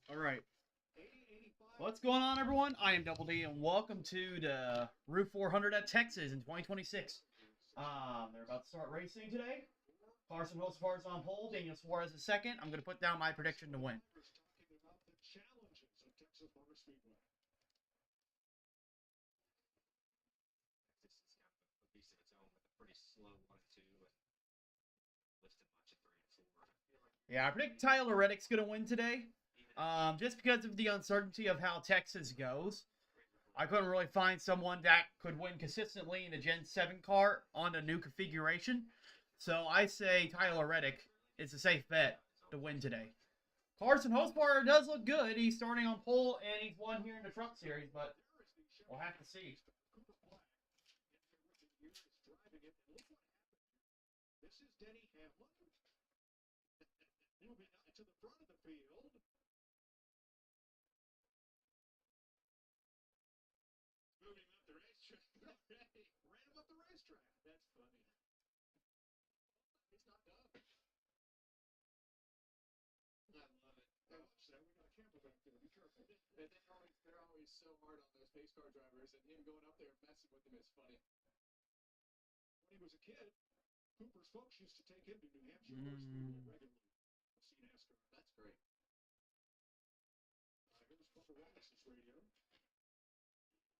All right. What's going on, everyone? I am Double D, and welcome to the Route 400 at Texas in 2026. They're about to start racing today. Carson Hocevar is on pole. Daniel Suarez is second. I'm going to put down my prediction to win. Yeah, I predict Tyler Reddick's going to win today. Just because of the uncertainty of how Texas goes. I couldn't really find someone that could win consistently in a Gen 7 car on a new configuration. So I say Tyler Reddick is a safe bet to win today. Carson Hocevar does look good. He's starting on pole and he's won here in the Truck Series, but we'll have to see.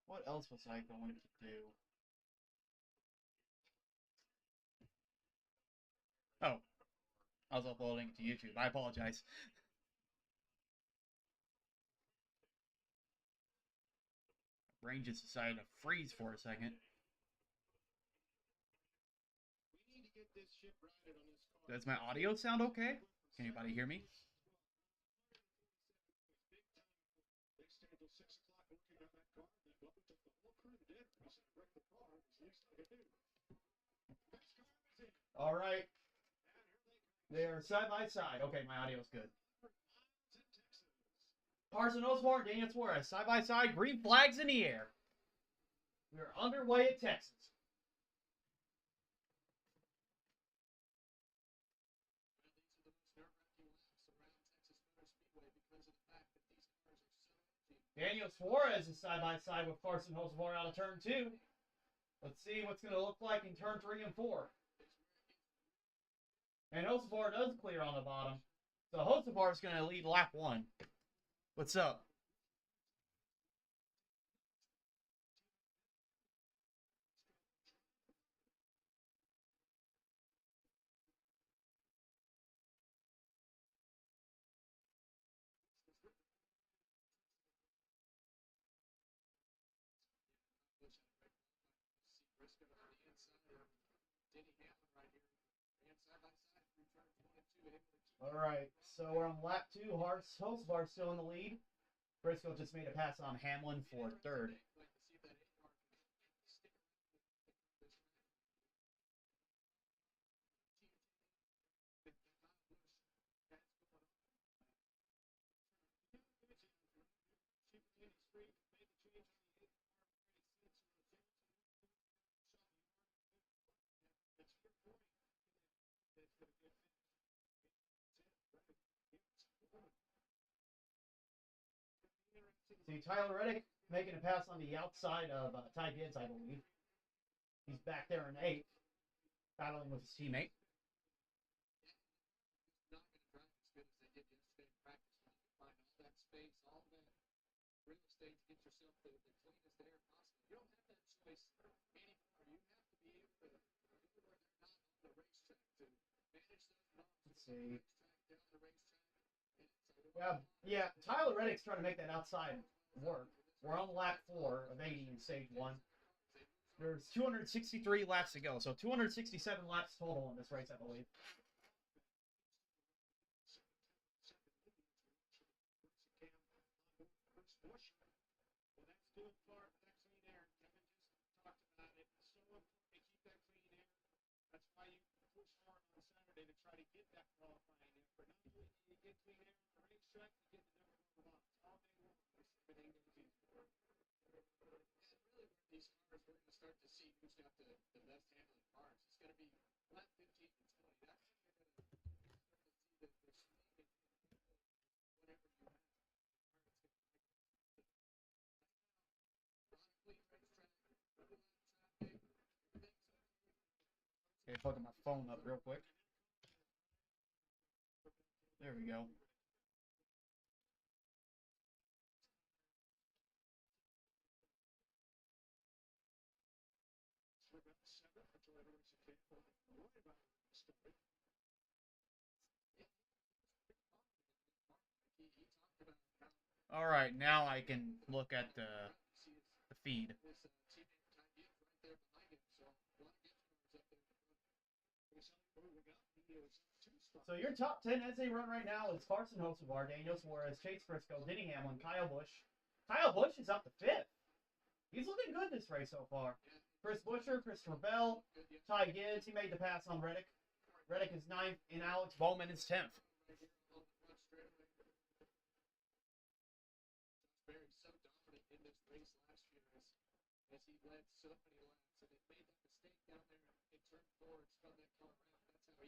What else was I going to do? Oh, I was uploading it to YouTube. I apologize. Brain just decided to freeze for a second. Does my audio sound okay? Can anybody hear me? All right. They are side by side. Okay, my audio's good. Carson Hocevar, Daniel Suarez, side by side, green flags in the air. We are underway at Texas. Daniel Suarez is side by side with Carson Hocevar out of turn 2. Let's see what's going to look like in turn 3 and 4. And Hocevar does clear on the bottom. So Hocevar is going to lead lap 1. What's up? All right, so we're on lap 2. Hocevar still in the lead. Briscoe just made a pass on Hamlin for third. See, Tyler Reddick making a pass on the outside of Ty Gibbs, I believe. He's back there in 8th, battling with his teammate. Let's see. Yeah, Tyler Reddick's trying to make that outside work. We're on lap 4 of 80 in stage 1. There's 263 laps to go, so 267 laps total in this race, I believe. Okay, fucking my phone up real quick. There we go. All right, now I can look at the feed. So your top 10 as they run right now is Carson Hocevar, Daniel Suarez, Chase Briscoe, Denny Hamlin, Kyle Busch. Kyle Busch is up to 5th. He's looking good this race so far. Chris Buescher, Christopher Bell, Ty Gibbs. He made the pass on Reddick. Reddick is 9th, and Alex Bowman is 10th.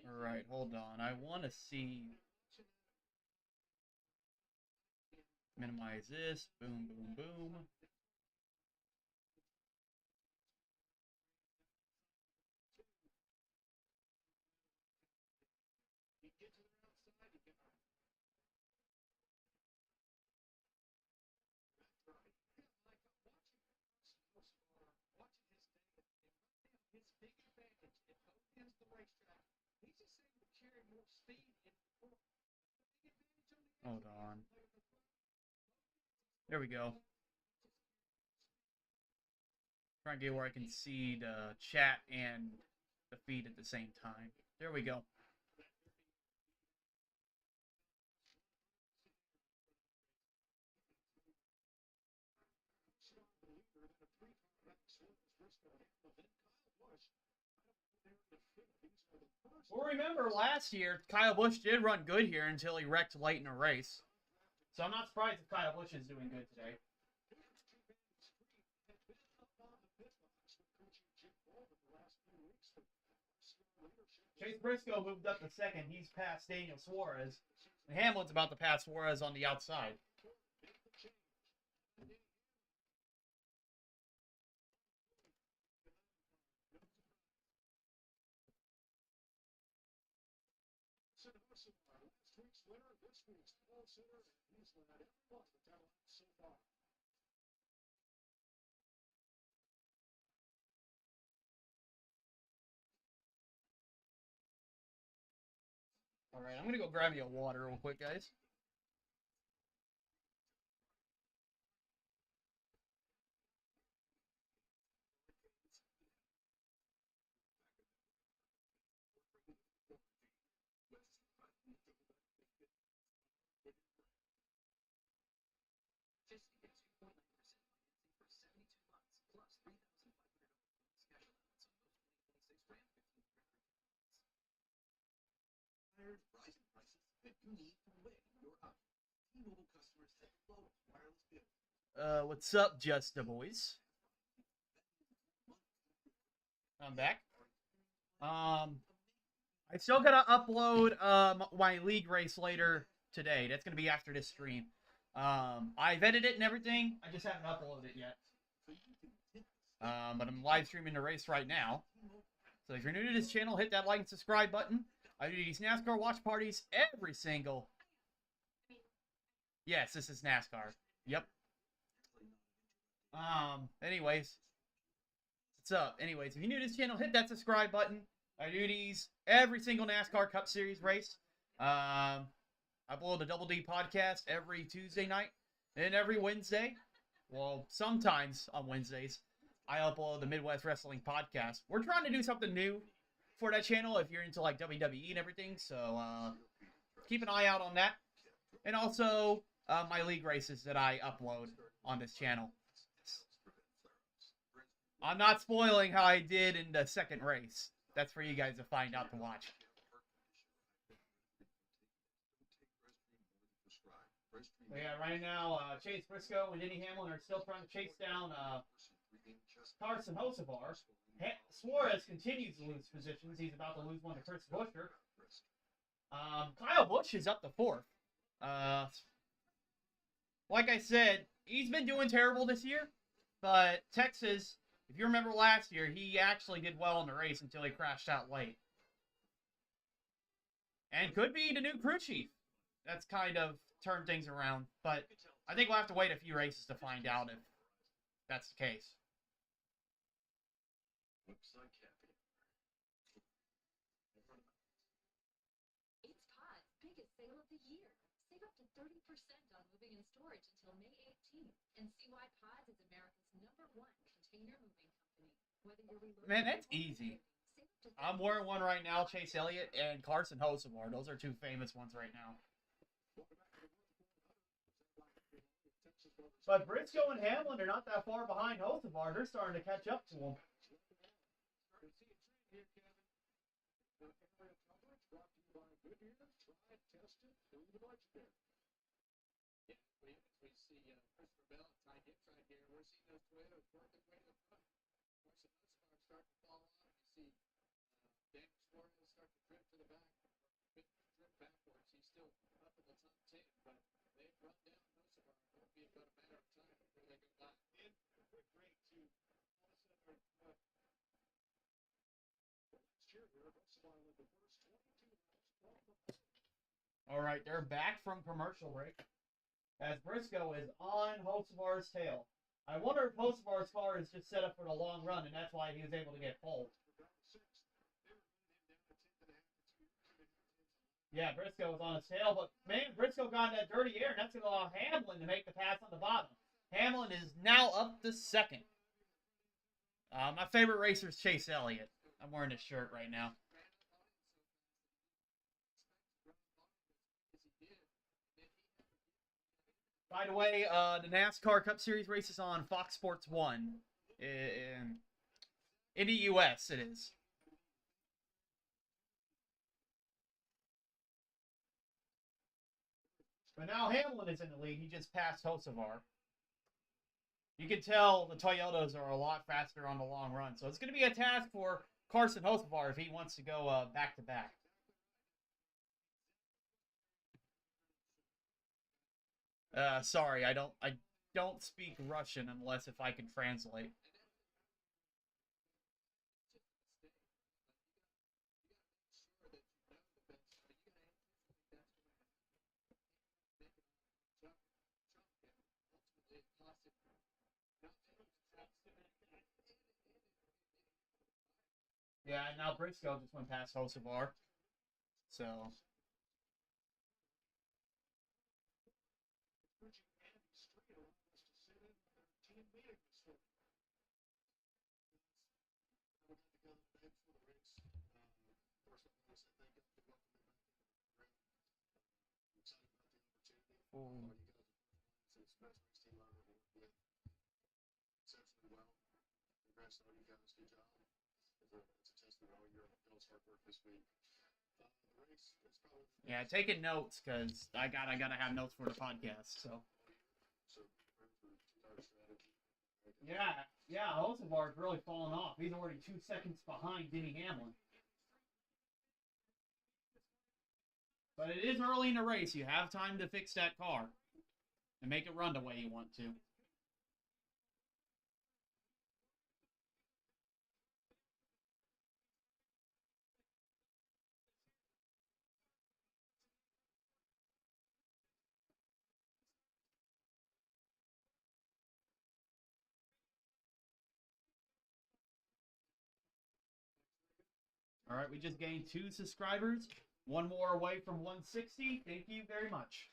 All right, hold on. I want to see. Minimize this. Boom, boom, boom. Hold on. There we go. Trying to get where I can see the chat and the feed at the same time. There we go. Well, remember last year, Kyle Busch did run good here until he wrecked late in a race. So I'm not surprised if Kyle Busch is doing good today. Chase Briscoe moved up to 2nd. He's past Daniel Suarez. And Hamlin's about to pass Suarez on the outside. All right, I'm going to go grab me a water real quick, guys. What's up, Just the Boys? I'm back. I still gotta upload my league race later today. That's gonna be after this stream. I've edited it and everything. I just haven't uploaded it yet. But I'm live streaming the race right now. So if you're new to this channel, hit that like and subscribe button. I do these NASCAR watch parties every single. Yes, this is NASCAR. Yep. Anyways. What's up? Anyways, if you're new to this channel, hit that subscribe button. I do these every single NASCAR Cup Series race. I upload a Double D podcast every Tuesday night and every Wednesday. Well, sometimes on Wednesdays, I upload the Midwest Wrestling podcast. We're trying to do something new for that channel if you're into like WWE and everything. So keep an eye out on that. And also my league races that I upload on this channel. I'm not spoiling how I did in the second race. That's for you guys to find out to watch. So yeah, right now, Chase Briscoe and Denny Hamlin are still trying to chase down Carson Hocevar. Suarez continues to lose positions. He's about to lose one to Chris Buescher. Kyle Busch is up to 4th. Like I said, he's been doing terrible this year, but Texas If you remember last year, he actually did well in the race until he crashed out late. And could be the new crew chief. That's kind of turned things around. But I think we'll have to wait a few races to find out if that's the case. It's Pod's biggest sale of the year. Save up to 30% on moving and storage until May 18th. And see why Pods is America's #1 container moving company. Whether you're reloading, Man, that's easy. I'm wearing one right now, Chase Elliott and Carson Hocevar. Those are two famous ones right now. But Briscoe and Hamlin are not that far behind Hocevar. They're starting to catch up to him. All right, they're back from commercial break as Briscoe is on Hocevar's tail. I wonder if Hocevar's car is just set up for the long run, and that's why he was able to get pole. Yeah, Briscoe was on his tail, but man, Briscoe got in that dirty air, and that's going to allow Hamlin to make the pass on the bottom. Hamlin is now up to second. My favorite racer is Chase Elliott. I'm wearing his shirt right now. By the way, the NASCAR Cup Series race is on Fox Sports 1. In the U.S., it is. But now Hamlin is in the lead. He just passed Hocevar. You can tell the Toyotas are a lot faster on the long run. So it's going to be a task for Carson Hocevar if he wants to go back-to-back. Sorry, I don't speak Russian unless if I can translate. Yeah, and now Briscoe just went past Hocevar. So. Ooh. Yeah, taking notes because I gotta have notes for the podcast. So. Yeah, Hocevar's really fallen off. He's already 2 seconds behind Denny Hamlin. But it is early in the race. You have time to fix that car and make it run the way you want to. All right, we just gained 2 subscribers. One more away from 160. Thank you very much.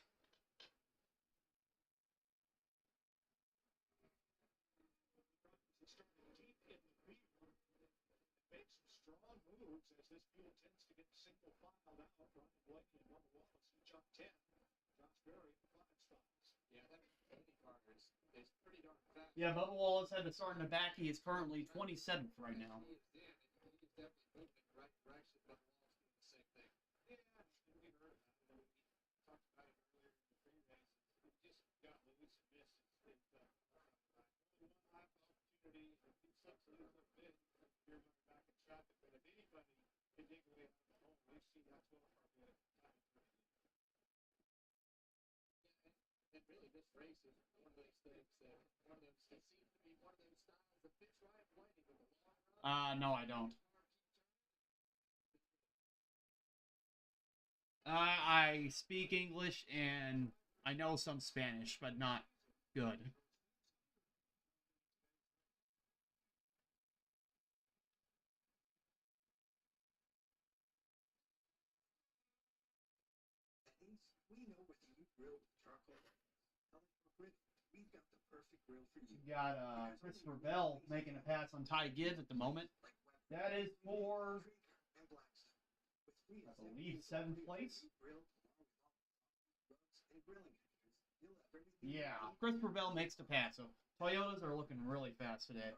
Yeah, Bubba Wallace had to start in the back. He is currently 27th right now. No, I don't. I speak English and I know some Spanish, but not good. You got Christopher Bell making a pass on Ty Gibbs at the moment. That is for, I believe, 7th place. Yeah, Christopher Bell makes the pass. So Toyotas are looking really fast today.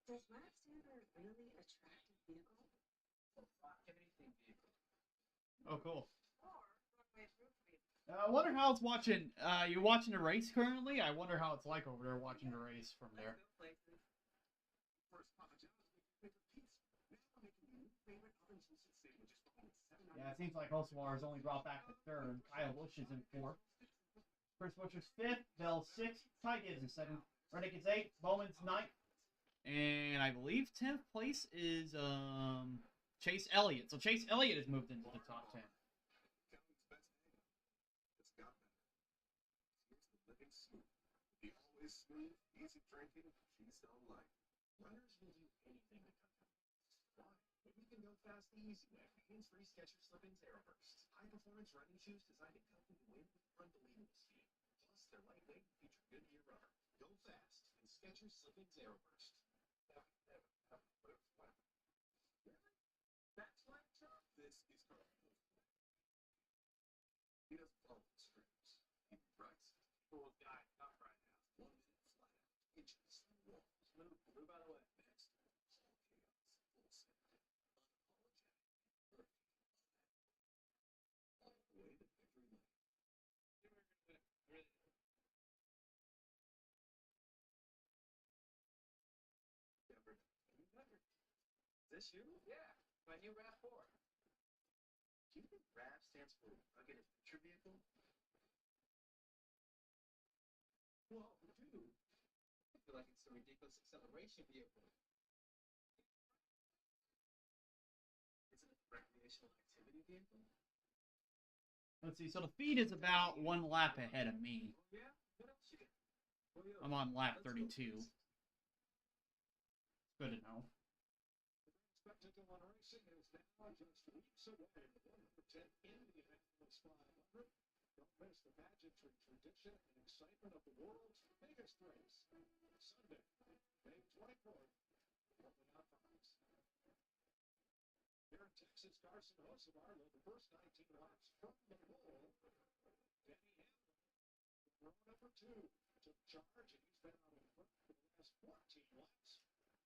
Does Max have a really attractive vehicle? Oh, cool. I wonder how it's watching. You're watching the race currently? I wonder how it's like over there watching the race from there. Yeah, it seems like Oswar is only brought back to 3rd. Kyle Busch is in 4th. Chris Butcher's 5th. Bell 6th. Ty Gibbs is 7th. Reddick is 8th. Bowman's 9th. And I believe 10th place is Chase Elliott. So Chase Elliott has moved into the top 10. Fast the easy way. Hands-free Skechers Slip-ins Aeroburst. High-performance running shoes designed to compete and win with unbelievable speed. Plus, they're lightweight and feature Goodyear rubber. Go fast in Skechers Slip-ins Aeroburst. Really? That's flat top? This is Carl. He doesn't follow the scripts. He writes it. Cool guy. Not right now. 1 minute flat out. Inches. Walls. Move out of the way. Next. This you? Yeah, my new RAV4. Do you think RAV stands for Rugged Adventure Vehicle? Well, dude, I feel like it's a ridiculous acceleration vehicle. Is it a recreational activity vehicle? Let's see. So the feed is about 1 lap ahead of me. Yeah? What else you got? I'm on lap 32. Good to know. Spectacle on racing is now just weeks away. 110 Indianapolis 500. Don't miss the pageantry, tradition, and excitement of the world's biggest race. Sunday, May 24th. Open out times. Here in Texas, Carson Hocevar led the first 19 laps from the pole. Danny Hamlin, row number 2, took charge, and he's been out in front for the last 14 laps.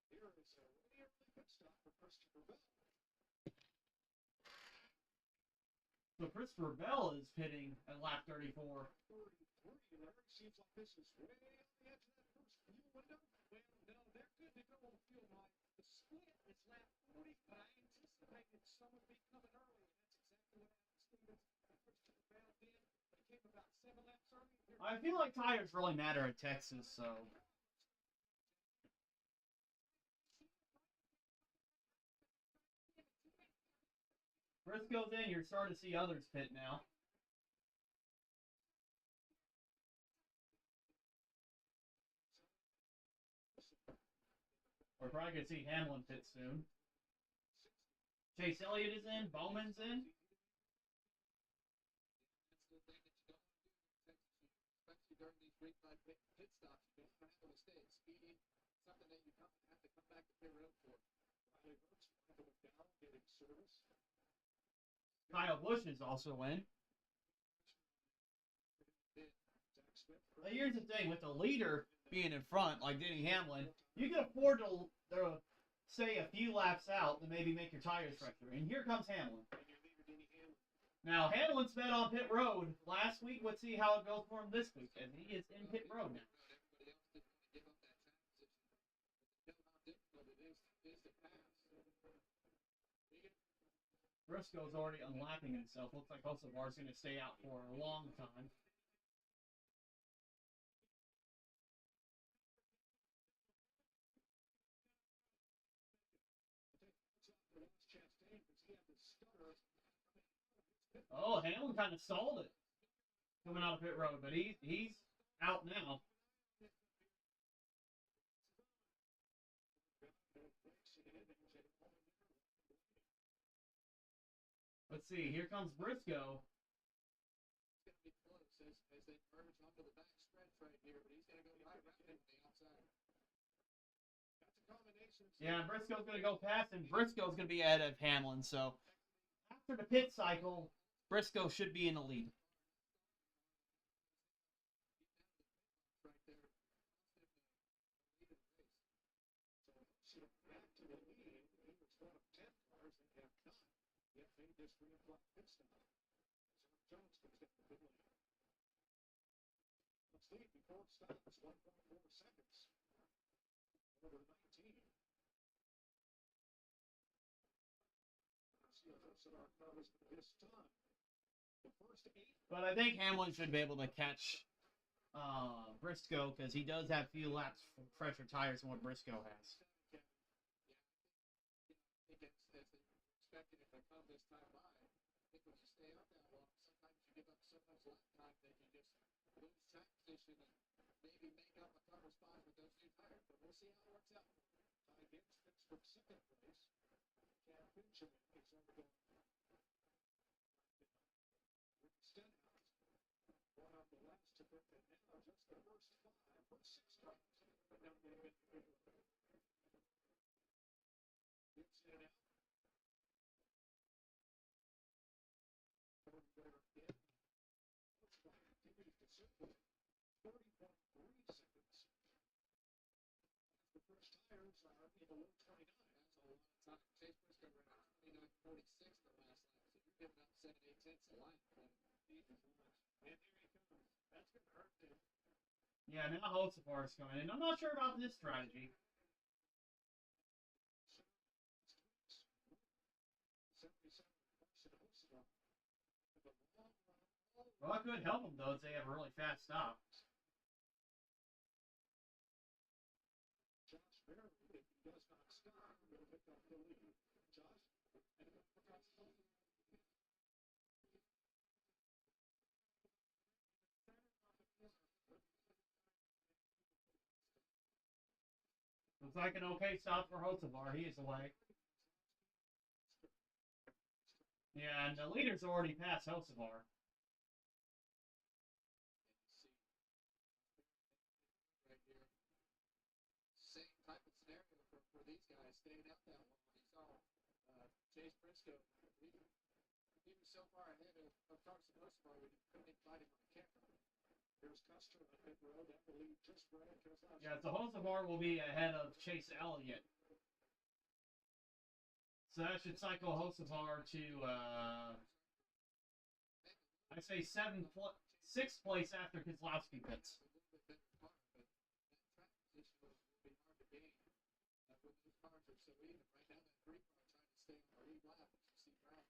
Here is a really early pit stop for Christopher Bell. So Christopher Bell is pitting at lap 34. 33, Larry. Seems like this is way on the edge of that first fuel window. Well, no, they're good to go on fuel line. The split is lap 40, but I anticipated some would be coming early, and that's exactly what happened, Stevens. Christopher Bell did. They came about 7 laps early. I feel like tires really matter at Texas, so. Briscoe's in, you're starting to see others pit now. We're probably going to see Hamlin pit soon. Chase Elliott is in, Bowman's in. During these green flag pit stops, you don't have to stay at speeding. Something that you have to come back to pit road for. Kyle Busch is also in. But here's the thing, with the leader being in front, like Denny Hamlin, you can afford to say a few laps out to maybe make your tires fresher. And here comes Hamlin. Now, Hamlin's been on pit road last week. Let's see how it goes for him this week, and he is in pit road now. Briscoe's already unlapping himself. Looks like Hocevar's going to stay out for a long time. Oh, Hamlin kind of stalled it coming out of pit road, but he's out now. Let's see. Here comes Briscoe. It's going to be close as they merge onto the back stretch right here, but he's going to go right around him on the outside. That's a combination. Yeah, Briscoe's going to go past, and Briscoe's going to be ahead of Hamlin. So after the pit cycle, Briscoe should be in the lead. Let's lead before it stops. 1.4 seconds. Over 19. But I think Hamlin should be able to catch Briscoe because he does have a few laps fresher tires than what Briscoe has. I think as they expected if they come this time by, I think when you stay out that long, sometimes you give up so much lap time that you just lose track position and maybe make up a couple spots with those new tires. But we'll see how it works out. Ty Gibbs finished from second place. Cam Fincham is over there. One of the last to put that now, just the first 6 times. But now getting it. Gibbs in and out. Continues to circle 30.3 seconds. The first tires are in the low 29. That's a lot of time. Chase Briscoe ran out 29.46 the last lap. So you're giving up 7/8 tenths a lap. And there he comes. That's going to hurt him. Yeah, now Hocevar's coming in. I'm not sure about this strategy. Well, that could help them, though, if they have a really fast stop. Josh Berry, if he does not stop, will pick up the lead. Josh, Looks like an okay stop for Hocevar. He is away. Yeah, and the leader's already passed Hocevar. right here. Same type of scenario for these guys staying out that long. You saw Chase Briscoe. He was so far ahead of Carson Hocevar, we couldn't invite him on the camera. Here's Custer on pit road. That will lead just right at Keselowski. Yeah, so Hocevar will be ahead of Chase Elliott. So that should cycle Hocevar to, I say 6th place after Keselowski pits. A little bit better car, but that track position will be hard to gain when those cars are so even. Right now, that 3 car trying to stay on the lead lap, as you see Brown.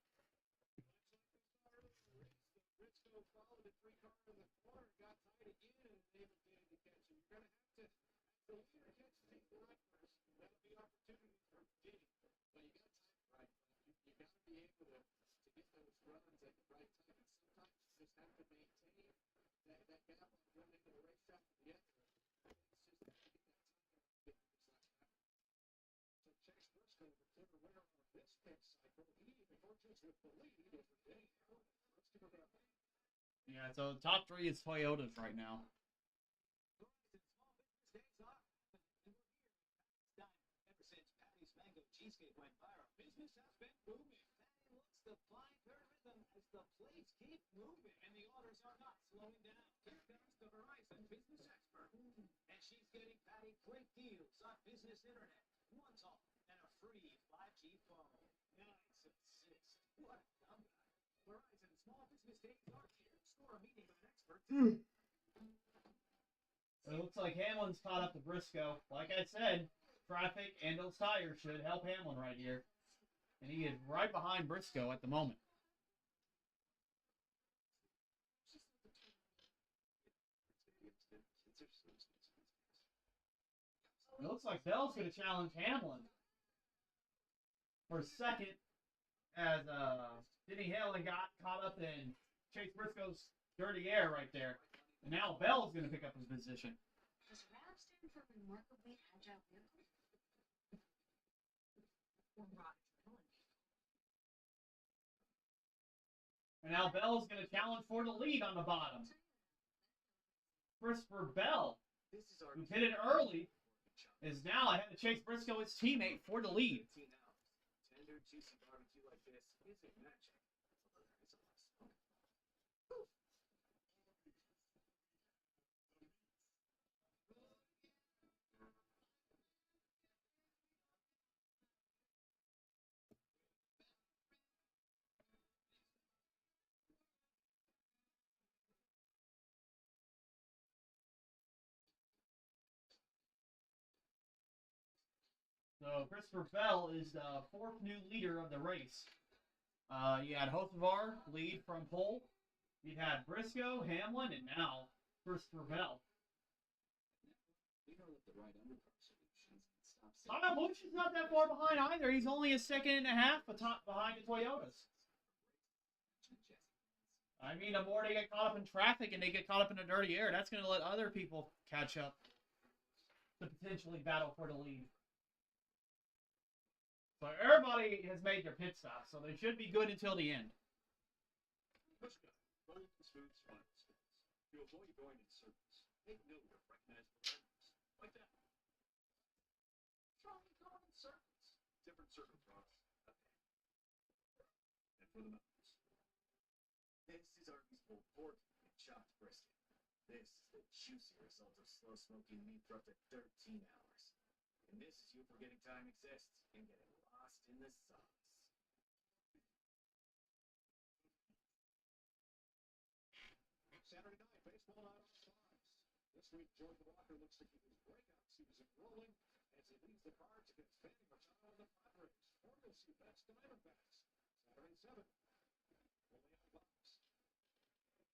Briscoe followed the 3 car in the corner, got tight again, and able to catch him. You're going to have to, the leader gets to take the right first. That'll be opportunity for Denny. But you got to time it right. You got to be able to get those runs at the right time. And sometimes you just have to maintain that gap on one end of the racetrack to the other. It's just to get that time this last lap. So Chase Briscoe, the clear winner of this pit cycle, he emerges with the lead over Denny. Let's give it up. Yeah, so top 3 is Toyotas right now. cheesecake went viral. Business has been booming. Hey, looks the fine third rhythm as the plates keep moving, and the orders are not slowing down. Here comes the Verizon business expert, and she's getting Patty great deals on business internet, one talk, and a free 5G phone. Nice assist. What a comeback. Verizon small business days are here. Score a meeting with an expert. It looks like Hamlin's caught up to Briscoe. Like I said, traffic and those tires should help Hamlin right here. And he is right behind Briscoe at the moment. It looks like Bell's going to challenge Hamlin for second as Denny Hamlin got caught up in Chase Briscoe's dirty air right there. And now Bell's going to pick up his position. Does RAV stand for Remarkably Agile Vehicle? Or Rock Adrenaline Vehicle? And now Bell's going to challenge for the lead on the bottom. Christopher Bell, who hit it early, is now ahead of Chase Briscoe, his teammate, for the lead. Tender, juicy barbecue like this isn't magic. So Christopher Bell is the fourth new leader of the race. You had Hocevar lead from pole. You had Briscoe, Hamlin, and now Christopher Bell. Kyle Busch is not that far behind either. He's only a second and a half behind the Toyotas. I mean, the more they get caught up in traffic and they get caught up in the dirty air, that's going to let other people catch up to potentially battle for the lead. So everybody has made their pit stop, so they should be good until the end. To avoid going in circles, take note of recognizable elements like that. Try going in circles. Different circle draws. Okay. And for the mountains. This is Arby's pulled pork and chopped brisket. This is the juicy result of slow smoking meat for up to 13 hours. And this is you forgetting time exists and getting lost in the sauce. Saturday night, baseball night on Stars. This week, Jordan Walker looks to keep his breakout season rolling as he leads the Cards against Manny Machado and the Padres. Orioles see Mets Diamondbacks. Saturday 7. Only on Fox.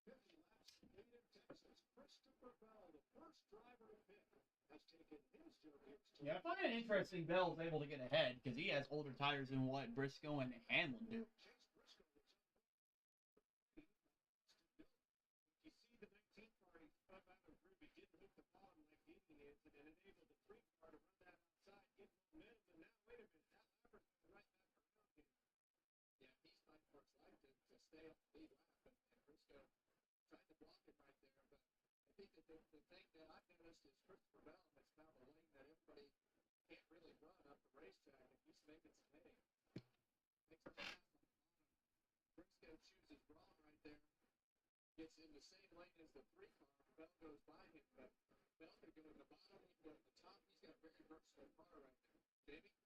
50 laps to lead in Texas. Christopher Bell, the first driver to pit, has taken his journey. Yeah, I find it interesting Bell's able to get ahead because he has older tires than what Briscoe and Hamlin do. And enabled the 3-car to run that outside, get momentum, and now, wait a minute, that Leopard's right back around him. Yeah, he's fighting for his life to stay up the lead lap, and Briscoe tried to block him right there, but I think that the thing that I've noticed is Christopher Bell has found a lane that everybody can't really run up the racetrack, and he's making some hay. Makes a pass on the bottom. Briscoe chooses Braun right there, gets in the same lane as the 3-car, Bell goes by him, but Bell could go to the bottom, he can go to the top. He's got a very versatile car right there. Jamie?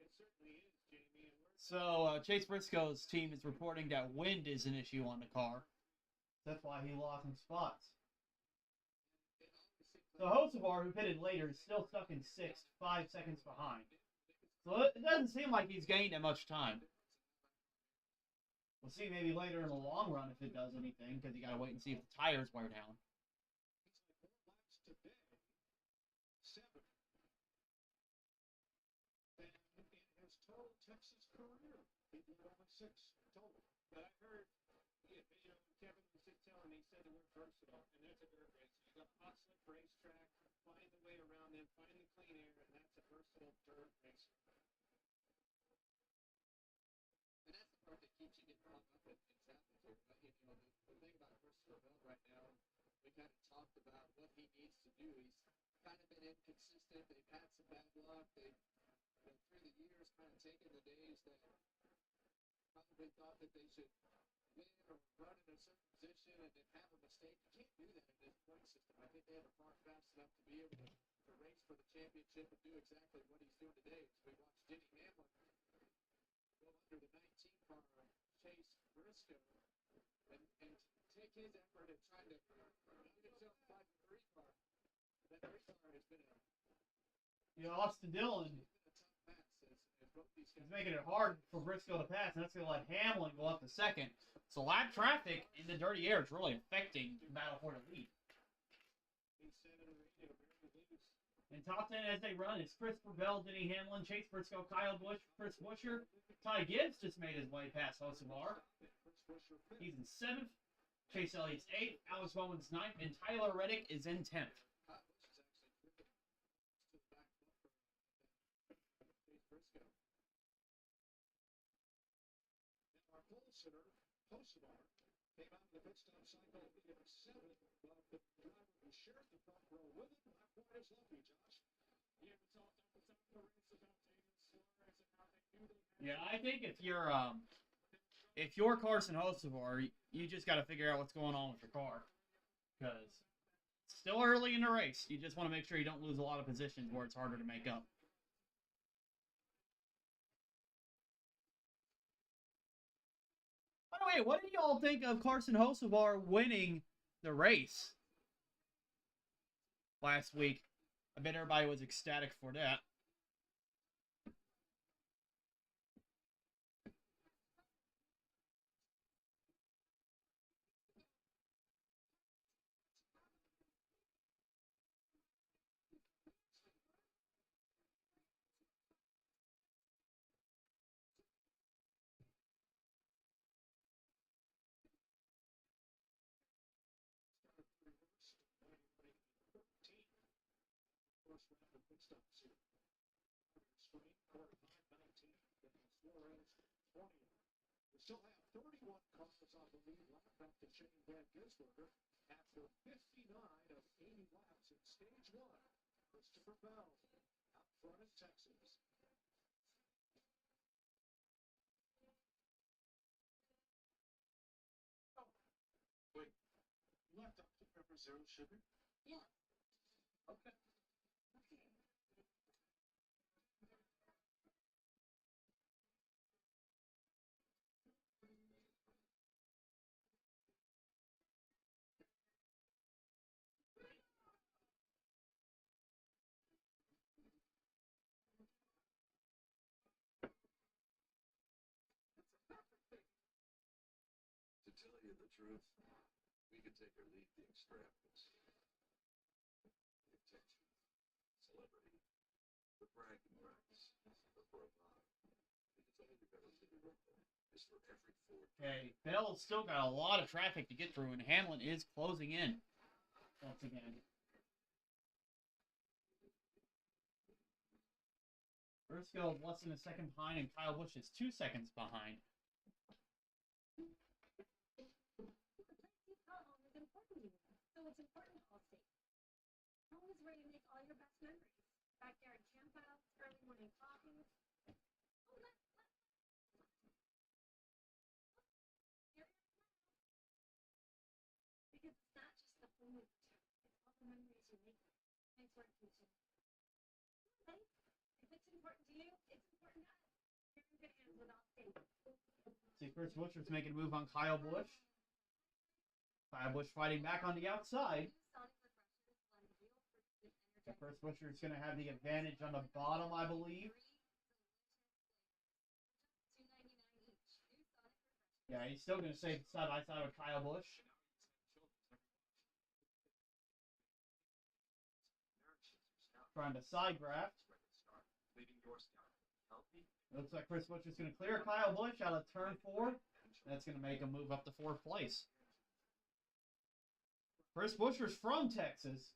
It certainly is, Jamie. So Chase Briscoe's team is reporting that wind is an issue on the car. That's why he lost some spots. So Hocevar, who pitted later, is still stuck in 6th, 5 seconds behind. So it doesn't seem like he's gained that much time. We'll see maybe later in the long run if it does anything, because you got to wait and see if the tires wear down. Total Texas career. He did only 6 total. But I heard, Kevin was just telling me, he said the word versatile, and that's a dirt race. finding clean air, and that's a versatile dirt racer. And that's the part that keeps you getting hung up at things happen here. But, the thing about Christopher Bell right now, we kind of talked about what he needs to do. He's kind of been inconsistent. They've had some bad luck. They've, through the years, kind of taken the days that probably thought that they should win or run in a certain position and then have a mistake. You can't do that in this point system. I think they have a car fast enough to be able to race for the championship and do exactly what he's doing today. So we watched Denny Hamlin go under the 19 car, chase Briscoe, and take his effort and try to knock himself by the 3 car. That 3 car has been Austin Dillon. a tough pass as both these guys. He's making it hard for Briscoe to pass, and that's going to let Hamlin go up to second. So lap traffic in the dirty air is really affecting the battle for the lead. He's 7 and 8 at a very loose. In top 10 as they run is Christopher Bell, Denny Hamlin, Chase Briscoe, Kyle Busch, Chris Buescher. Ty Gibbs just made his way past Hocevar. He's in 7th. Chase Elliott's 8th. Alex Bowman's 9th. And Tyler Reddick is in 10th. Kyle Busch is actually driven to the back bumper of Chase Briscoe. Now our pole sitter, Hocevar, came out of the pit stop cycle in 7th, but the driver who shared the front row with him, not quite as lucky, Josh. Yeah, it's all the race about taking slurs and how they knew they had. Yeah, I think if you're Carson Hocevar, you just got to figure out what's going on with your car. Because it's still early in the race. You just want to make sure you don't lose a lot of positions where it's harder to make up. By the way, what did y'all think of Carson Hocevar winning the race last week? I bet everybody was ecstatic for that. First round of pit stops here. Screen, quarter 5-19, Suarez 20. We still have 31 cars on the lead lap after Shane Van Gisberger after 59 of 80 laps in stage 1. Christopher Bell out front of Texas. Oh, wait. Left up to number 0 sugar? Yeah. Okay. To tell you the truth, we could take or leave the extravagance, the attention, celebrity, the bragging rights, the bravado. We could tell you the better thing is for every Ford. Okay, Bell's still got a lot of traffic to get through, and Hamlin is closing in once again. Briscoe is less than a second behind, and Kyle Busch is 2 seconds behind. How long is important to you? So it's important to Allstate. Home is where you make all your best memories. Backyard campouts, early morning coffees. Oh, because it's not just the home you protect, it's all the memories you make. Thanks for attention. Okay? If it's important to you, it's important to us. You're in good hands with Allstate. See, Chris Buescher's making a move on Kyle Busch. Kyle Busch fighting back on the outside. So Chris Buescher's going to have the advantage on the bottom, I believe. Yeah, he's still going to stay side by side with Kyle Busch. Trying to side graft. Looks like Chris Buescher's going to clear Kyle Busch out of turn 4. That's going to make him move up to 4th place. Chris Buescher's from Texas.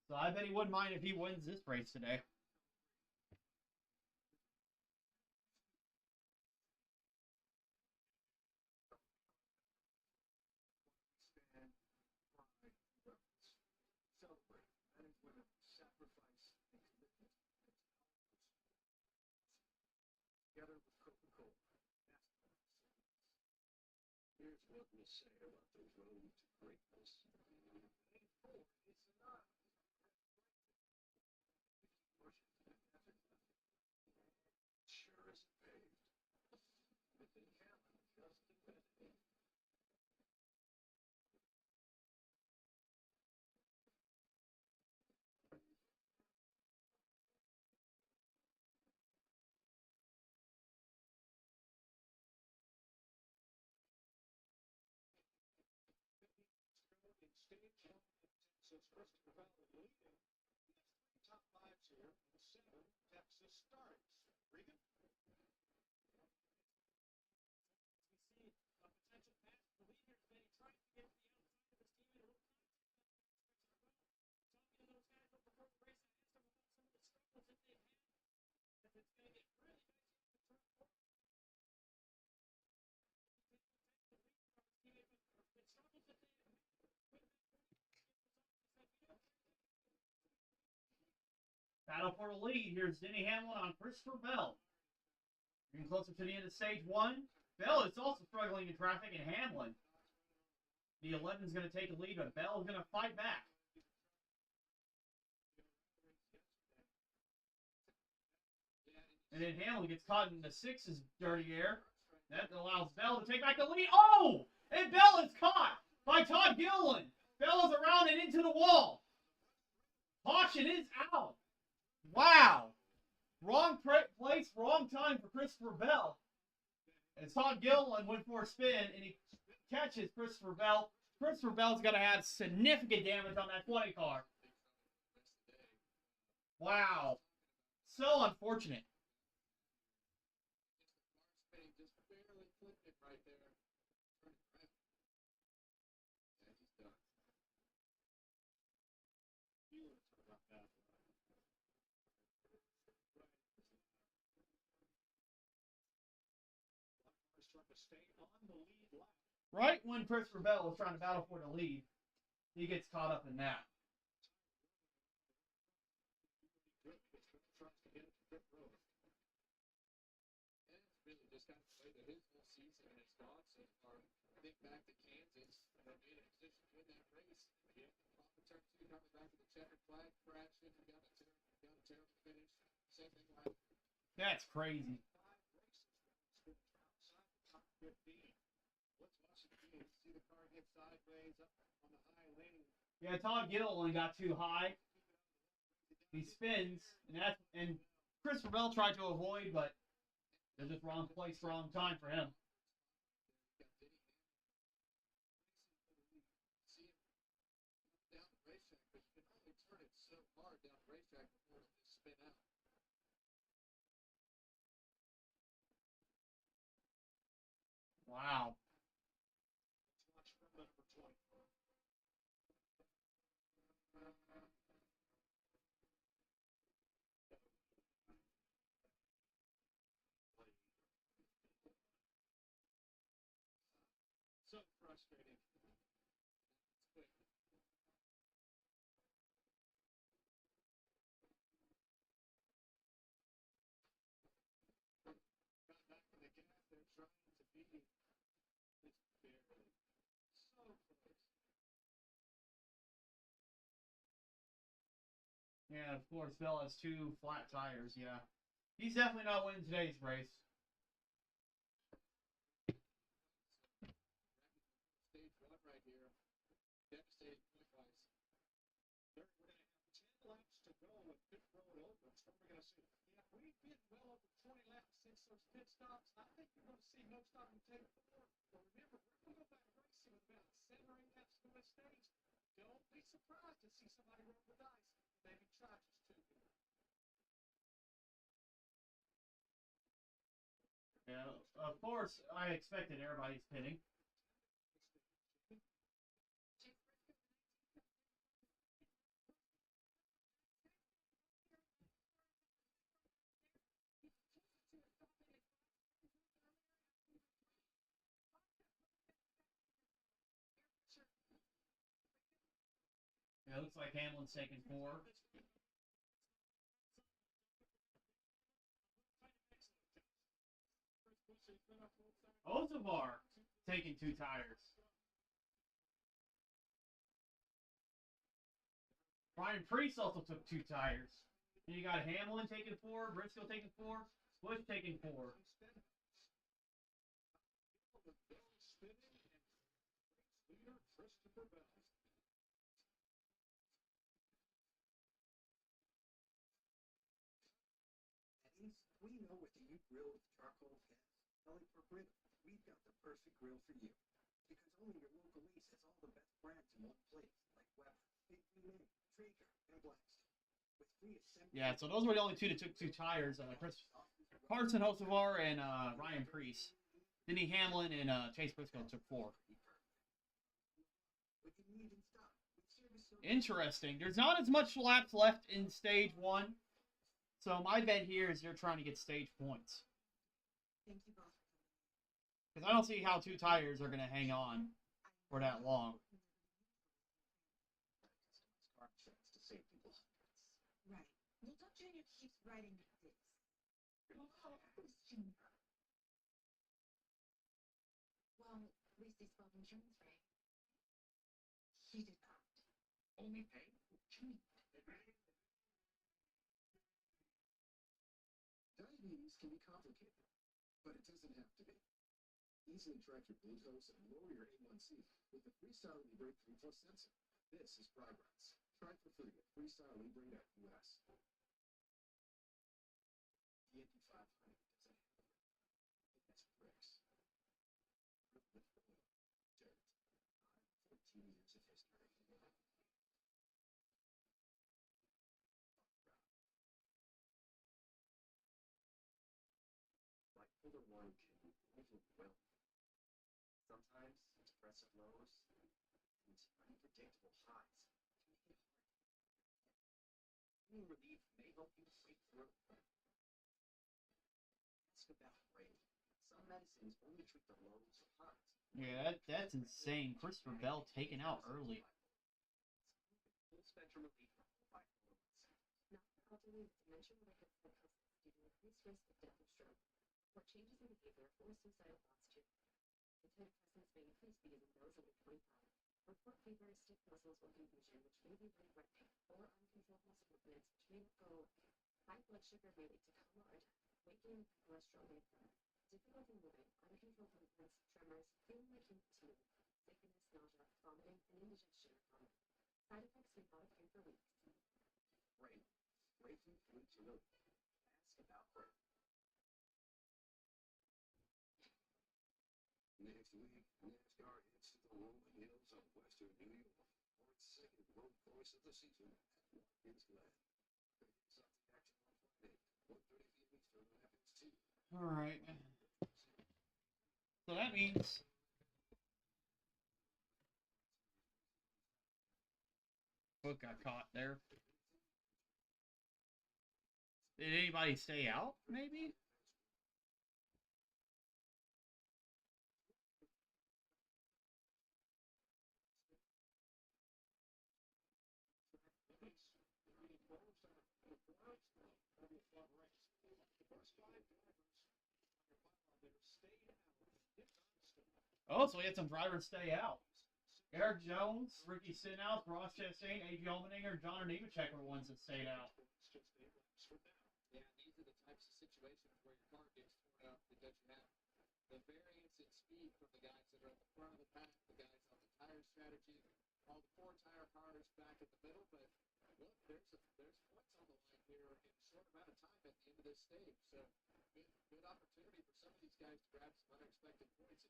So I bet he wouldn't mind if he wins this race today. Stand, pride, reverence. Celebrate men and women who sacrifice and commitment to together with Coca-Cola, NASCAR. Here's what we'll say about the road to greatness. Lean forward, it's an honor. Sure is paved. Within Hammond, just invented. In stage one, Texas, Christopher Bell leading. We have 3 top 5s here, and 7 Texas starts. Regan? We see a potential pass to the lead here today, trying to get to the outside of his teammate, a little contact. Talking to those guys before the race, I asked them about some of the struggles that they've had. If it's going to get really dicey in the turn 4. The struggles that they have had. Battle for the lead. Here's Denny Hamlin on Christopher Bell. Getting closer to the end of stage 1. Bell is also struggling in traffic, and Hamlin. The 11 is going to take the lead, but Bell is going to fight back. And then Hamlin gets caught in the 6's dirty air. That allows Bell to take back the lead. Oh! And Bell is caught by Todd Gilliland. Bell is around and into the wall. Caution is out. Wow. Wrong place, wrong time for Christopher Bell. As Todd Gilliland went for a spin, and he catches Christopher Bell. Christopher Bell's going to have significant damage on that 20 car. Wow. So unfortunate. Just barely flipped it right there. Turn it around. Yeah, he's done. You were talking about that. He's trying to stay on the lead lap. Right when Christopher Bell was trying to battle for the lead, he gets caught up in that. Good, because Bell tries to get it to pit road. And it's really just kind of the way that his whole season has gone so far. Think back to Kansas, and they made a position to win that race. Yeah, off the turn 2, coming back to the checkered flag, crashing, got a terrible finish. Same thing last year. That's crazy. 5 races. Bell's been outside the top 15. Let's watch it again. See the car get sideways up on the high lane. Yeah, Todd Gilliland got too high. He spins, and Christopher Bell tried to avoid, but they're just wrong place, wrong time for him. See him down the racetrack, but you can only turn it so hard down the racetrack before it'll just spin out. Wow. Let's watch from number 20. So frustrating. It's quick. Got back to the gas. They're trying to be just barely. So close. Yeah, of course, Bell has 2 flat tires, yeah. He's definitely not winning today's race. Stage 1 right here. Devastating point-wise. We're going to have 10 laps to go with pit road open. So what we're going to see. Yeah, we've been well over 20 laps since those pit stops. I think you're going to see no stop and take 4. But remember, we're going to go back racing with about 7 or 8 laps to this stage. Don't be surprised to see somebody roll the dice. Maybe try just 2. Yeah, of course, I expected everybody's pitting. It looks like Hamlin's taking 4. Ozavar taking 2 tires. Ryan Priest also took 2 tires. And you got Hamlin taking 4, Briscoe taking 4, Bush taking 4. We know with the new grill with charcoal gas, belly for grill, we've got the perfect grill for you. Because only your local Ace has all the best brands in one place, like Weber, Big Blue, Traeger, and Blackstone. With free assembly. Yeah, so those were the only 2 that took 2 tires. Chris Carson Hocevar and Ryan Priest. Denny Hamlin and Chase Briscoe took 4. Interesting. There's not as much laps left in stage 1. So my bet here is they're trying to get stage points. Because I don't see how 2 tires are going to hang on for that long. Right. Well, Doug Jr. keeps writing this. Oh, who's Junior? Well, at least he spelled insurance right. He did not. Only pay? Junior. Diabetes can be complicated, but it doesn't have to be. Easily track your glucose and lower your A1C with the Freestyle Libre 3 Plus sensor. This is progress. Try for free at freestylelibre.us. The Indy 500 doesn't have it. It has bricks. With oil, dirt, 14 years of history. Bipolar 1 can be overwhelming. Sometimes depressive lows and unpredictable highs can hit hard. Pain relief may help you break through. Ask about brain. Some medicines only treat the lows or highs. Yeah, that's insane. Christopher Bell taken out early. Full spectrum relief for bipolar 1 symptoms. Not for elderly with dementia-related psychosis due to increased risk of death and stroke, or changes in behavior or suicidal thoughts too. Antidepressants may increase speed in those under 25. Report fever, stiff muscles or confusion, which may be life-threatening, or uncontrolled muscle movements, which may not go away. High blood sugar may lead to coma or death. Weight gain and cholesterol may occur. Difficulty moving, uncontrolled movements, tremors, feeling like you need to move, sickness, nausea, vomiting, and indigestion are common. Side effects may bother you for weeks. Brain. Breakthrough food to relief. Ask about brain. Next week, NASCAR hits the rolling hills of western New York for its second road course of the season at Watkins Glen. It's up the action on Friday, 1:30 p.m. Eastern, Rapids 2. All right. So that means Book got caught there. Did anybody stay out? Maybe. Oh, so we had some drivers stay out. Eric Jones, Ricky Stenhouse, Ross Chastain, A.J. Allmendinger, John Nemechek were ones that stayed out. Yeah, these are the types of situations where your car gets torn up because you have the variance in speed from the guys that are at the front of the pack, the guys on the tire strategy, all the 4-tire cars back in the middle. But look, there's points on the line here in a short amount of time at the end of this stage. So good opportunity for some of these guys to grab some unexpected points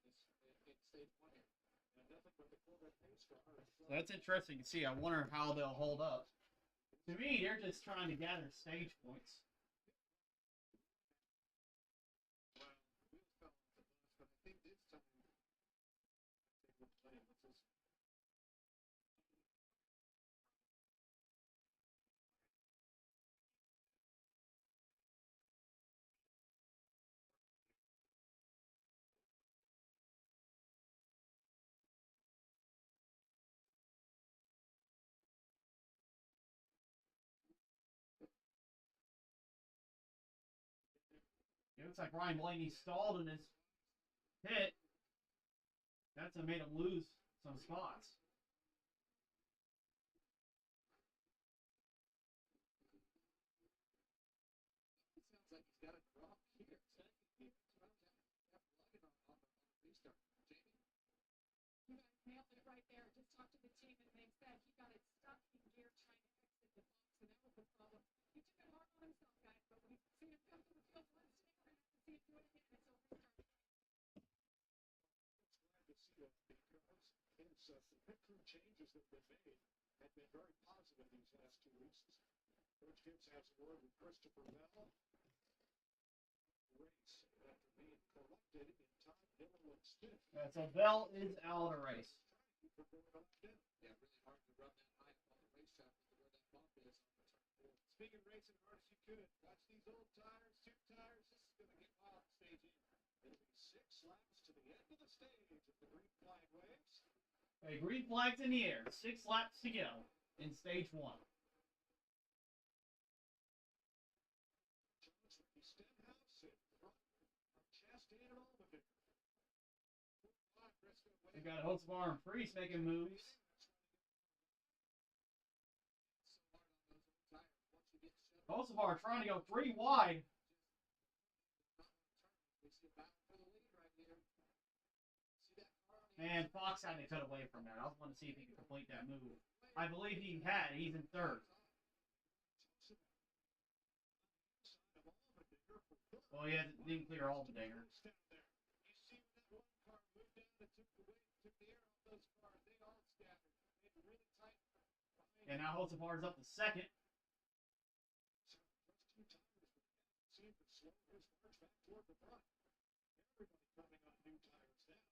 in stage 1 here. And nothing but the Corvette pace car. So that's interesting to see. I wonder how they'll hold up. To me, they're just trying to gather stage points. Looks like Ryan Blaney stalled in his hit. That's what made him lose some spots. It sounds like he's got a drop here. Second here. So I'm lugging on the restart. Jamie? You guys nailed it right there. Just talked to the team and they said he got it stuck in gear trying to exit the box, and that was the problem. He took it hard on himself, guys, but we've seen him come to the field once today. We're going to have to see him do it again. It's a restart. Glad to see it because the picture changes that have been made have been very positive these last 2 weeks. Coach Gibbs has a word with Christopher Bell. Race after being corrupted in Todd Dillon and Stiff. So Bell is out of the race. Yeah, really hard to rub that high up on the racetrack with where that bump is on the turn 4. Speaking of racing hard as you could, watch these old tires, 2 tires. This is going to get wild at stage in. It'll be 6 laps to the end of the stage if the green flag waves. A green flag's in the air. 6 laps to go in stage 1. Jones, Ricky Stenhouse in front of Chastain and Allmendinger. We got Hocevar and Priest making moves. Hocevar trying to go 3 wide. And Fox had to cut away from that. I was wanting to see if he could complete that move. I believe he had. He's in 3rd. Well, he didn't clear Allmendinger. And now Hocevar's up to 2nd.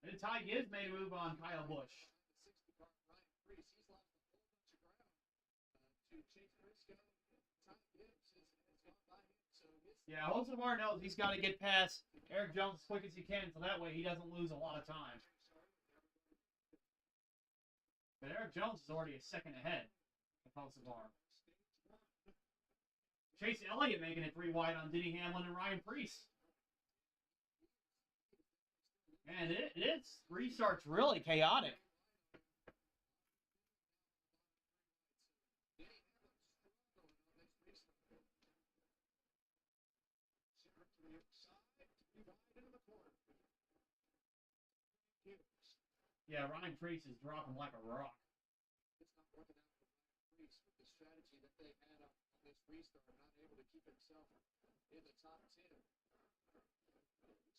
And Ty Gibbs made a move on Kyle Busch. Yeah, Hocevar knows he's got to get past Eric Jones as quick as he can, so that way he doesn't lose a lot of time. But Eric Jones is already a 2nd ahead of Hocevar. Chase Elliott making it 3 wide on Denny Hamlin and Ryan Priest. And its restart's really chaotic. Yeah, Ryan Priest is dropping like a rock. It's not working out for Ryan Priest with the strategy that they had on this restart, not able to keep himself in the top 10.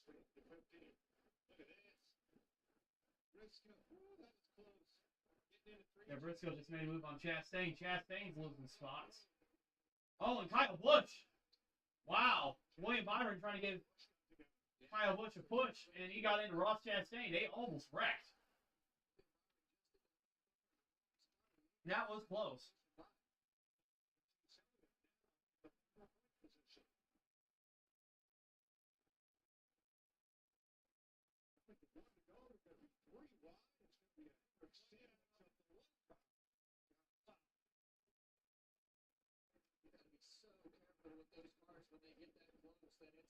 Straight to 15. Look at this. Briscoe. Ooh, that was close. Getting into 3. Yeah, Briscoe just made a move on Chastain. Chastain's losing spots. Oh, and Kyle Busch. Wow. William Byron trying to give Kyle Busch a push, and he got into Ross Chastain. They almost wrecked. That was close.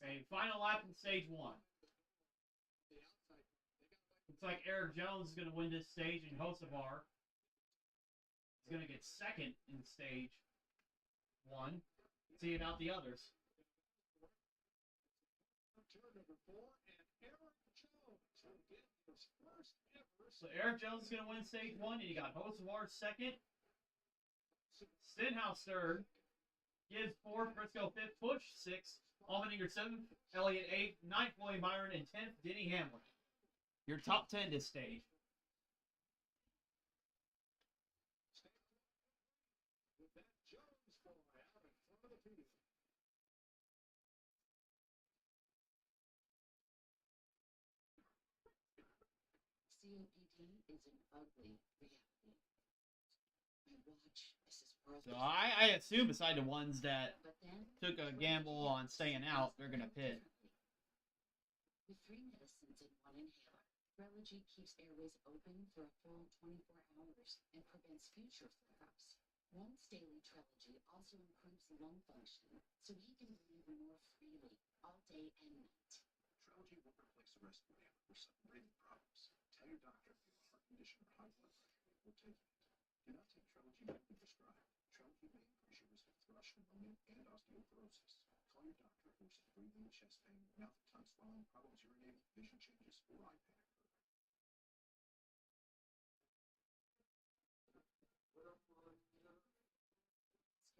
A final lap in stage 1. Looks like Eric Jones is going to win this stage, and Hocevar is going to get 2nd in stage 1. See about the others. So Eric Jones is going to win stage 1, and you got Hocevar 2nd, Stenhouse 3rd, Gibbs 4th, Briscoe 5th, Busch 6th, Allmendinger 7th, Elliott 8th, 9th, William Byron, and 10th, Denny Hamlin. Your top 10 this stage. COPD is an ugly reality. I watch Mrs. Wurth. So I assume beside the ones that But then, took a gamble on staying out, they're going to pit. with 3 medicines and 1 inhaler, Religy keeps airways open for a full 24 hours and prevents future flare-ups. Wurth's daily trilogy also improves lung function, so he can breathe more freely all day and night. Trilogy won't replace a respirator for sudden breathing problems. Tell your doctor if you have a heart condition or high blood pressure before taking it. Do not take Trilogy more than prescribed. Trilogy may increase your risk of thrush, pneumonia, and osteoporosis. Call your doctor if there's breathing, chest pain, mouth and tongue swelling, problems urinating, vision changes, or eye panic. Ask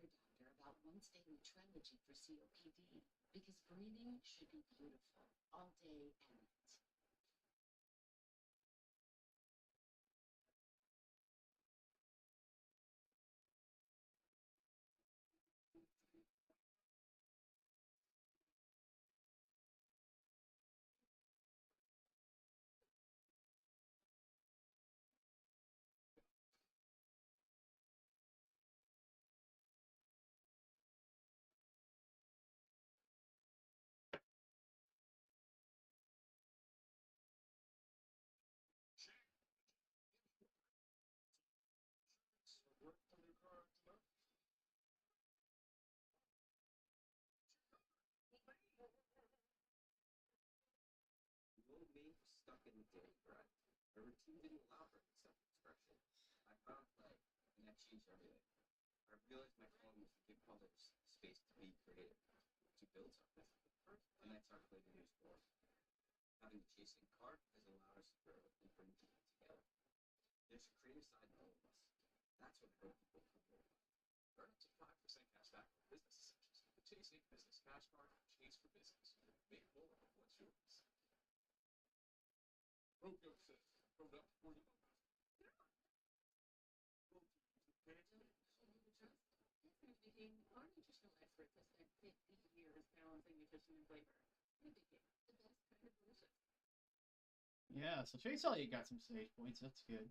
your doctor about Wurth's daily trilogy for COPD, because breathing should be beautiful all day and night. Low me stuck in the daily grind. My routine didn't allow for any self-expression. I found play, and that changed everything. I realized my calling was to give others space to be creative, to build something. And that's our play to use for. Having a chasing cart has allowed us to grow and bring people together. There's a creative side to all of us. That's what growth people come here. Earn up to 5% cash back on business essentials. The Chasing Business Cash Card, Chase for Business. Make more of what's yours. Roadkill says, hold up for you. Being our nutritional expert has spent 50 years balancing nutrition and flavor. We became the best kind of delicious. Yeah, so Chase Elliott got some stage points. That's good.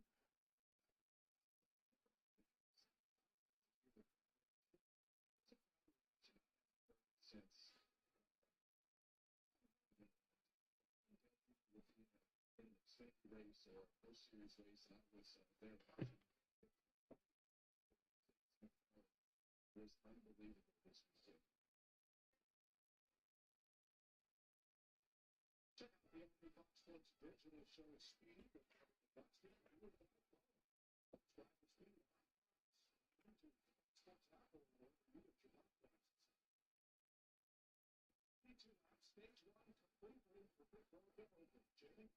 Since in the safety race or post series race, that was their option. It was unbelievable this weekend. Check out the Omni Fox Sports digital show speed. Fox Speed, you will have fun. Try the speed. Sports Apple or you at your devices. Stage one completely for Big Road over. Jamie?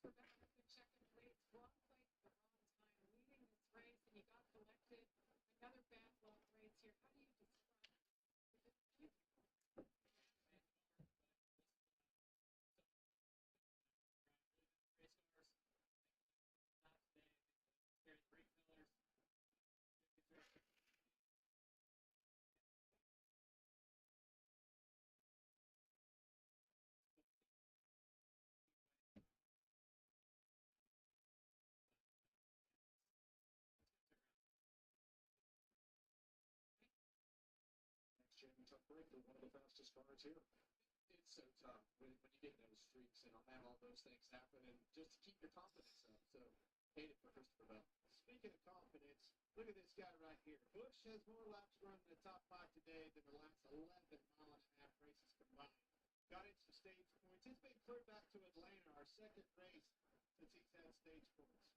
So back with the check and rates, wrong place at the wrong time, leading this race, and you got selected. Another bad long race here. How do you describe it? Jamie tough break, but one of the fastest cars here. It's so tough when you get those streaks and have all those things happen, and just to keep your confidence up. So, hate it for Christopher Bell. Speaking of confidence, look at this guy right here. Busch has more laps run in the top 5 today than the last 11.5 races combined. Got into stage points. It's been clear back to Atlanta, our second race since he's had stage points.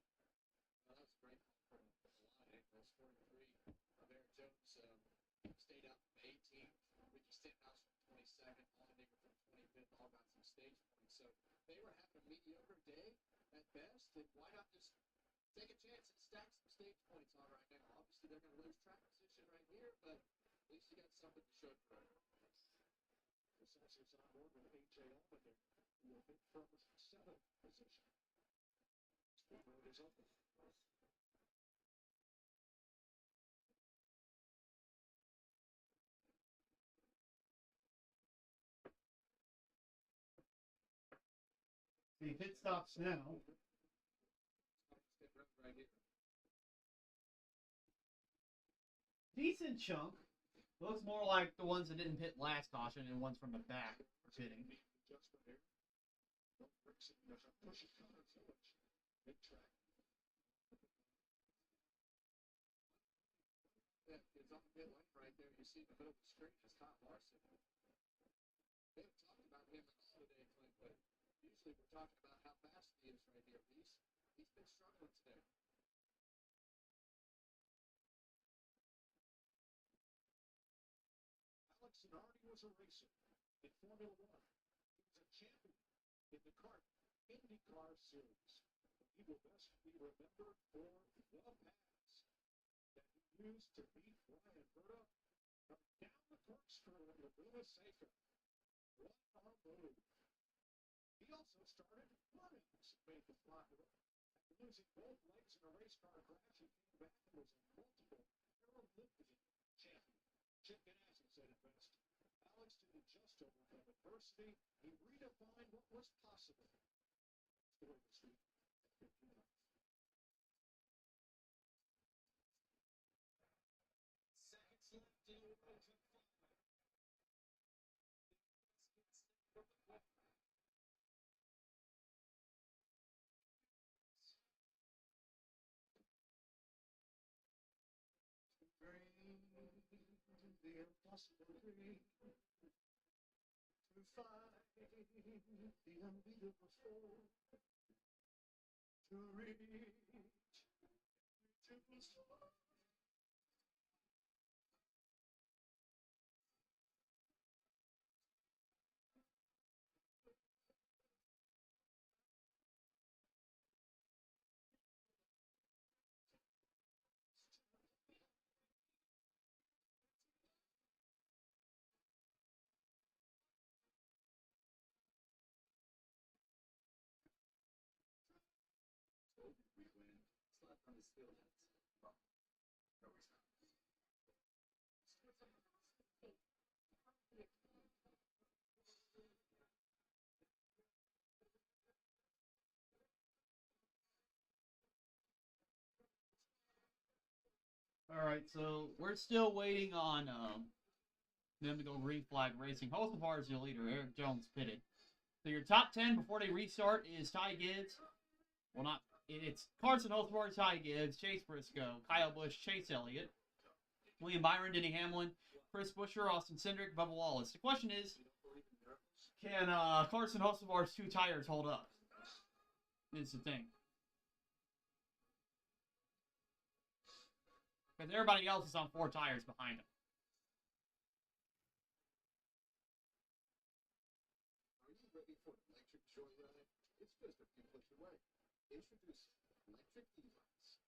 Well, that was great from a lot of angles. 43. Barrett Jones stayed up from 18th. Ricky Stenhouse from 22nd. Allendicke from 25th. All got some stage points. So they were having a mediocre day at best. And why not just take a chance and stack some stage points on right now? Obviously, they're going to lose track position right here, but at least you got something to show for it. Assessors on board with A.J. Allendicke, who will hit from 7th position. Speed road is open. The pit stops now. Right here. Decent chunk. Looks more like the ones that didn't pit last caution and ones from the back are pitting. Adjustment here. Don't racing doesn't push it down so much. Mid track. on the pit lane right there. You see in the middle of the screen is Kyle Larson. They haven't talked about him at all today, Clint, but usually we're talking about how fast he is right here. He's been struggling today. Alex Zanardi was a racer in Formula One. He was a champion in the CART IndyCar Series. He will best be remembered for the pass that he used to beat Brian Berta down the corkscrew in Laguna Seca. What a move. He also started running, made the flyer. After losing both legs in a race car crash, he came back and was a multiple Paralympian champion. Chip Ganassi said it best. Alex didn't just overcome adversity, he redefined what was possible. Story this week at 59. Seconds left in the five. The impossible dream to find the unbeatable soul to reach to the soul. We win. Slap on his field hats. Oh, no, he's not. All right, so we're still waiting on them to go green flag racing. Hocevar is your leader. Eric Jones pitted. So your top 10 before they restart is Ty Gibbs. Well, not it's Carson Hocevar, Ty Gibbs, Chase Briscoe, Kyle Busch, Chase Elliott, William Byron, Denny Hamlin, Chris Buescher, Austin Cindric, Bubba Wallace. The question is, can Carson Hocevar's 2 tires hold up? Is the thing. Because everybody else is on 4 tires behind him. Are you ready for an electric joyride? It's just a few clicks away. Introduce electric e-bikes.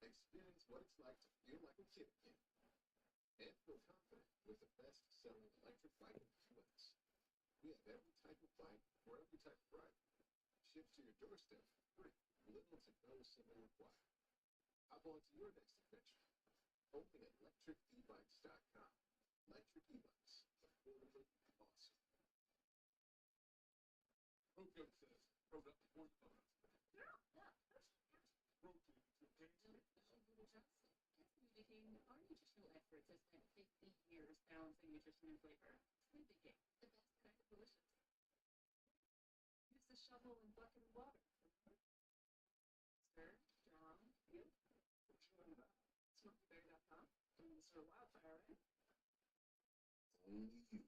Experience what it's like to feel like a kid again. And feel confident with the best-selling electric bike in the US. We have every type of bike for every type of ride. Shipped to your doorstep for free. Little to no civil required. Hop on to your next adventure. Only at electricebikes.com. Electric e-bikes. Affordably awesome. Protein says, throw up the point on it. Protein is the Communicating our nutritional efforts has spent 50 years balancing nutrition and flavor. Sleepy King, the best kind of delicious. Use the shovel and bucket of water. Stir, draw, you. SmokyBerry.com. Sort of wildfire, right? Only you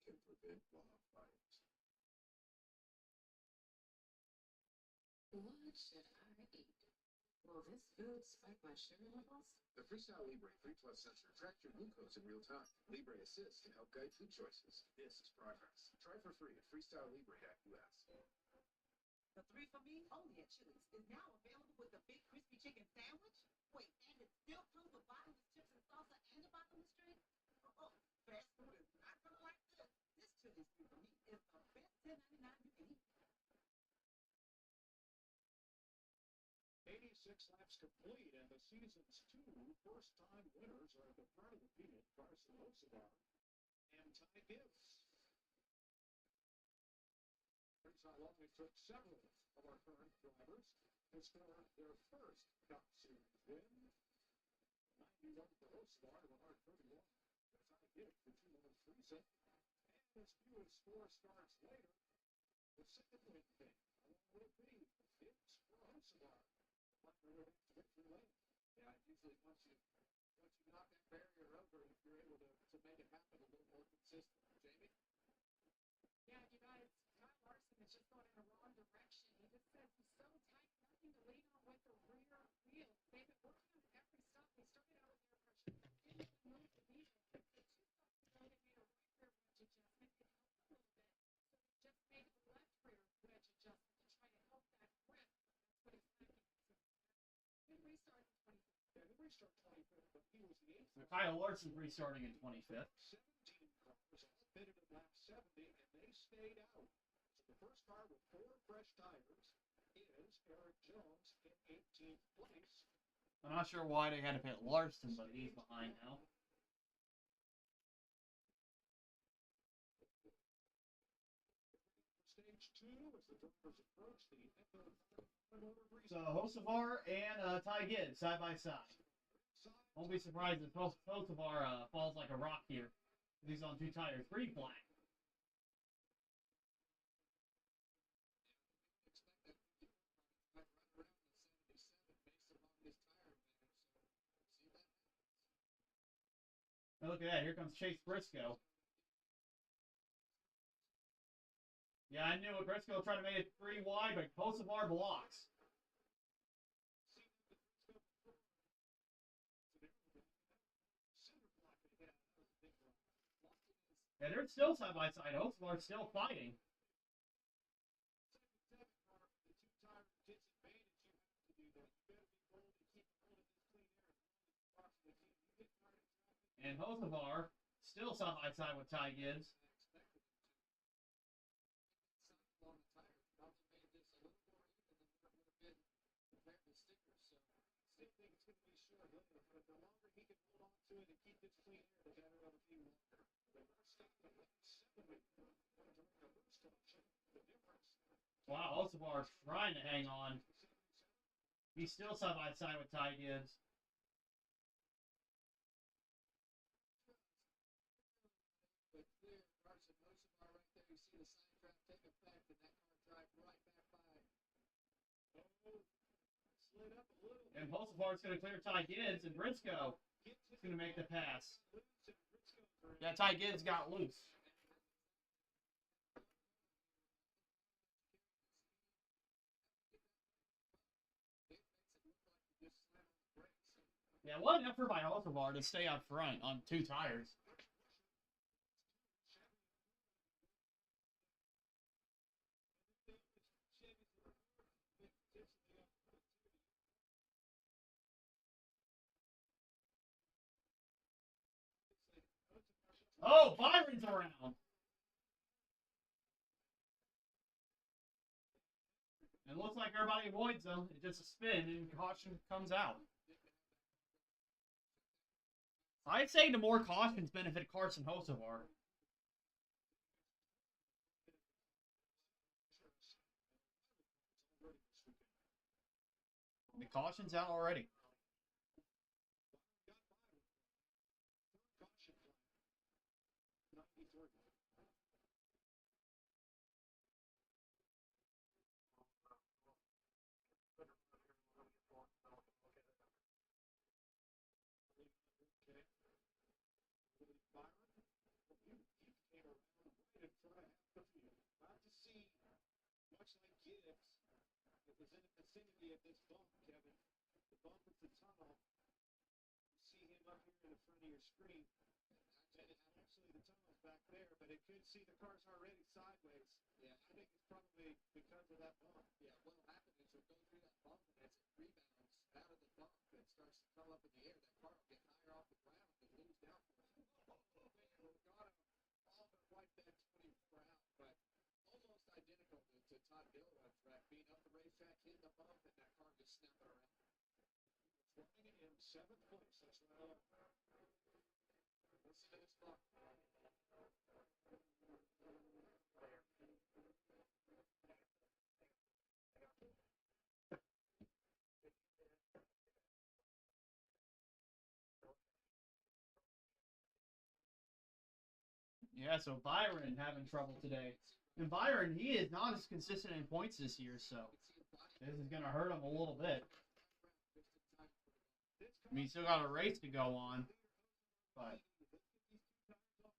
can prevent wildfires. What should I eat? Will this food spike my sugar levels? The Freestyle Libre 3 Plus sensor tracks your glucose in real time. Libre Assist can help guide food choices. This is progress. Try for free at freestylelibre.us. The 3 for Me, only at Chili's, is now available with the big crispy chicken sandwich. Wait, and it still comes with bottomless chips and salsa and a bottomless drink? Oh, fast food is not gonna like this. This Chili's 3 for Me is the best $10.99 you can eat. 86 laps complete, and the season's 2 first-time winners are at the front of the field, Carson Hocevar and Ty Gibbs. Here's how long it took several of our current drivers to score their first Cup Series win. 91 for Hocevar to 131 for Ty Gibbs for 2 seconds. And as few as 4 starts later, the second win came. How long will it be? It's for Hocevar. Yeah, usually once you knock that barrier over if you're able to make it happen a little more consistent. Jamie? Yeah, you guys, Kyle Larson is just going in the wrong direction. He just says he's so tight, nothing to lean on with the rear wheel. They've been working on it every stop. They started out with air pressure, didn't even move the needle. The 2 stops ago, they made a right rear wedge adjustment. It helped a little bit. So they just made a left rear wedge adjustment to try to help that grip. That's what he's lacking. So good restart in 25th. Yeah, he restarted 25th, but he was the 8th. So Kyle Larson's restarting in 25th. 17 cars all pitted at lap 70, and they stayed out. So the first car with 4 fresh tires is Eric Jones in 18th place. I'm not sure why they had to pit Larson, but he's behind now. Stage 2 as the drivers approach the end of the automotive So restart. Hocevar and Ty Gibbs side by side. Won't be surprised if Hocevar falls like a rock here. He's on 2 tires. Pretty flat. Now look at that. Here comes Chase Briscoe. Yeah, I knew it. Briscoe tried to make it 3 wide, but Hocevar blocks. And they're still side by side. Hocevar's still fighting. And Hocevar still side by side with Ty Gibbs. But the longer he can hold on to it and keep this clean air, the better it'll be longer. The first stop at lap 7 during the first option, the difference. Wow, Hocevar's trying to hang on. He's still side by side with Ty Gibbs. But there, Carson Hocevar right there. You see the side trap take effect, and that car drive right back by. Slid up a little. And Hocevar's going to clear Ty Gibbs, and Briscoe is going to make the pass. Yeah, Ty Gibbs got loose. Yeah, what an effort by Hocevar to stay up front on 2 tires. Oh, Byron's around. It looks like everybody avoids them. It's just a spin, and caution comes out. I'd say the more cautions benefit Carson Hocevar. The caution's out already. It was in the vicinity of this bump, Kevin. The bump is the tunnel. You see him up here in the front of your screen. And actually the tunnel's back there, but it could see the car's already sideways. Yeah, I think it's probably because of that bump. yeah. What'll happen is you'll go through that bump, and as it rebounds out of the bump and starts to come up in the air, that car will get higher off the ground and lose downforce. Man, got him all but wiped that 24 out, but almost identical to Todd Dillon's wreck, being up the racetrack, hitting the bump, and that car just snapping around. Flying in 7th place. That's right. Listen to this bump. Yeah, so Byron having trouble today. And Byron, he is not as consistent in points this year, so this is going to hurt him a little bit. I mean, he's still got a race to go on. But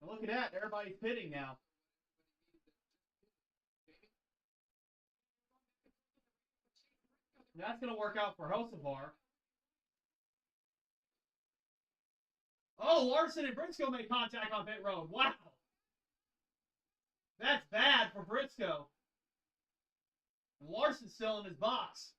look at that. Everybody's pitting now. That's going to work out for Hocevar. Oh, Larson and Briscoe made contact on pit road. Wow. That's bad for Briscoe. And Larson's still in his box.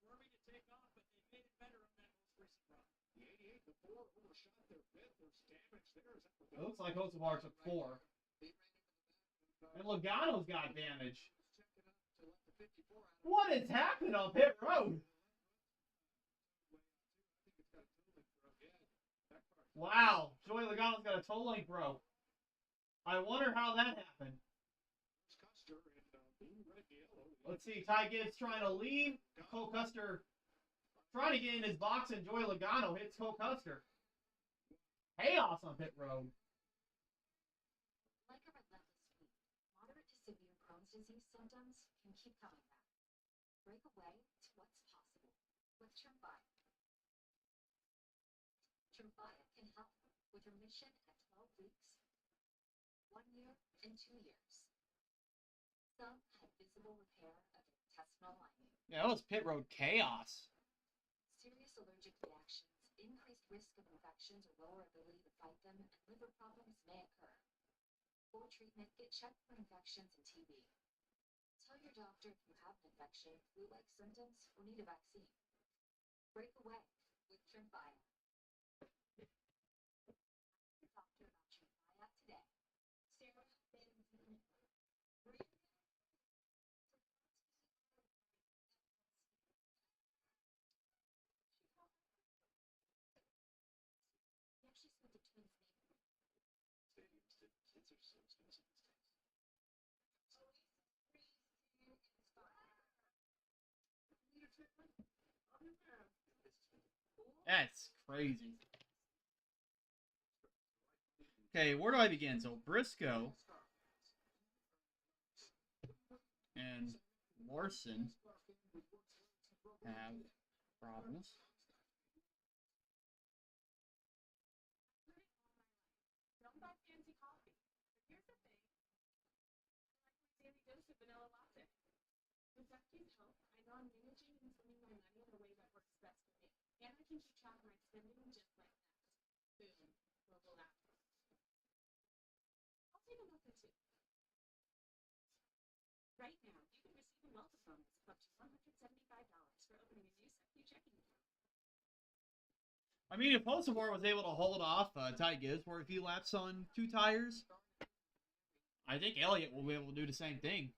Squirmy to take off, but they made it better on that most recent run. The 88, the 4 overshot their bit. There's damage there. It looks like Hocevar took 4. And Logano's got damage. What is happening on pit road? Wow, Joey Logano's got a toe length broke. I wonder how that happened. Let's see, Ty Gibbs trying to leave. Cole Custer trying to get in his box, and Joey Logano hits Cole Custer. Chaos on pit road. Like a relentless week, moderate to severe Crohn's disease symptoms can keep coming back. Break away to what's possible with Tremfya. Tremfya can help with remission at 12 weeks, 1 year, and 2 years. Some had visible repair of their intestinal lining. Yeah, that was pit road chaos. Serious allergic reactions, increased risk of infections or lower ability to fight them, and liver problems may occur. Full treatment, get checked for infections and TB. Tell your doctor if you have an infection, flu-like symptoms, or need a vaccine. Break away with Tremfya. Ask your doctor about Tremfya today. Sarah Benz. She actually spent the twins' name. Stadiums did kids are so expensive these days. That's crazy. Okay, where do I begin? So Briscoe and Larson have problems. Don't buy fancy coffee. But here's the thing. I like my daily dose of vanilla latte. With that can help, I know I'm managing and spending my money in a way that works best for me. And I can keep track of my spending just like that. Boom. Global app. I'll take a look at too. Right now, you can receive a welcome bonus of up to $175 for opening a new checking account. I mean, if Hocevar was able to hold off Ty Gibbs for a few laps on 2 tires, I think Elliott will be able to do the same thing.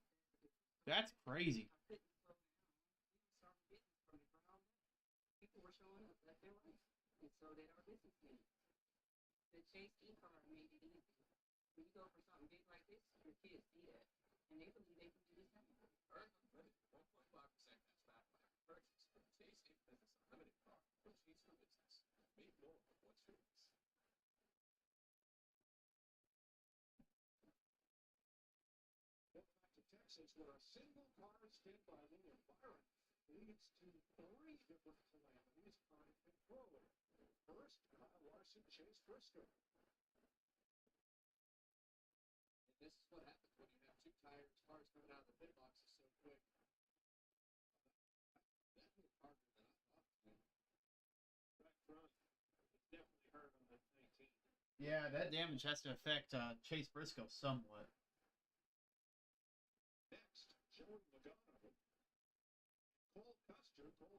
That's crazy. People were showing up left and right, and so did our business team. The Chase e-car made it easy. When you go for something big like this, your kids see that, and they believe they can do the same. Earn unlimited 1.5% cash back by every purchase from Chase Business Unlimited Car from Chase for Business. Make more of what's yours. Back to Texas, where a single car stint by William Byron leads to 3 different calamities on control. First, Kyle Larson, Chase Briscoe. And this is what happens when you have 2 tires, cars coming out of the pit boxes so quick. That hit harder than I thought. Back front, it definitely hurt on the 19. Yeah, that damage has to affect Chase Briscoe somewhat. Next, Joey Logano. Cole Custer trying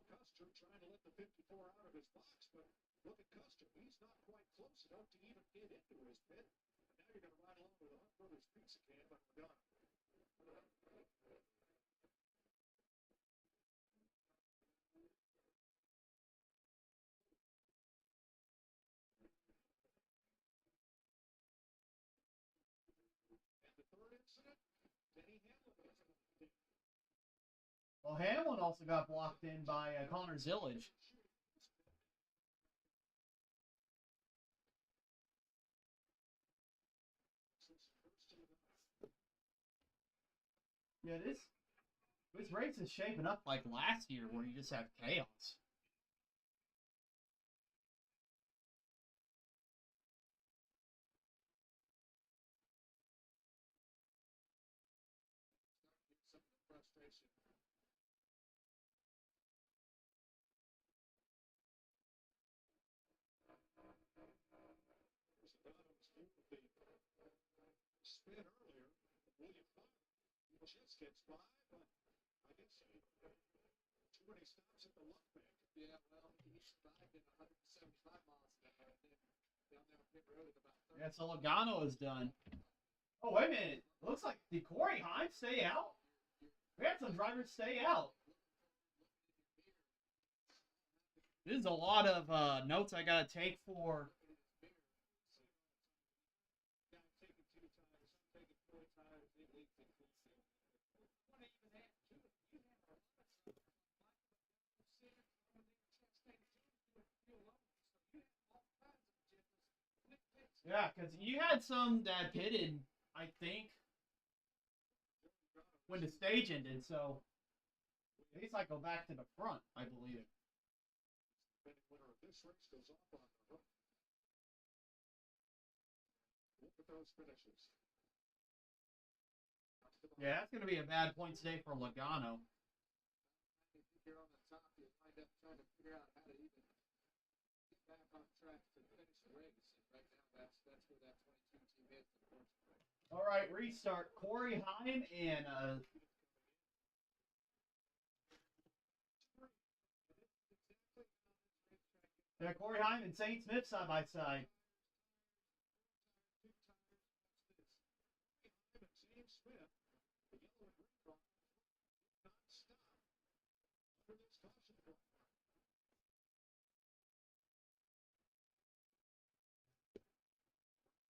to let the 54 out of his box, but look at Custer. He's not quite close enough to even get into his pit. And now you're going to ride along with a Hunt Brothers pizza can by Logano. And the third incident, Denny Hamlin was blocked in. Well, Hamlin also got blocked in by Connor Zillage. Yeah, This race is shaping up like last year where you just have chaos. Some of the frustration. Spin earlier, William Byron. He just gets by, but I guess too many stops at the luck bank. Yeah, well, he survived in 175 miles an hour, and then down there on pit road at about 30. Yeah, so Logano is done. Oh, wait a minute. Looks like, did Corey Heim stay out? We had some drivers stay out. This is a lot of notes I got to take for. Taking 2 tires, taking 4 tires, they leak the cool seal. What even that too? You have a lot of stuff. Sand when they were testing too, feel low. So you have all kinds of different. Yeah, because you had some that pitted, I think, when the stage ended, so at least I go back to the front, I believe. The winner of this race goes off on the hook. Look at those finishes. Yeah, that's going to be a bad point today for Logano. I think you're on the top, you wind up trying to figure out how to even get back on track to finish the race. And right now, that's where that 22 team is, unfortunately. All right, restart. Corey Heim and yeah, Corey Heim and Saint Smith side by side. James Smith, the yellow and green car, did not stop under this caution point.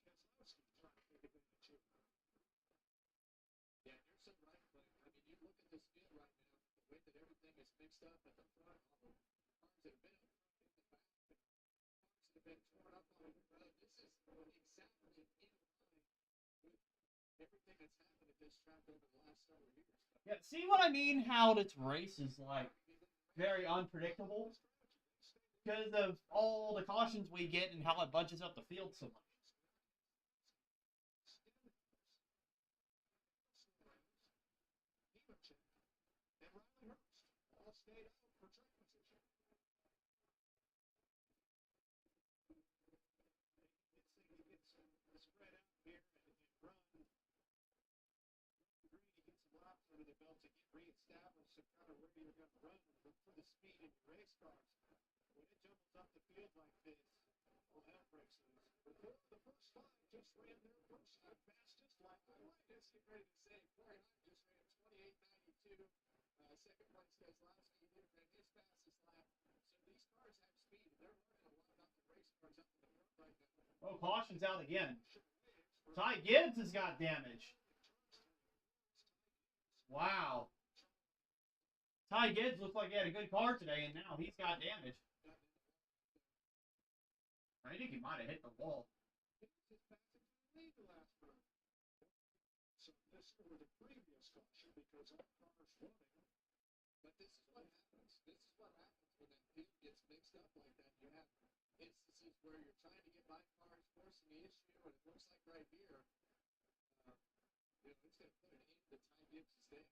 Keselowski trying to take advantage here. Yeah, you're so right, Clint. I mean, you look at this field right now, the way that everything is mixed up at the front, all the cars that have been up front in the back, cars that have been torn up on the road. This is exactly in line with everything that's happened at this track over the last several years. Yeah, see what I mean? How this race is like very unpredictable because of all the cautions we get and how it bunches up the field so much. And Riley Hurst all stayed out for track position. He gets spread out here and run. Green, he gets some laps under the belt to get reestablished and kind of where you're going to run for the speed in your race cars. When it jumbles up the field like this, well, hell breaks loose. The first 5 just ran their first fastest lap of the race. Just get ready to say, Corey Heim just ran 28.92. Second place Keselowski, he ran his fastest lap. So these cars have speed, and they're learning a lot about the race cars up in the front right now. Oh, caution's out again. Ty Gibbs has got damage. Wow. Ty Gibbs looks like he had a good car today, and now he's got damage. I think he might have hit the wall. So this over the previous caution because our car's running. But this is what happens. This is what happens when that field gets mixed up like that. You have instances where you're trying to get by cars, forcing the issue, and it looks like right here, it's going to put an end to Ty Gibbs' day.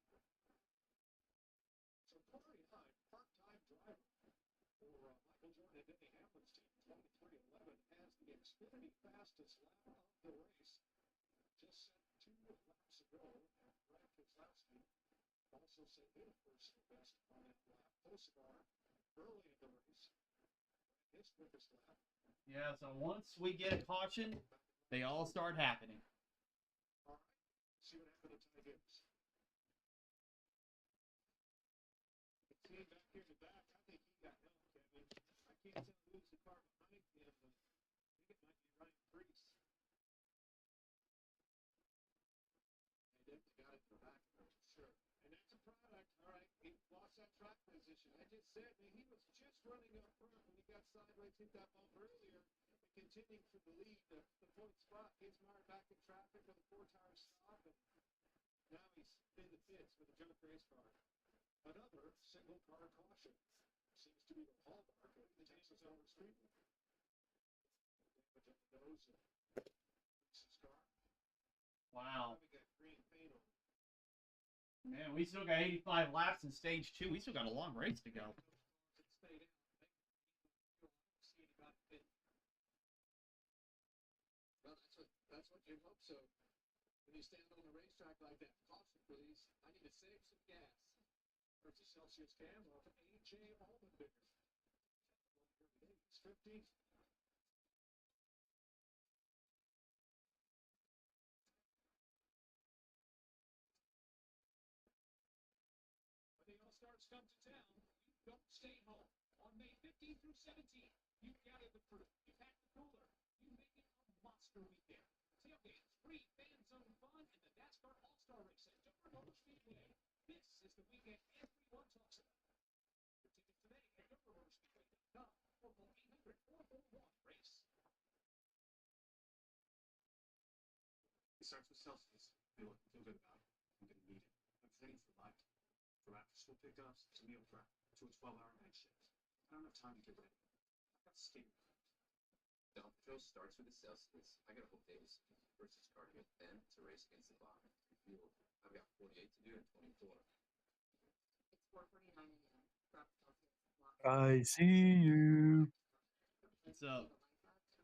So Corey Heim, part-time driver for Michael Jordan and Denny Hamlin's team, 23-11, has the Xfinity fastest lap of the race. Just set 2 laps ago, and Brad Keselowski also set his first best on that lap. Hocevar early in the race, his quickest lap. Yeah, so once we get a caution, they all start happening. All right, see what happened to Ty Gibbs. See back here in the back, I think he got help, Kevin. I can't tell who's the car behind him, but I think it might be Ryan Preece. They definitely got it in the back of it, for sure. And that's a product. All right, he lost that track position. I just said, man, he was just running up front when he got sideways, hit that bump earlier, and continuing for the lead, the point spot. Gets Meyer back in traffic with a 4-tire stop, and now he's in the pits with a junk race car. Another single car caution seems to be the hallmark of the Texas Elmer Street. Damage on the nose of Reese's car. Wow. Having that green paint on. Man, we still got 85 laps in stage 2. We still got a long race to go. It stayed out. See anybody fit. Well, that's what you hope so. When you stand on the racetrack like that, caution please. I need to save some gas. There's a Celsius can off A.J. Allmendinger. It's 15th. When the All-Stars come to town, you don't stay home. On May 15th through 17th, you gather the crew, you pack the cooler, you make it a monster weekend. Tailgates, free fan zone fun, and the NASCAR All-Star Race at Dover Motor Speedway. This is the weekend everyone talks about. Your tickets today at DoverMotorSpeedway.com or call 800-441-RACE. It starts with Celsius. Feel good about it. I'm going to need it. I'm training for life. From after school pickups to meal prep to a 12-hour night shift. I don't have time to get ready. I've got skating. Dump Patrol starts with the Celsius. I got a whole day of speed versus cardio, then to race against the bottom. Fuel. I've got 48 to do in 24. It's 4:49 a.m. Drop Celsius. I see you. What's up?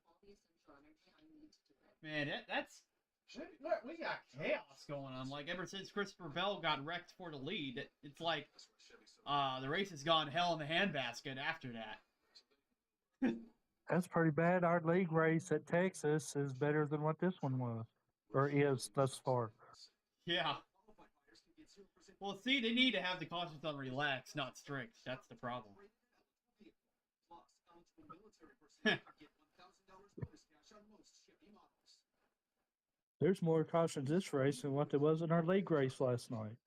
All the essential energy I need to do it. Man, that's... We got chaos going on. Like, ever since Christopher Bell got wrecked for the lead, it's like the race has gone hell in the handbasket after that. That's pretty bad. Our league race at Texas is better than what this one was, or is thus far. Yeah. Well, see, they need to have the cautions on relaxed, not strict. That's the problem. There's more cautions this race than what there was in our league race last night.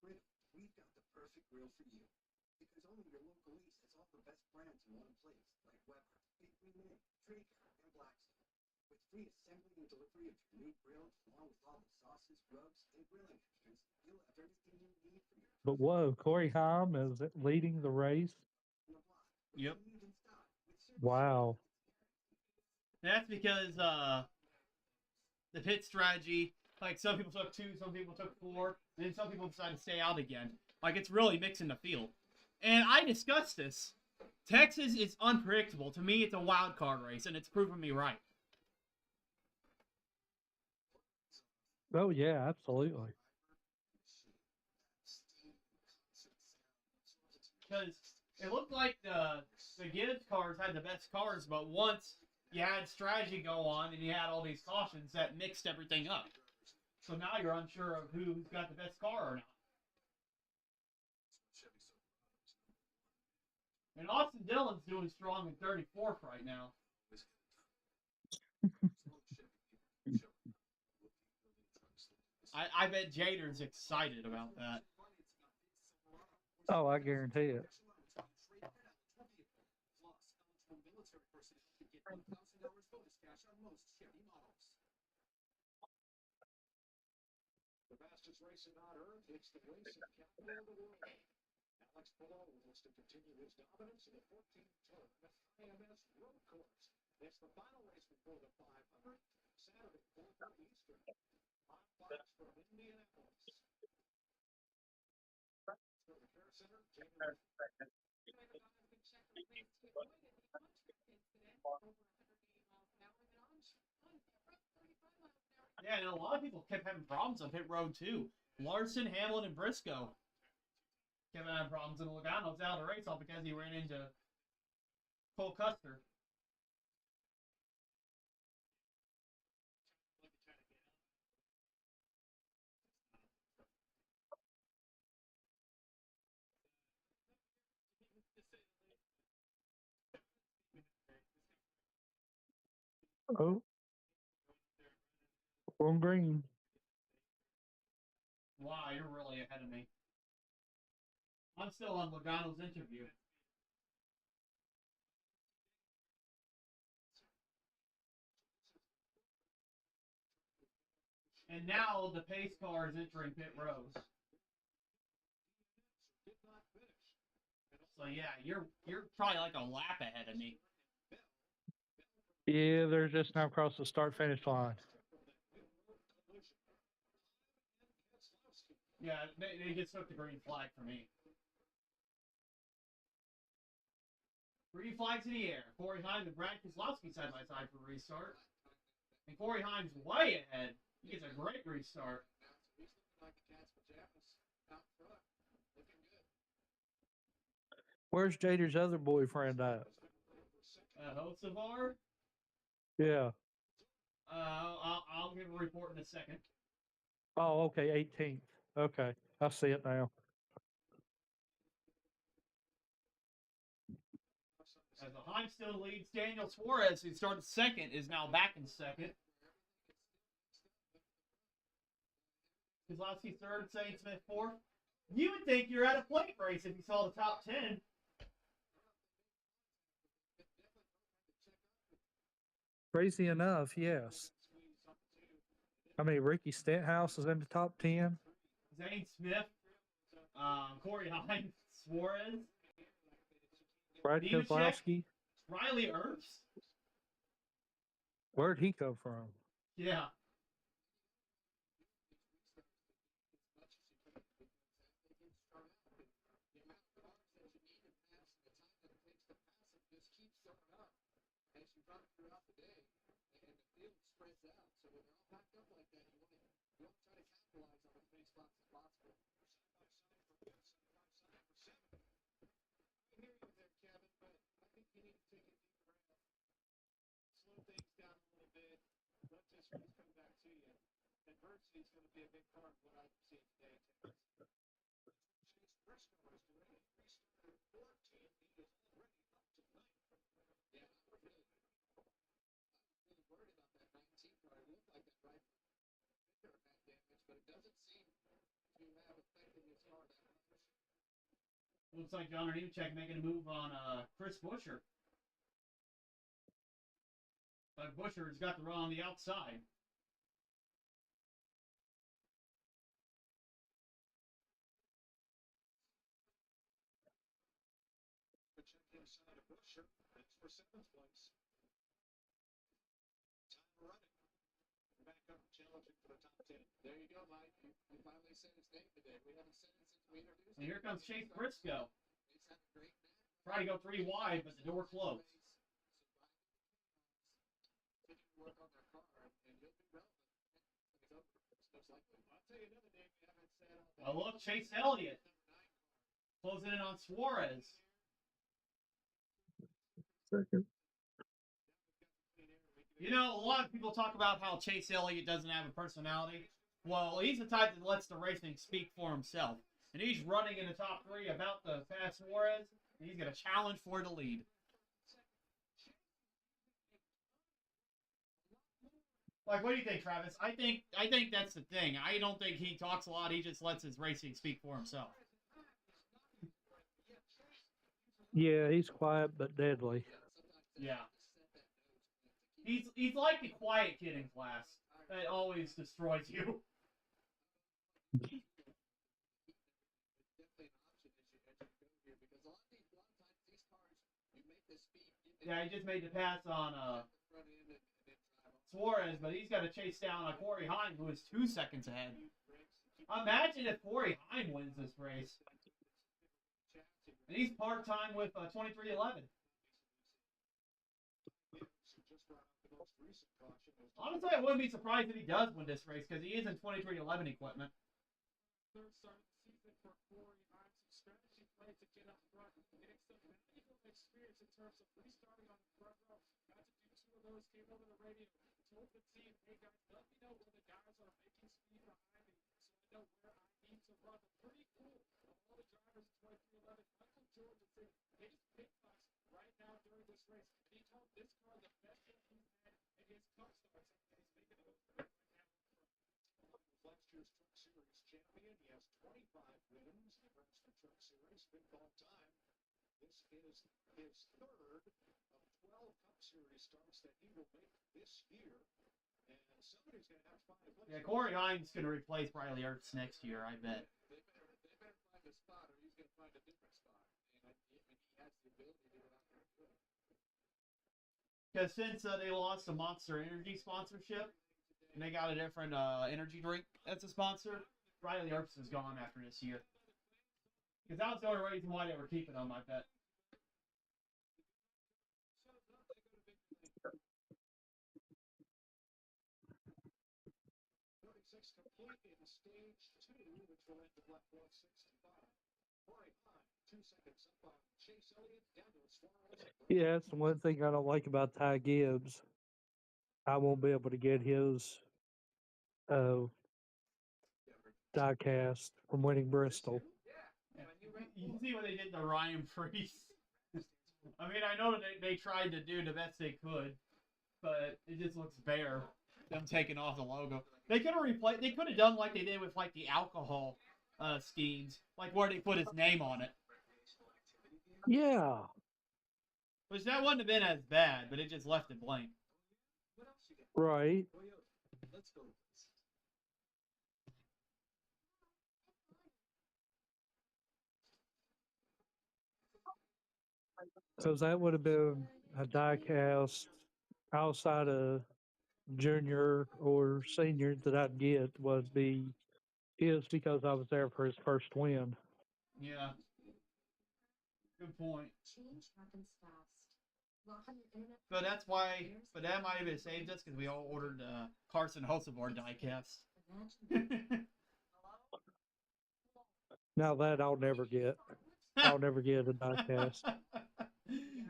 We've got the perfect grill for you. Because only your local East has all the best brands in one place, like Weber, Big Green Egg, Trico, and Blackstone. With free assembly and delivery of your new grill, along with all the sauces, rubs, and grilling extras, you'll have everything you need for your But whoa, Corey Haim is leading the race. Yep. Wow. That's because the pit strategy, like some people took 2, some people took 4, and then some people decided to stay out again. Like, it's really mixing the field. And I discussed this. Texas is unpredictable. To me, it's a wild card race, and it's proven me right. Oh yeah, absolutely. Because it looked like the Gibbs cars had the best cars, but once you had strategy go on and you had all these cautions, that mixed everything up. So now you're unsure of who's got the best car or not. And Austin Dillon's doing strong in 34th right now. I bet Jader's excited about that. Oh, I guarantee it. The fastest racing on earth, it's the racing capital of the world. Alex Palou wants to continue his dominance in the 14th turn at IMS Road Course. It's the final race before the 500, Saturday, 4:30 Eastern. 5 flags from Indianapolis. So the Care Center, January. Yeah, and a lot of people kept having problems on pit road too. Larson, Hamlin, and Briscoe kept having problems, and Logano's out of the race all because he ran into Cole Custer. Oh, on green. Wow, you're really ahead of me. I'm still on Logano's interview. And now the pace car is entering pit road. So yeah, you're probably like a lap ahead of me. Yeah, they're just now across the start finish line. Yeah, they just took the green flag for me. Green flags in the air. Corey Hines and Brad Keselowski side by side for restart. And Corey Hines way ahead. He gets a great restart. He's looking like a cat's pajamas out front. Looking good. Where's Jader's other boyfriend at? Hocevar? Yeah. I'll give a report in a second. Oh, okay, 18th. Okay, I see it now. As the Hines still leads, Daniel Suarez, who started second, is now back in second. Keselowski third, Saint Smith fourth. You would think you're at a plate race if you saw the top 10. Crazy enough, yes. I mean, Ricky Stenhouse is in the top 10. Zane Smith, Corey Hines, Suarez, Brad Nemechek. Keselowski. Riley Earps. Where'd he come from? Yeah. Throughout the day, and the field spreads out. So when they're all packed up like that, you want to try to capitalize on as many spots as possible. I hear you there, Kevin, but I think you need to take a deep breath, slow things down a little bit, let this race come back to you. Adversity is going to be a big part of what I've seen today. Chase Briscoe is ready. Restarted 14. He is already up to 9. Yeah, really worried about that 19 car. It looked like that right finger had damage, but it doesn't seem to have affected his car that much. Looks like John Nemechek making a move on Chris Buescher. But Buescher's got the run on the outside. Check inside of Buescher. That's for 7th place. Time running. Back up challenging for the top 10. There you go, Mike. You finally said his name today. We haven't said it since we introduced him. And here comes Chase Briscoe. He's had a great match. Tried to go 3 wide, but the door closed. Continue to work on their car, and he'll be relevant. Most likely. I'll tell you another name we haven't said all day. Oh, look, Chase Elliott. Closing in on Suarez. Second. You know, a lot of people talk about how Chase Elliott doesn't have a personality. Well, he's the type that lets the racing speak for himself. And he's running in the top 3 about the fast Suarez. And he's going to challenge for the lead. Like, what do you think, Travis? I think that's the thing. I don't think he talks a lot. He just lets his racing speak for himself. Yeah, he's quiet but deadly. Yeah. He's like the quiet kid in class that always destroys you. Yeah, he just made the pass on Suarez, but he's got to chase down Corey Hines, who is 2 seconds ahead. Imagine if Corey Hines wins this race. And he's part-time with 2311. Honestly, I wouldn't be surprised if he does win this race because he is in 2311 equipment. Third start of the season for Corey Hines. Strategy play to get up front, getting some valuable experience in terms of restarting on the front row. Got to do 2 of those, came over the radio, told the team, hey guys, let me know where the guys are making speed behind me so I know where I need to run. But pretty cool of all the drivers in 2311. Michael George is in his pit box right now during this race. He called this car the best that he's had in his cup starts, and he's making it over right now. Last year's Truck Series champion. He has 25 wins. He runs the Truck Series 5th all time. This is his 3rd of 12 Cup Series starts that he will make this year. And somebody's going to have to find a place. Yeah, Corey Hines is going to replace Riley Earps next year, I bet. They better find a spot, or he's going to find a different spot. And the ability to go out there and do it. Because since they lost the Monster Energy sponsorship, and they got a different energy drink as a sponsor, Riley Earps is gone after this year. Because that was the only reason why they were keeping him, I bet. Complete in stage 2, which will end the lap 165. Corey Hahn, 2 seconds up on Chase Elliott, down to as far as. Yeah, that's the one thing I don't like about Ty Gibbs. I won't be able to get his die cast from winning Bristol. Yeah. You see what they did to Ryan Priest. I mean, I know that they tried to do the best they could, but it just looks bare. Them taking off the logo. They could have replaced. They could have done like they did with like the alcohol schemes, like where they put his name on it. Yeah. Which that wouldn't have been as bad, but it just left it blank. Right. Let's go. Because that would have been a die cast outside of junior or senior that I'd get would be his because I was there for his first win. Yeah. Good point. Change happens fast. Lock on your internet. But that's why. But that might have saved us because we all ordered Carson Hocevar die-casts. Imagine. Now that I'll never get. I'll never get a die cast.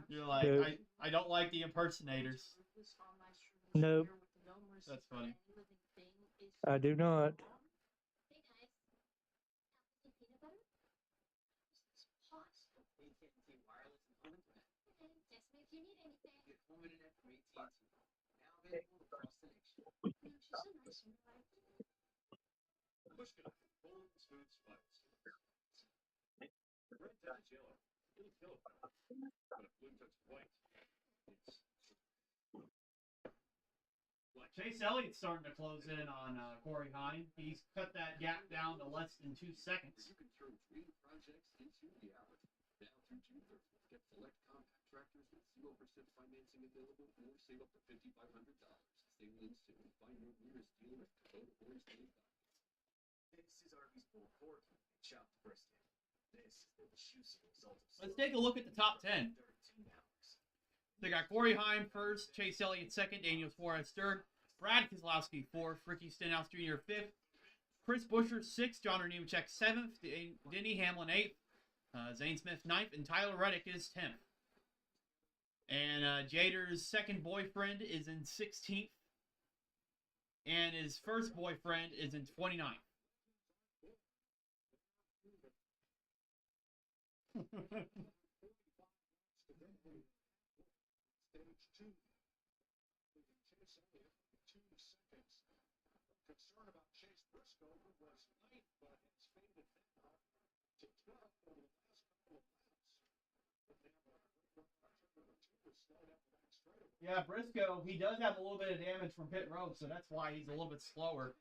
You're like, Dude. I don't like the impersonators. Nope. That's funny. I do not. Hey guys. Have some peanut butter? Hot. AT&T wireless and home internet. Okay, text me if you need anything. Get home internet from AT&T. Now available across the nation. She's so nice and right. Pushkin, bold, smooth smiles. Red touch is yellow. Little yellow color. But if blue touch white, it's black. Chase Elliott's starting to close in on Corey Hahn. He's cut that gap down to less than 2 seconds. You can turn dream projects into reality. Now through June 30th, get select compact tractors with 0% financing available or save up to $5,500. Stay wins too. Find your nearest dealer at KubotaOrangeDays.com. This is Arby's pulled pork and chopped brisket. This is the juicy result of Let's take a look at the top 10. 13 hours. They got Corey Hahn first, Chase Elliott second, Daniel Suarez third, Brad Keselowski fourth, Ricky Stenhouse Jr. fifth, Chris Buescher sixth, John Nemechek seventh, Denny Hamlin eighth, Zane Smith ninth, and Tyler Reddick is 10th. And Jader's second boyfriend is in 16th, and his first boyfriend is in 29th. Stage 2. Chase Elliott, 2 seconds. Concern about Chase Briscoe, who was 9th, but has faded now to 12th over the last couple of laps. But they have a number 2 is slowed down the back straightaway. Yeah, Briscoe, he does have a little bit of damage from pit road, so that's why he's a little bit slower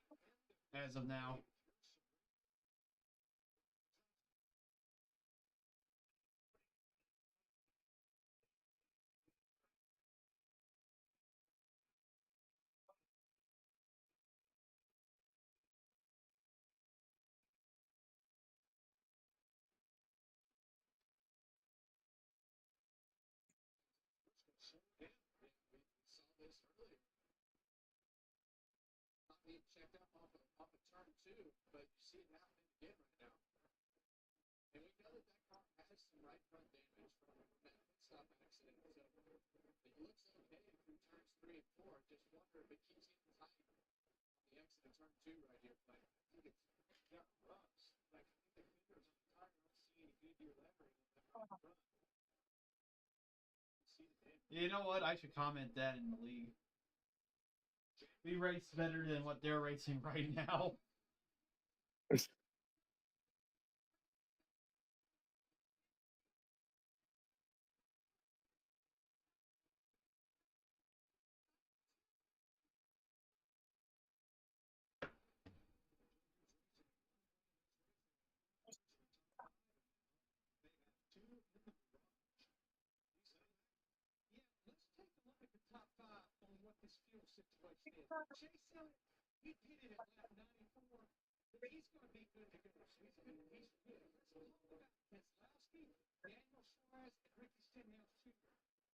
as of now. Yeah, we saw this earlier. Not being checked up off of turn 2, but you see it happening again right now. And we know that car has some right front damage from that pit stop accident. So it looks okay through turns 3 and 4. Just wonder if it keeps getting tight on the exit of turn 2 right here. But I think it's got rubs. Like I think the fingers on the tire don't see any good gear levering on that right front. You know what? I should comment that in the league. We race better than what they're racing right now. situation is. Chase Elliott, he did it at lap 94. He's going to be good to go. So he's good. He's good. Let's talk about Keselowski, Daniel Suarez, and Ricky Stenhouse Jr.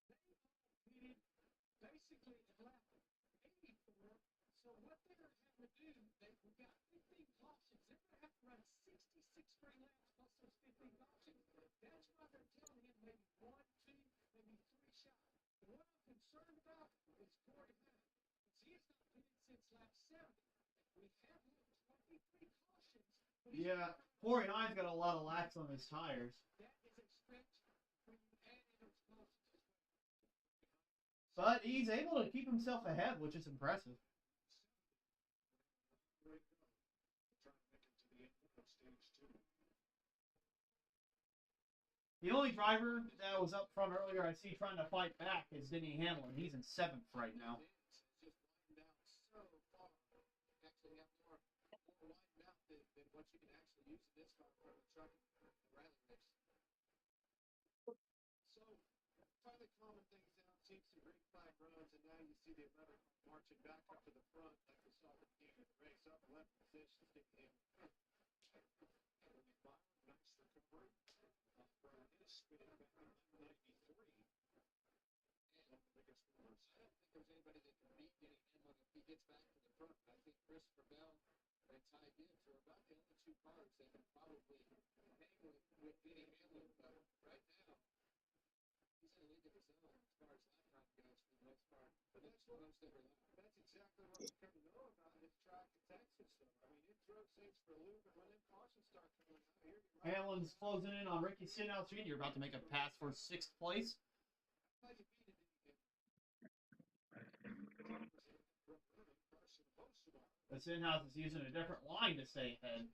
They all pitted basically at lap 84. So what they're going to have to do, we got 15 cautions. They're going to have to run 66 free laps plus those 15 cautions. That's why they're telling him maybe 1, 2, maybe 3 shots. And what I'm concerned about is Corey Hunt. He has not pitted since lap 70. We have had 23 cautions. Yeah, Corey Hines got a lot of laps on his tires. That is a stretch when you add in those cautions as well. But he's able to keep himself ahead, which is impressive. Trying to make it to the end of stage 2. The only driver that was up front earlier I see trying to fight back is Denny Hamlin. He's in 7th right now. Just widened out so far. Actually have more widened out than what you can actually use in this car for the truck and rally race. So, finally calming things down, seeing some green flag runs, and now you see the 11 marching back up to the front like we saw at the beginning of the race, up 11 positions, Denny Hamlin. Nice recovery from his spin back in 93. And I don't think there's anybody that can beat Denny Hamlin if he gets back to the front. I think Christopher Bell and Ty Gibbs are about the only 2 cars that can probably hang with Denny Hamlin. But right now, he's in a league of his own as far as lap time goes for the most part. But that's most every lap. That's exactly what we've come to know about this track in Texas, though. I mean, it drove safe for a loop, and when them cautions start coming out here, Hamlin's closing in on Ricky Stenhouse Jr. about to make a pass for 6th place. But Stenhouse is using a different line to stay ahead.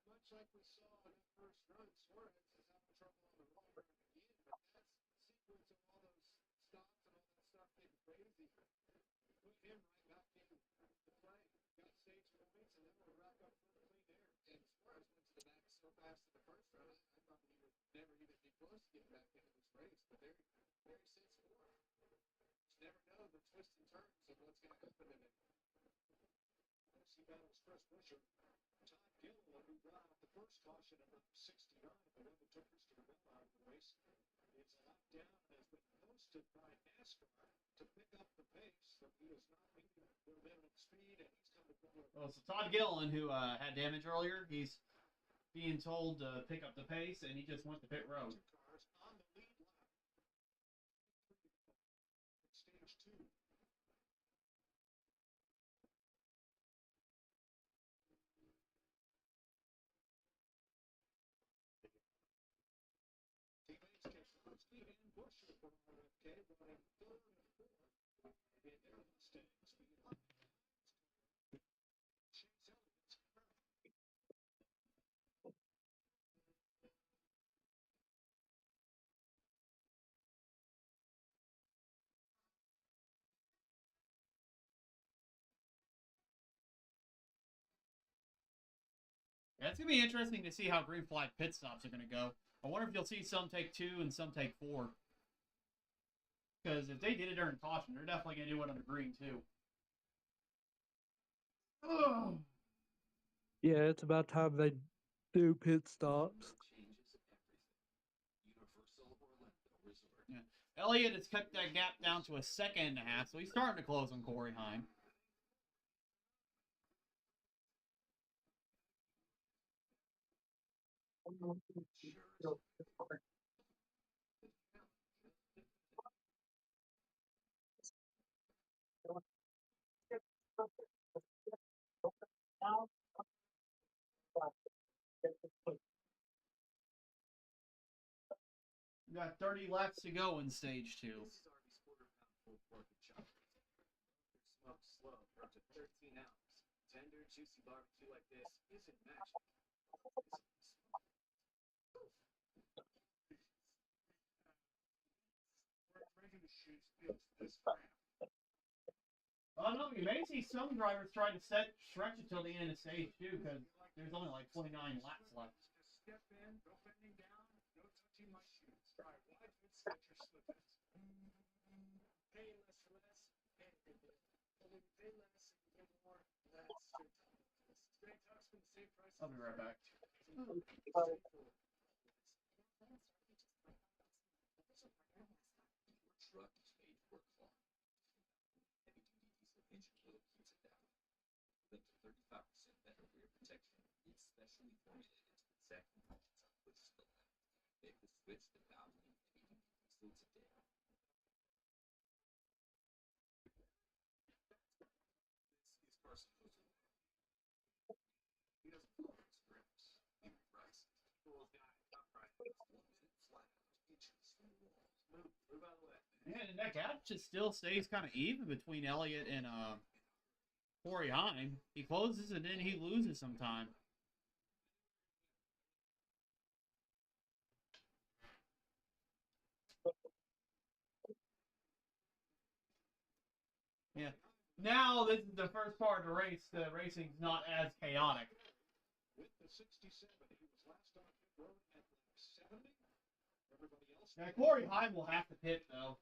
Much like we saw in that first run, Suarez is having trouble on the wrong run again, but that's the sequence of all those stops and all that stuff getting crazy. Put him right back in the play. Got stage points, and then we're back up clean there. And Suarez went to the back so fast in the first run, I thought he would never even be close to getting back into this race, but there he sits fourth. Just never know the twists and turns of what's going to happen in it. He battles Chris Buescher. Todd Gilliland, who got off the first caution at lap 69, the one that took Christopher Bell out of the race, is a lap down and has been posted by NASCAR to pick up the pace. So he is not meeting their minimum speed, and he's coming forward. Well, so Todd Gilliland, who had damage earlier, he's being told to pick up the pace, and he just went to pit road. 2 cars on the lead lap. Stage 2. Keselowski and Buescher for RFK running 3rd and 4th in their Mustangs. Chase Elliott's current. Yeah, it's going to be interesting to see how green flag pit stops are going to go. I wonder if you'll see some take 2 and some take 4. Because if they did it during caution, they're definitely going to do it on the green, too. Oh. Yeah, it's about time they do pit stops. Yeah. Elliott has cut that gap down to a 2.5 seconds, so he's starting to close on Corey Heim. We got 30 laps to go in stage 2. This is Arby's quarter-pound pulled pork and chop. They're smoked slow for up to 13 hours. Tender, juicy barbecue like this isn't magic. We're ready to shoot feels this crap. Oh no, you may see some drivers try to stretch it till the end of stage 2 because there's only like 29 laps left. Just step in, no bending down, no touching my shoes. All right, wide foot stretch your slip-ins. Pay less for less, and good deal. Only we pay less and you get more. That's straight talk. Straight talk's been the same price. I'll be right back. Your truck is made to work hard. Heavy-duty diesel engine oil keeps it that way. With up to 35% better rear protection, it's specially formulated to protect engines on push to the left. Make the switch to Valvoline heavy-duty diesel today. This is Carson Joseph. He doesn't follow his scripts. He rewrites it. Cool guy, top right. 1 minute flat, inches from the walls. Move out of the way. Yeah, and that gap just still stays kind of even between Elliott and Corey Heim. He closes and then he loses some time. Yeah. Now this is the first part of the race. The racing's not as chaotic. With the 67, he was last on pit road at lap 70. Everybody else. Now Corey Heim will have to pit though,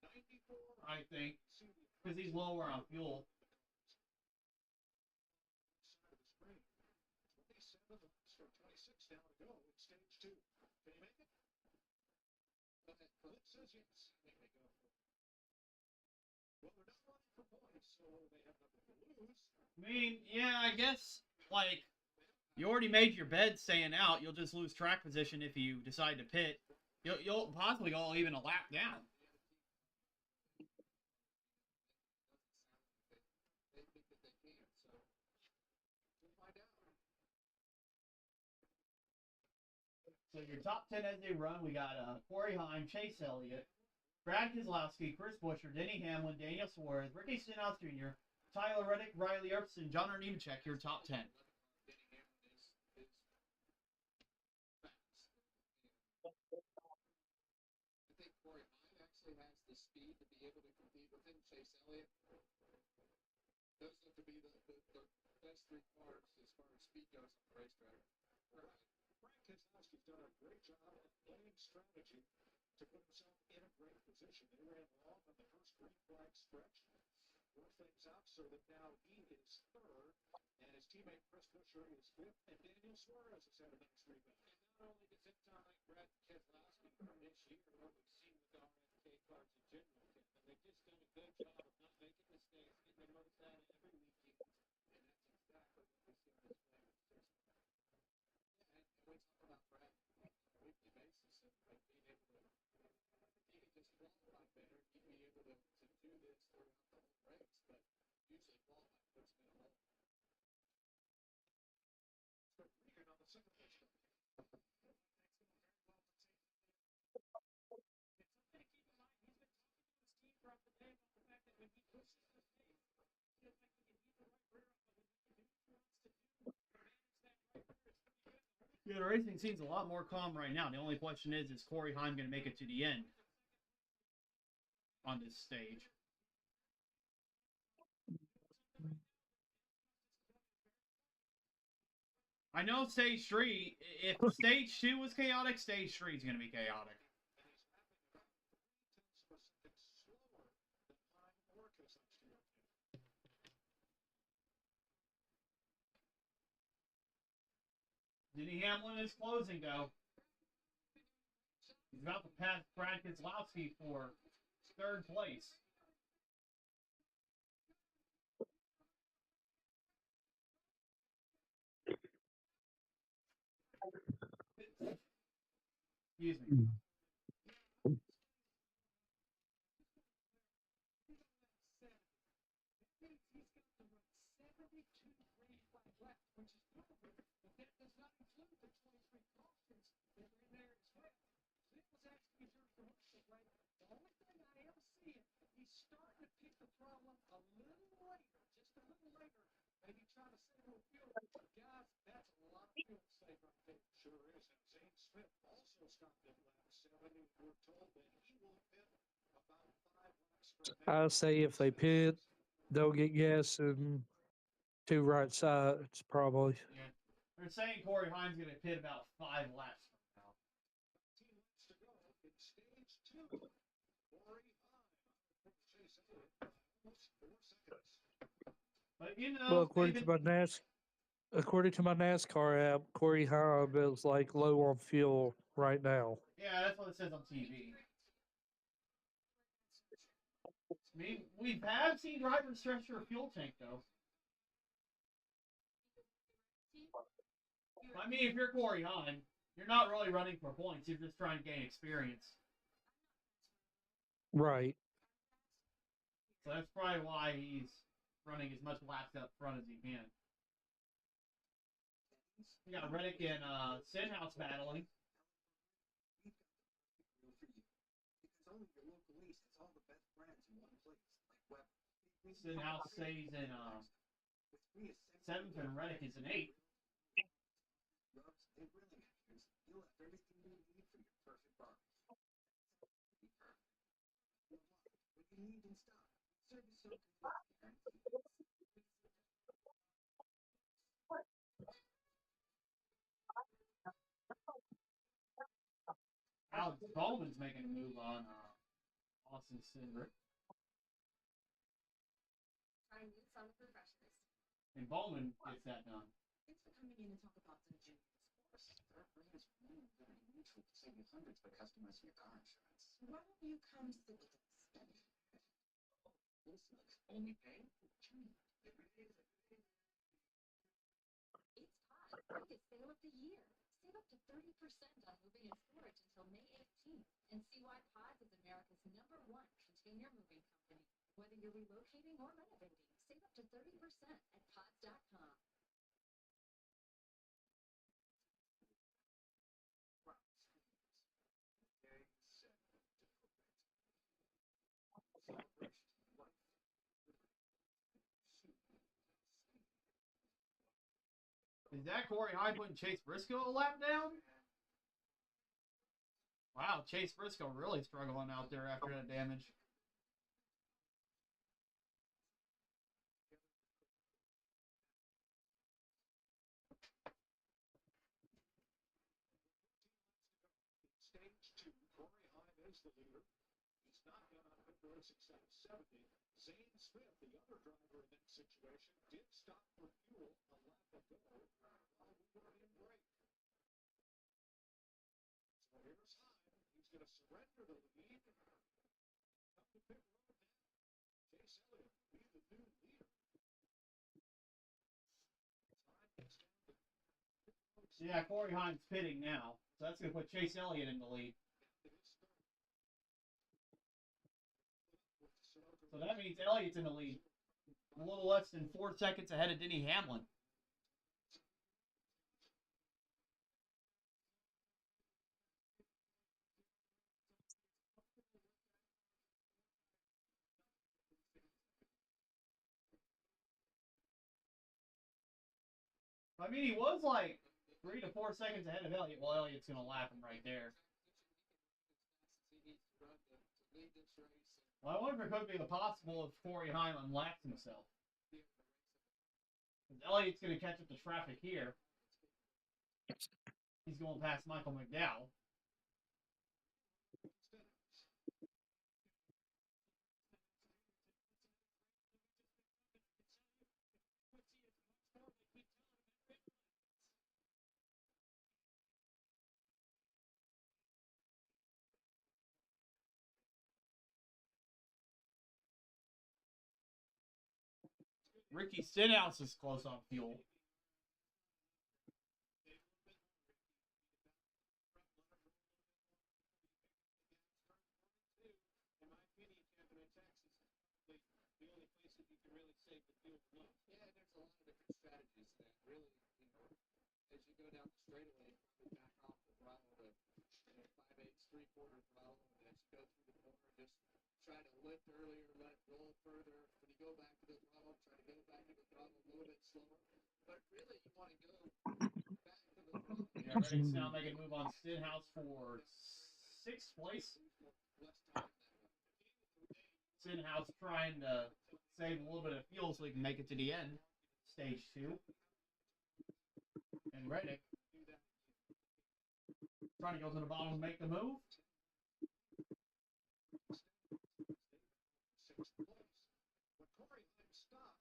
94. I think, because he's lower on fuel. Side of the screen. 27 or 26 down to go in stage 2. Can you make it? Okay. Clip says yes. They may go for it. Well, they're not running for points, so they have nothing to lose. I mean, yeah, I guess like you already made your bed staying out. You'll just lose track position if you decide to pit. You'll possibly go even a lap down. They think that they can, so we'll find out. So your top 10 as they run, we got Corey Heim, Chase Elliott, Brad Keselowski, Chris Buescher, Denny Hamlin, Daniel Suarez, Ricky Stenhouse Jr., Tyler Reddick, Riley Erbson, John Nemechek, your top 10. I think Corey Heim actually has the speed to be able to compete with him. Chase Elliott. Those look to be the best 3 cars as far as speed goes on the racetrack. Frank Keselowski's done a great job of playing strategy to put himself in a great position. They ran long on the first green flag stretch, worked things out so that now he is third, and his teammate Chris Buescher is fifth, and Daniel Suarez has had a nice rebound. And not only does it sound like Brad Keselowski from this year, what we've seen with the RFK cars in general, and they've just done a good job of not making mistakes, getting the most out of every weekend, and that's exactly what we see on display with this. And we talk about Brad on a weekly basis of being able to, if he could just qualify better, he'd be able to do this throughout the whole race, but usually qualify puts him in a hole. So Regan on the second place. Yeah, the racing seems a lot more calm right now. The only question is Corey Heim going to make it to the end on this stage? I know stage 3, if stage 2 was chaotic, stage 3 is going to be chaotic. Denny Hamlin is closing, though. He's about to pass Brad Keselowski for third place. Excuse me. Starting to pick the problem a little later, just a little later. Maybe trying to save a little fuel. Guys, that's a lot of fuel to save right there. Sure is. And Zane Smith also stopped at lap I say if they pit, they'll get gas in two right sides, probably. Yeah. They're saying Corey Hines going to pit about 5 laps from now. 15 laps to go in stage 2. Corey Hine from Chase Elliott by almost 4 seconds. But you Well, know, according to my NASCAR app, Corey Haim is like low on fuel right now. yeah, that's what it says on TV. I mean, we have seen drivers stretch their fuel tank though. I mean, if you're Corey Hahn, you're not really running for points. You're just trying to gain experience. Right. So that's probably why he's running as much laps up front as he can. We got Reddick and Stenhouse battling. We've got the perfect wheel for you. Because only your local lease has all the best brands in one place, like Weber. Stenhouse stays in With free assembly 7th and Reddick is in 8th. rubs and grilling actions, you'll have everything you need for your perfect barbecue. Be perfect. Good luck. What you need in stock. Service so complete, guaranteed. Alex Bowman's making a move on Austin Cindric. Trying new summer refreshers. And Bowman gets that done. Thanks for coming in to talk about some juniors. Their brand is really very neutral to save you hundreds by customizing your car insurance. Why don't you come sit with us? Listen, only pay for Junior. It's Todd's biggest sale of the year. Save up to 30% on moving and storage until May 18th. And see why Pods is America's #1 container moving company. Whether you're relocating or renovating, save up to 30% at pods.com. Is that Corey Hine putting Chase Briscoe a lap down? Wow, Chase Briscoe really struggling out there after that damage. Stage 2, Corey Hine is the leader. He's not got on pit road 670. Zane Smith, the other driver in that situation, did stop for fuel a lap ago while we were in break. So here's Hine. He's going to surrender the lead. Come to pit road now. Chase Elliott will be the new leader. Yeah, Corey Hine's pitting now. So that's going to put Chase Elliott in the lead. So that means Elliott's in the lead. A little less than 4 seconds ahead of Denny Hamlin. I mean, he was like 3 to 4 seconds ahead of Elliott. Well, Elliott's going to lap him right there. Well, I wonder if it could be possible if Corey Hine unlaps himself. Elliott's going to catch up to traffic here. He's going past Michael McDowell. Ricky Stenhouse is close on fuel. The only place that you can really save the fuel from. Yeah, there's a lot of different strategies that really, as you go down the straightaway, probably back off the throttle to 5/8, 3/4 throttle, and as you go through the corner, just try to lift earlier, let it roll further. When you go back to the throttle, try to go back to the throttle a little bit slower. But really, you want to go back to the throttle. Yeah, Reddick's now making a move on Stenhouse for 6th place. Less time that way. Stenhouse trying to save a little bit of fuel so he can make it to the end. Stage 2. And Reddick trying to go to the bottom and make the move.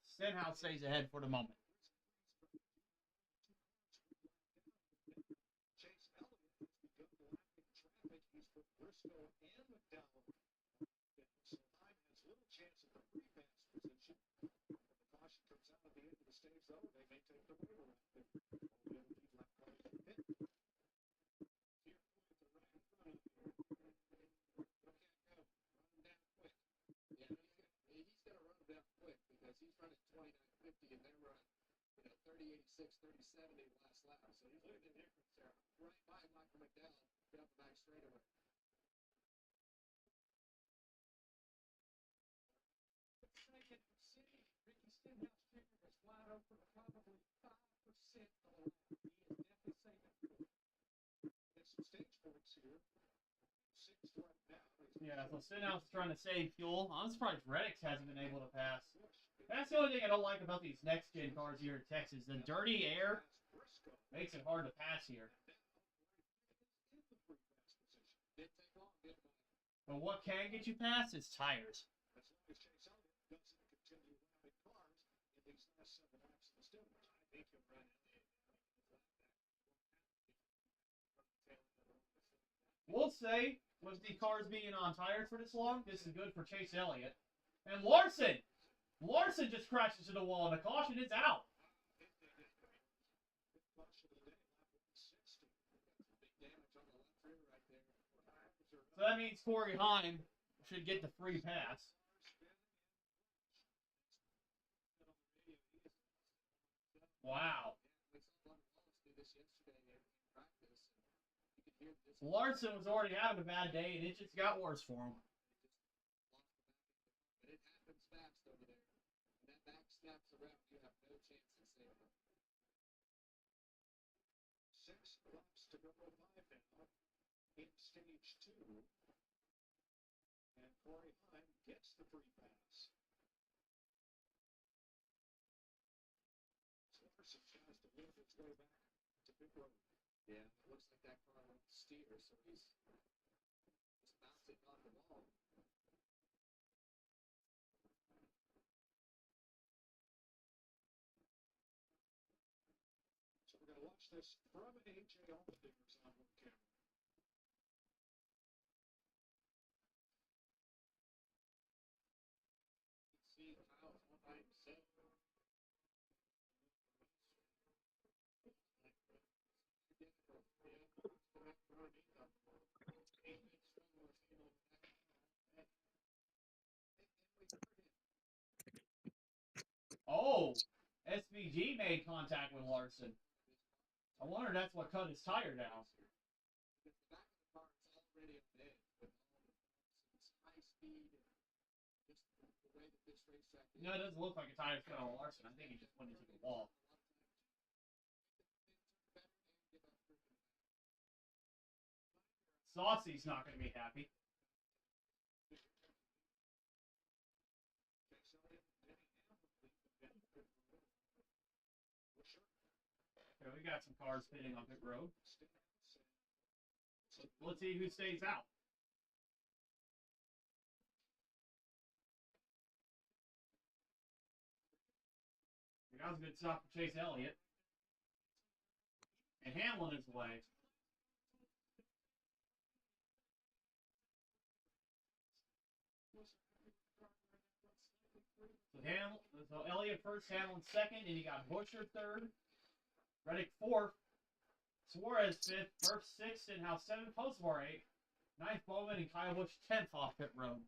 Stenhouse stays ahead for the moment. Chase Elliott has begun blocking traffic. He's put Briscoe and McDowell. So Heim has little chance at the free pass position. When the caution comes out at the end of the stage, though, they may take the waiver route. All the other lead lap cars are hit. Here, the right in front of you. Look at go. Run him down quick. Yeah, he's gonna run him down quick because he's running 29.50 and they're running 30.86, 30.70 last lap. So he's looking at difference there. Right by Michael McDowell down the back straightaway. Second City, Ricky Stenhouse Jr. was wide open for probably 5% of the lap. He is definitely saving. There's some stage points here. 6th right now. Yeah, so Stenhouse is trying to save fuel. I'm surprised Reddick hasn't been able to pass. That's the only thing I don't like about these next-gen cars here in Texas. The dirty air makes it hard to pass here. Didn't take long, did it? But what can get you past is tires. As long as Chase Elliott doesn't continue lapping cars in these last 7 laps of the stage, I think he'll run We'll say, with the cars being on tires for this long, this is good for Chase Elliott. And Larson! Larson just crashes to the wall, and the caution is out. So that means Corey Heim should get the free pass. Wow. Larson was already having a bad day, and it just got worse for him. But it happens fast over there. When that back snaps around, you have no chance in saving. 6 laps to go by now in stage 2. And Corey Heim gets the free pass. Larson tries to work its way back to pit road. Yeah, it looks like that car went to steer, so he's just bouncing on the wall. So we're going to watch this from AJ Allmendigger's onboard camera. See, Kyle's 197. Oh, SVG made contact with Larson. I wonder that's what cut his tire down. Because the back of the car is already on edge with all the its high speed and just the way that this racetrack is. No, it doesn't look like a tire cut on Larson. I think he just went into the wall. Saucy's not going to be happy. Okay, we got some cars pitting on pit road. Let's see who stays out. That was a good stop for Chase Elliott. And Hamlin is away. So Elliott first, Hamlin second, and you got Busher third, Reddick fourth, Suarez fifth, Murph sixth, Stenhouse seventh, Postbar eighth, ninth Bowman, and Kyle Busch 10th off pit road.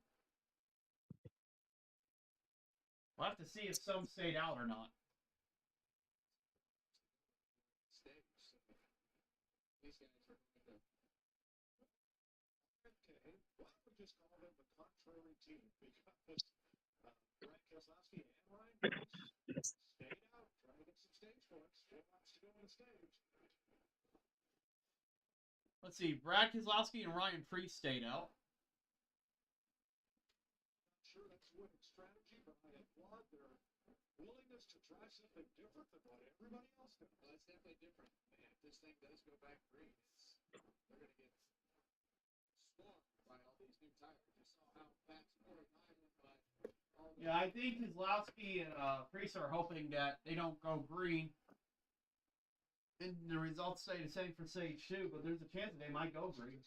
We'll have to see if some stayed out or not. These guys are going to. Okay, why don't we just call them the contrary team? Because Brad Keselowski and Ryan Preece stayed out, trying to get some stage points. 4 laps to go on the stage. Let's see, Brad Keselowski and Ryan Preece stayed out. Sure, that's try something different than what everybody else does. Well, it's definitely different. Man, if this thing does go back green, they're going to get swarmed by all these new tires. You saw how fast 49 went by. Yeah, I think Kozlowski and Priest are hoping that they don't go green. And the results say the same for Sage 2, but there's a chance that they might go green.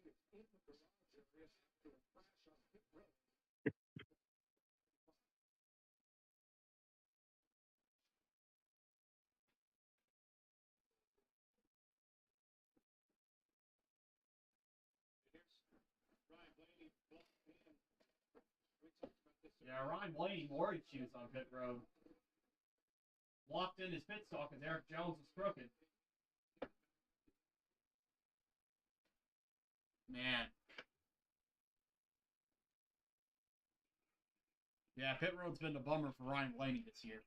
Continues as he is in the garage area after a crash on pit road. Ryan Blaney bumped in. We talked about this. Yeah, Ryan Blaney wore his shoes on pit road. Walked in his pit stop because Eric Jones was crooked. Man. Yeah, pit road's been a bummer for Ryan Blaney this year.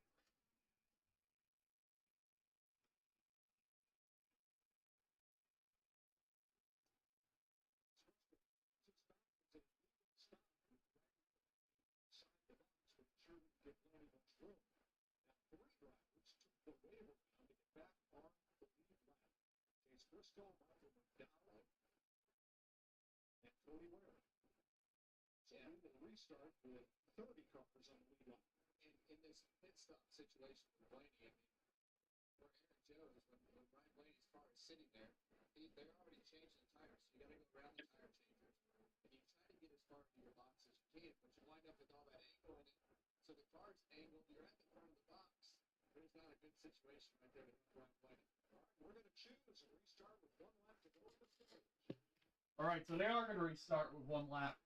Briscoe, Michael McDowell, and Cody Ware. So we will restart with 30 cars on the lead line. In this pit stop situation for Blaney, I mean, where Aaron Jones, when Ryan Blaney's car is sitting there, they're already changing the tires, so you got to go around the tire changers, and you try to get as far into your box as you can, but you wind up with all that angle in it, so the car's angled, you're at the front of the box. There's not a good situation right there to Ryan Blaney. We're going to choose and restart with 1 lap to go for the stage. All right, so they are going to restart with 1 lap.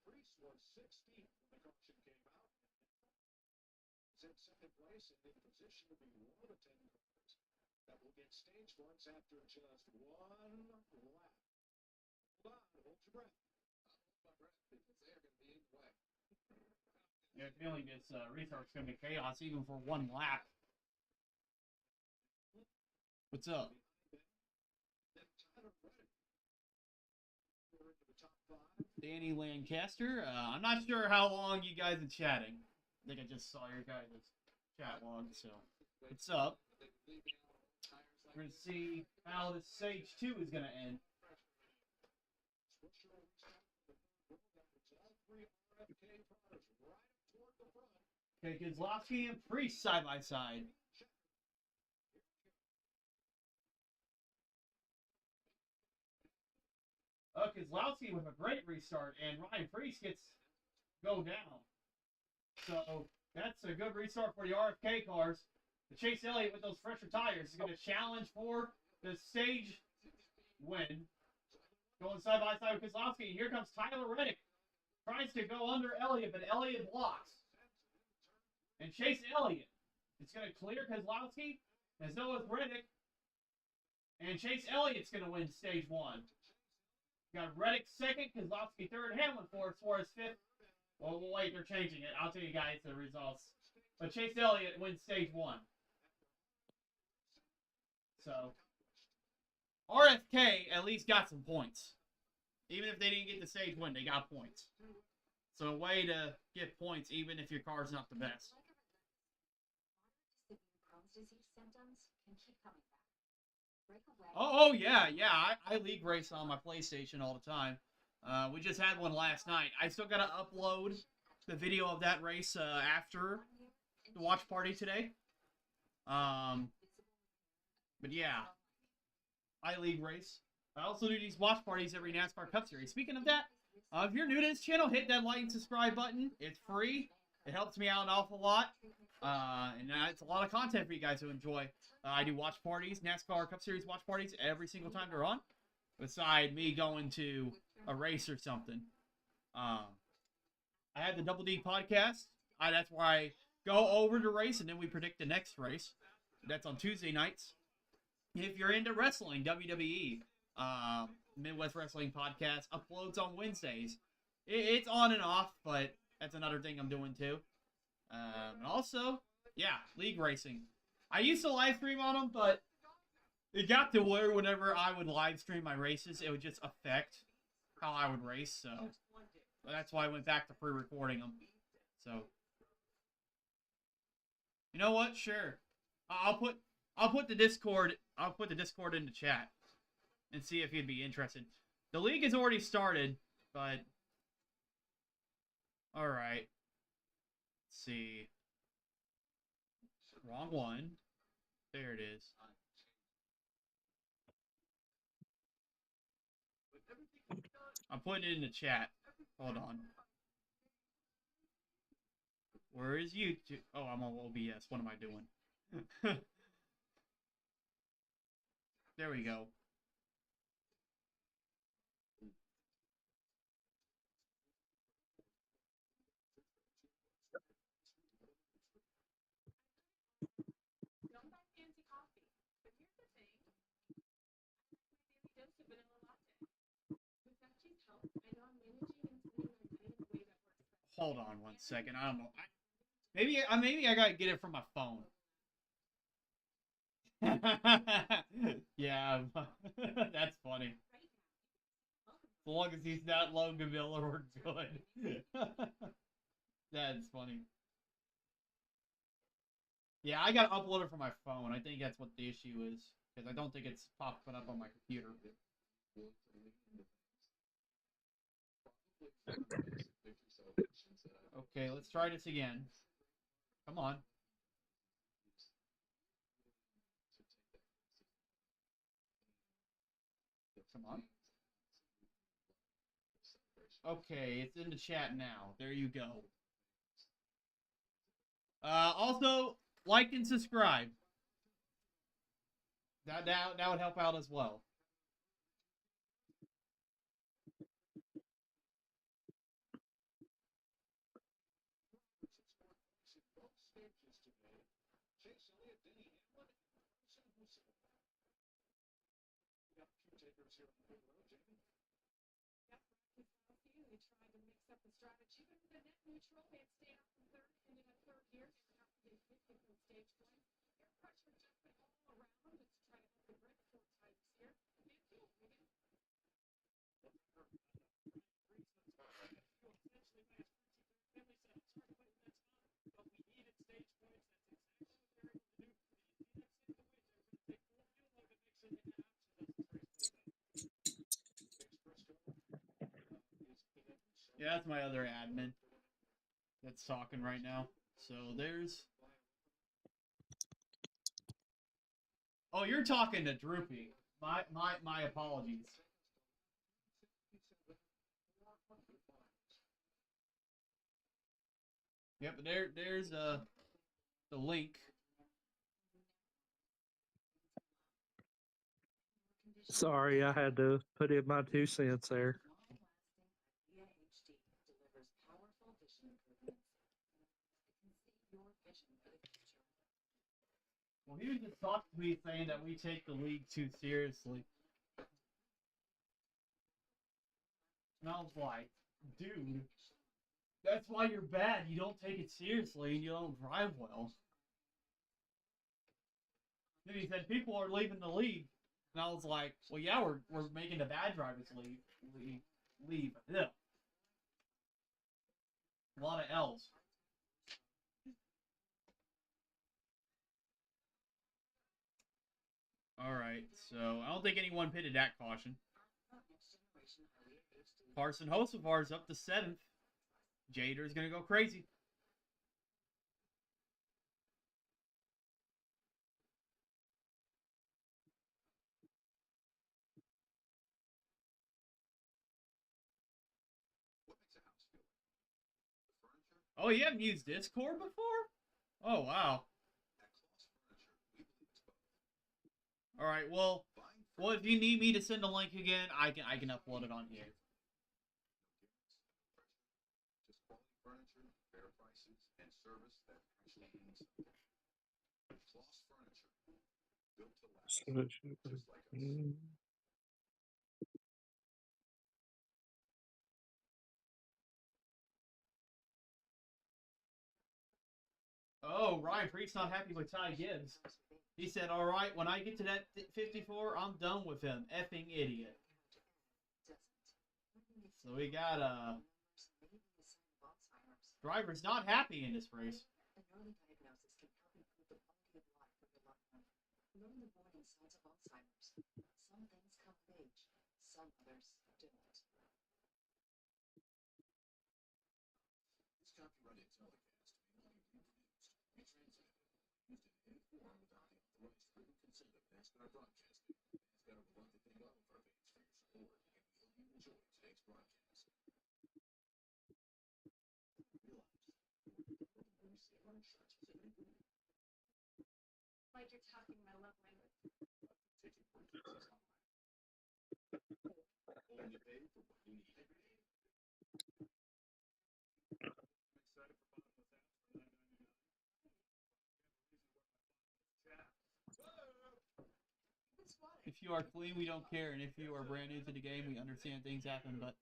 Priest was 16th when the caution came out. He's in second place and in position to be one of the 10 cars that will get stage points after just 1 lap. Hold on, hold your breath. I'll hold my breath because they are going to be in the way. I have a feeling this restart's going to be chaos even for 1 lap. What's up? Danny Lancaster. I'm not sure how long you guys are chatting. I think I just saw your guys' chat log, so. What's up? We're going to see how this Sage 2 is going to end. Okay, Kozlowski and Priest side by side. Kozlowski with a great restart, and Ryan Priest gets go down. So that's a good restart for the RFK cars. The Chase Elliott with those fresher tires is going to challenge for the stage win. Going side by side with Kozlowski. Here comes Tyler Reddick. Tries to go under Elliott, but Elliott blocks. And Chase Elliott is going to clear Kozlowski, as though is Reddick. And Chase Elliott's going to win stage 1. Got Reddick second, Kozlowski third, Hamlin fourth, Suarez fifth. Well, wait, they're changing it. I'll tell you guys the results. But Chase Elliott wins stage 1. So, RFK at least got some points. Even if they didn't get the stage win, they got points. So, a way to get points even if your car's not the best. Oh yeah. I league race on my PlayStation all the time. We just had one last night. I still gotta upload the video of that race after the watch party today. But yeah, I league race. I also do these watch parties every NASCAR Cup Series. Speaking of that, if you're new to this channel, hit that like and subscribe button. It's free. It helps me out an awful lot. And it's a lot of content for you guys to enjoy. I do watch parties, NASCAR Cup Series watch parties every single time they're on. Beside me going to a race or something. I have the Double D podcast. That's where I go over the race and then we predict the next race. That's on Tuesday nights. If you're into wrestling, WWE, Midwest Wrestling Podcast uploads on Wednesdays. It's on and off, but that's another thing I'm doing too. And also, yeah, league racing. I used to live stream on them, but it got to where whenever I would live stream my races, it would just affect how I would race. So that's why I went back to pre-recording them. So you know what? Sure, I'll put the Discord. I'll put the Discord in the chat and see if you'd be interested. The league has already started, but all right. Let's see. Wrong one. There it is. I'm putting it in the chat. Hold on. Where is YouTube? Oh, I'm on OBS. What am I doing? There we go. Don't buy fancy coffee. But here's the thing. My daily dose of vanilla latte. With Betsy's help, I know I'm managing and setting my diet in a way that works best. Hold on one second. I don't know. Maybe I gotta get it from my phone. Yeah, that's funny. As long as he's not Loganville, we're good. That's funny. Yeah, I gotta upload it from my phone. I think that's what the issue is. Because I don't think it's popping up on my computer. Okay, let's try this again. Come on. Come on. Okay, it's in the chat now. There you go. Also, like and subscribe. That would help out as well. We tried to mix up the strategy, but the net neutral, they had stayed out from third, ended up third here. They would have to get a 50th on stage point. Air pressure jumping all around to try to help the red four tires here. And fuel again. Yeah, that's my other admin that's talking right now. So there's... Oh, you're talking to Droopy. My apologies. Yep, there's the link. Sorry, I had to put in my 2 cents there. Well, he was just talking to me saying that we take the league too seriously. And I was like, dude, that's why you're bad. You don't take it seriously and you don't drive well. Then he said people are leaving the league. And I was like, well, yeah, we're making the bad drivers leave. Yeah. A lot of L's. Alright, so I don't think anyone pitted that caution. Carson Hocevar's up to 7th. Jader's gonna go crazy. Oh, you haven't used Discord before? Oh, wow. At Claws Furniture, we believe it's both. All right. Well, Buying well, if you need me to send a link again, I can upload it on here. Just quality furniture, fair prices, and service that actually means something. Claws Furniture, built to last, just like us. Oh, Ryan Priest's not happy with Ty Gibbs. He said, "All right, when I get to that 54, I'm done with him. Effing idiot." So we got drivers not happy in this race. An early diagnosis can help improve the quality of life for your loved one. Learn the warning signs of Alzheimer's. Some things come with age, some others don't. This copyrighted telecast may not be reproduced, retransmitted, used in any form without the authorized written consent of NASCAR Broadcasting. NASCAR would like to thank all of our fans for your support, and we hope you enjoy today's broadcast. Like you're talking my love language. Taking broadcasts online. Only pay for what you need every day. Excited for bottomless apps for $9.99. If you are clean, we don't care, and if you are brand new to the game, we understand things happen, but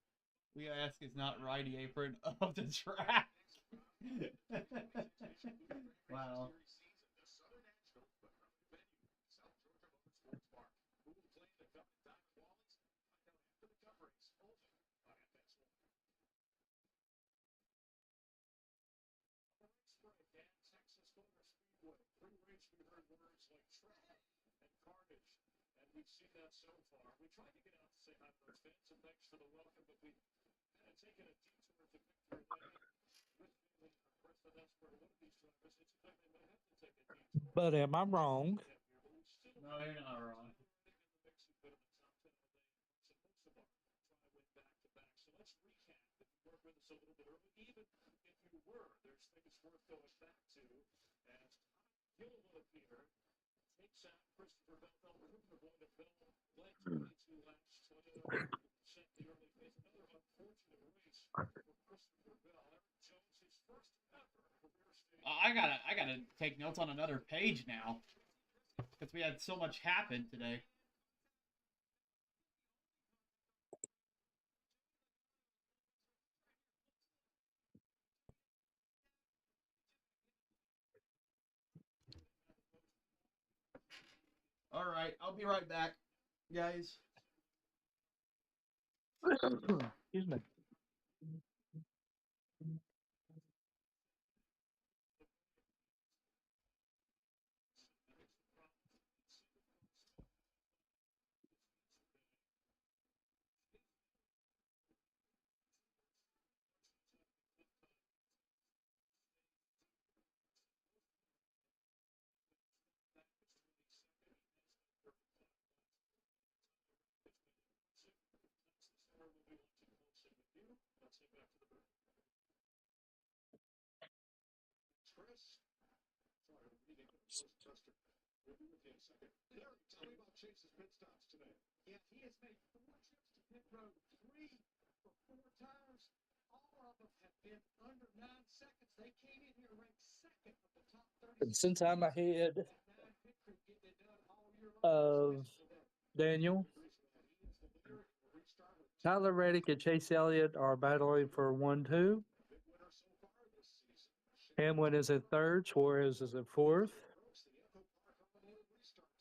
we ask is not ride the apron of the track. Wow. We've seen that so far. We tried to get out to say hi to those fans, and thanks for the welcome, but we've kind of taken a detour to victory lane. With me, of course, that's where one of these drivers, it's a they may have to take a detour. But am I wrong? No, you're not wrong. So let's recap. If you weren't with us a little bit early, even if you were, there's things worth going back to. As Gilliland here takes out Christopher Bell. We're going to Bell led 22 laps, 20% the early phase. Another unfortunate race for Christopher Bell. Eric Jones, his first ever career stage. I gotta take notes on another page now because we had so much happen today. All right, I'll be right back, guys. Excuse me. Chris, sorry, I'm reading the voice tester. We'll be with you in a second. Larry, tell me about Chase's pit stops today. Yeah, he has made 4 trips to pit road, 3 for 4 tires. All of them have been under 9 seconds. They came in here ranked second of the top 30. And since I'm ahead That 9 pit crew getting it done all year long. of Daniel, Tyler Reddick and Chase Elliott are battling for 1-2. Hamlin is in third. Suarez is in fourth.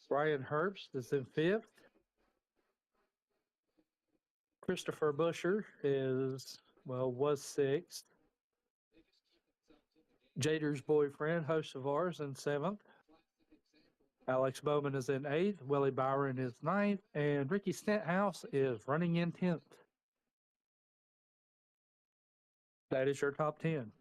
Brian Herbst is in fifth. Christopher Busher was sixth. Jader's boyfriend, host of ours, in seventh. Alex Bowman is in eighth. Willie Byron is ninth. And Ricky Stenthouse is running in 10th. That is your top 10.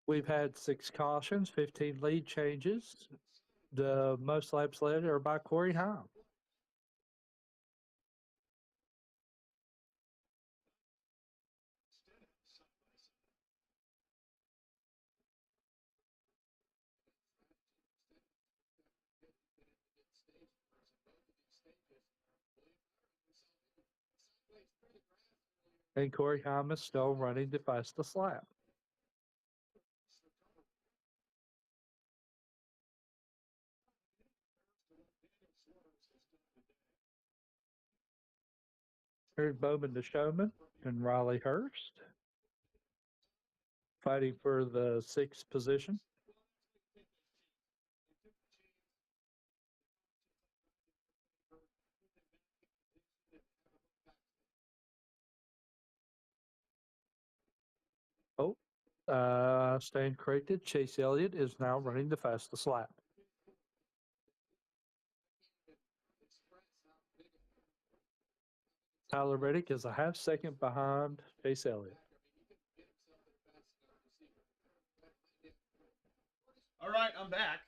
We've had 6 cautions, 15 lead changes. The most laps led are by Corey Heim. And Corey Heim is still running the fastest lap. Here's Bowman the Showman and Riley Hurst fighting for the 6th position. Oh, stand corrected. Chase Elliott is now running the fastest lap. Tyler Reddick is a half second behind Chase Elliott. All right, I'm back.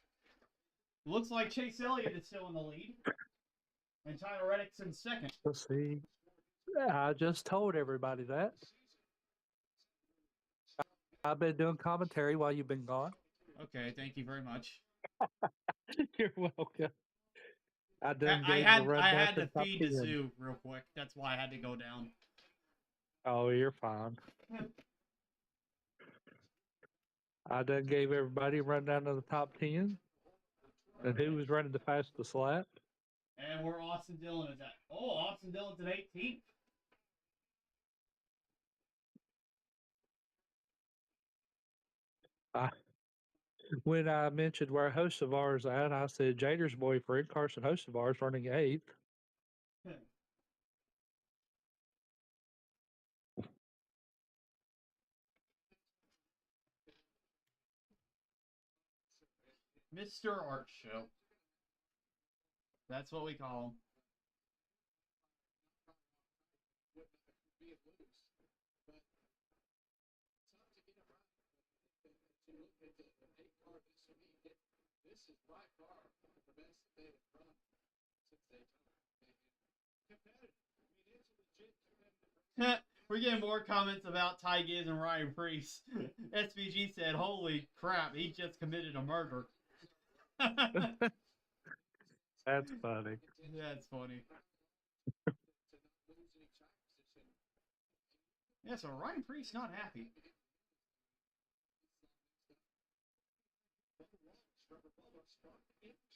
Looks like Chase Elliott is still in the lead. And Tyler Reddick's in second. Let's see. I just told everybody that. I've been doing commentary while you've been gone. Okay, thank you very much. You're welcome. I I had to feed the zoo real quick. That's why I had to go down. Oh, you're fine. I done gave everybody a rundown of the top 10 and who was running the fastest lap. And where Austin Dillon is at. Oh, Austin Dillon's at 18th. When I mentioned where host of ours at, I said Jader's boyfriend, Carson host of ours, running 8th. Mr. Art Show. That's what we call him. This is by far the best that they have run since Daytona. Competitive. I mean, it's a legit competitive. We're getting more comments about Ty Gibbs and Ryan Priest. SVG said, "Holy crap, he just committed a murder." That's funny. That's funny. Yeah, so Ryan Priest not happy.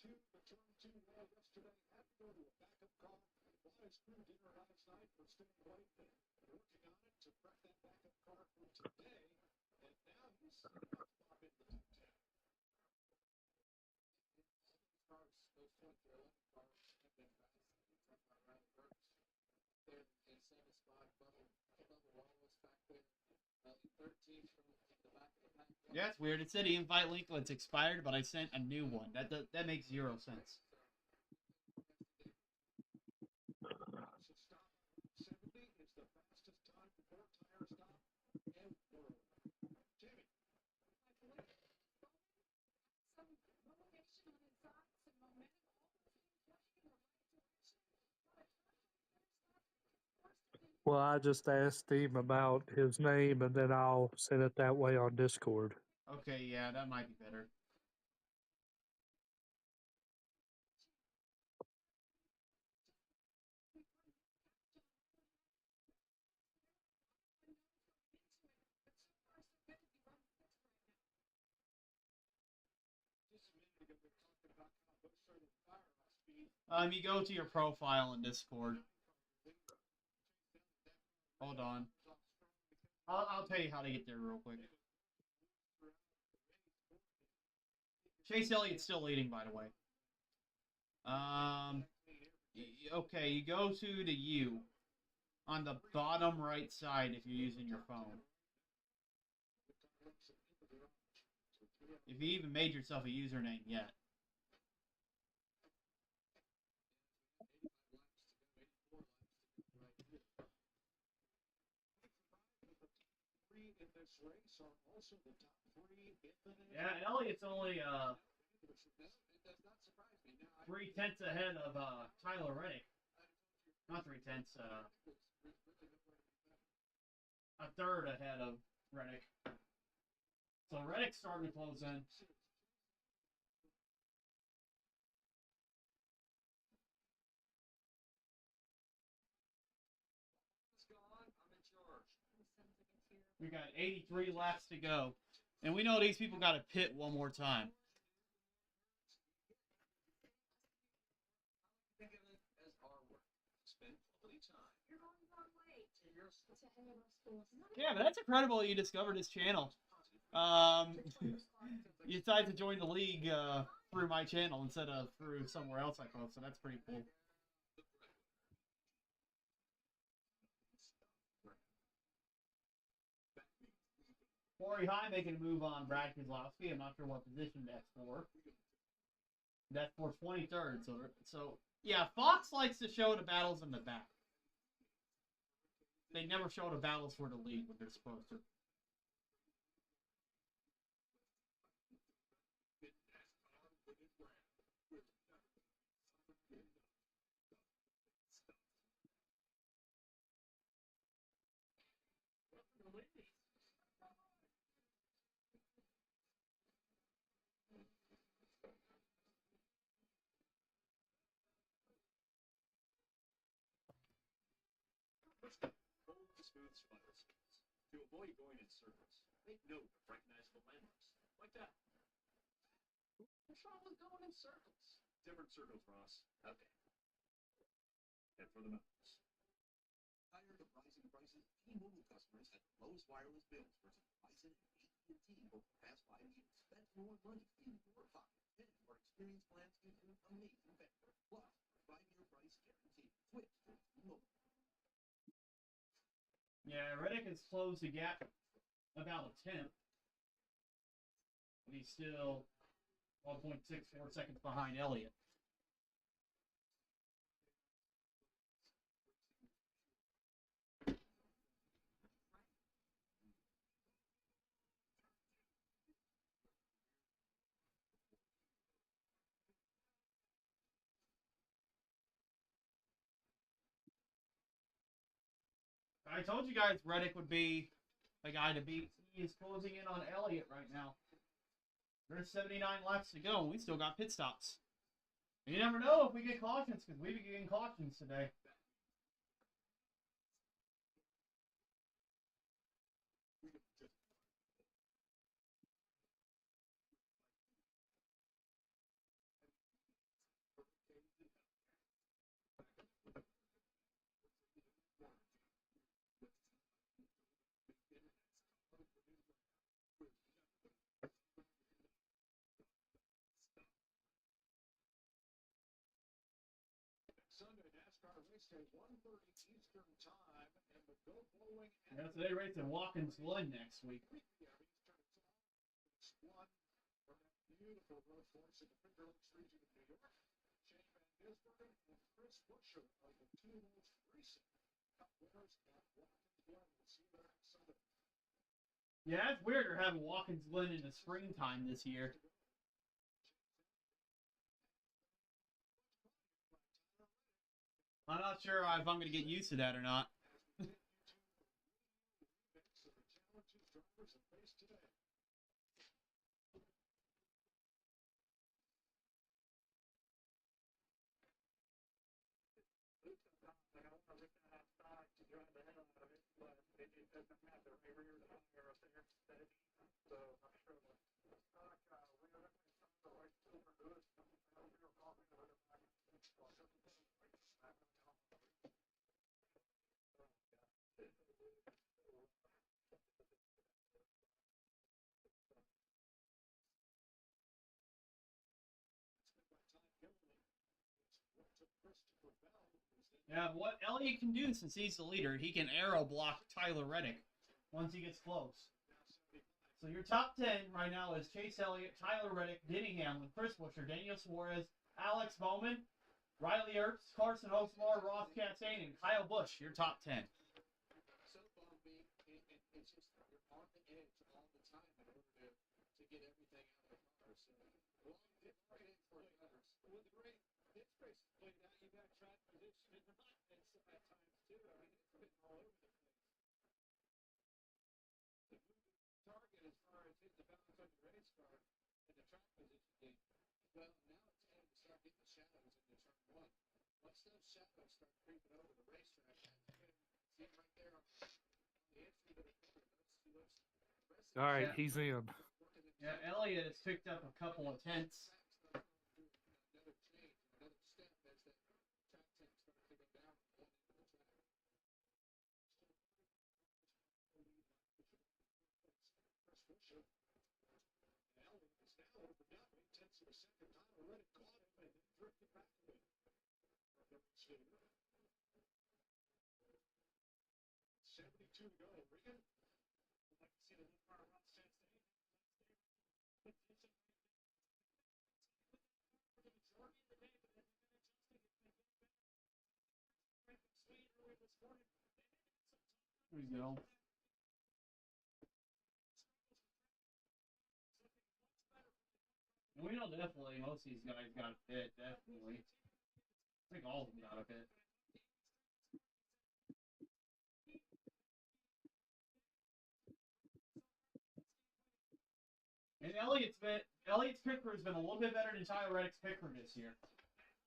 Into the turn 2 wall yesterday, had to go to a backup car. Bought his crew dinner last night for staying late and working on it to prep that backup car for today. And now he's about to pop into the top 10. Those 2011 cars have been fast. You're talking about Ryan Burks. They're in 7th spot. Bubba Wallace back there. 13th from the back of the pack. Yeah, it's weird. It said the invite link was expired, but I sent a new one. That makes 0 sense. Stop 70 is the fastest time before tire stop ever. Jamie. Some motivation on his side, some momentum, all the things working in the right direction. Well, I just asked him about his name and then I'll send it that way on Discord. Okay, yeah, that might be better. You go to your profile in Discord. Hold on. I'll tell you how to get there real quick. Chase Elliott's still leading, by the way. Okay, you go to the U on the bottom right side if you're using your phone. If you even made yourself a username yet. Yeah, Elliott's only does not surprise me. Now, 3/10 ahead of Tyler Reddick. Not 3/10, a third ahead of Reddick. So Reddick's starting to close in. We got 83 laps to go. And we know these people got to pit one more time. Think of it as our work. Spend quality time. You're going the wrong way. It's a hell of a school. Yeah, but that's incredible that you discovered this channel. You decided to join the league through my channel instead of through somewhere else I post, so that's pretty cool. Corey High making a move on Brad Kozlowski. I'm not sure what position that's for. That's for 23rd. So yeah, Fox likes to show the battles in the back. They never show the battles for the league when they're supposed to. Smooth spiral spots. To avoid going in circles, make note of recognizable landmarks, like that. What's wrong with going in circles? Different circles, Ross. Okay. Head for the mountains. Tired of rising prices, T-Mobile customers had the lowest wireless bills versus Verizon and AT&T over the past 5 years. Spend more money in your pocket. And our experience plans give you an amazing benefit. Plus, 5-year price guarantee. Switch to T-Mobile. Yeah, Reddick has closed the gap about a tenth. But he's still 1.64 seconds behind Elliott. I told you guys Reddick would be the guy to beat. He is closing in on Elliott right now. There's 79 laps to go, and we still got pit stops. And you never know if we get cautions, because we've been getting cautions today. Sunday NASCAR race day 1:30 Eastern time, and the go bowling. Yeah, so they race at Watkins Glen next week. One from that beautiful road course in the Finger Lakes region of New York. Shane Van Gisbergen and Chris Buescher are the two most recent Cup winners at Watkins Glen. We'll see you there Sunday. Yeah, it's weird they're having Watkins Glen in the springtime this year. I'm not sure if I'm going to get used to that or not. Yeah, what Elliott can do since he's the leader, he can arrow block Tyler Reddick once he gets close. So your top 10 right now is Chase Elliott, Tyler Reddick, Denny Hamlin, Chris Buescher, Daniel Suarez, Alex Bowman, Riley Ertz, Carson Hocevar, Ross Chastain, and Kyle Busch. Your top 10. So bumpy, and it's just you're on the edge all the time in order to get everything out of the car. So long position game. Well, now it's time to start getting the shadows into turn one. Once those shadows start creeping over the racetrack, that's when, see it right there on the entry to the corner, those aggressive All right, Yeah. he's in. working Yeah, themselves Elliott has picked up a couple of tenths. another change, another step as that track temp starts to go down on one end of the track. Chris Fisher. And Elliott is now opened up 8/10 of a second. Tyler Reddick caught him and then drifted back a bit. Number 2. 72 to go. Regan. I'd like to see the little car run since the 8. But it's a for the majority of the day, but as they've been adjusting, it's been getting better. Frank and Sweet earlier this morning. There we go. And we know definitely most of these guys got a fit, definitely. I think all of them got a fit. And Elliott's picker has been a little bit better than Tyler Reddick's picker this year.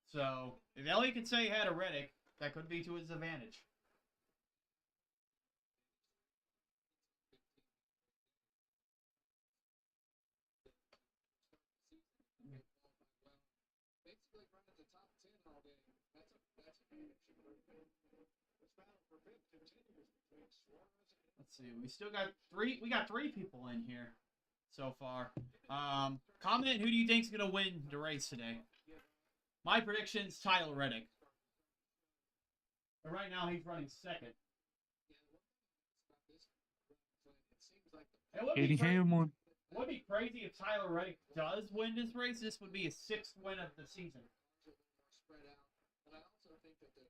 So if Elliott could say he had a Reddick, that could be to his advantage. Basically running the top 10 all day. That's a huge improvement. This battle for fifth continues between Suarez and Let's see, we still got three people in here so far. Comment who do you think's gonna win the race today? My prediction's Tyler Reddick. But right now he's running second. It would Eddie be crazy. Hamlin. Would be crazy if Tyler Reddick does win this race. This would be his 6th win of the season. Spread out. But I also think that when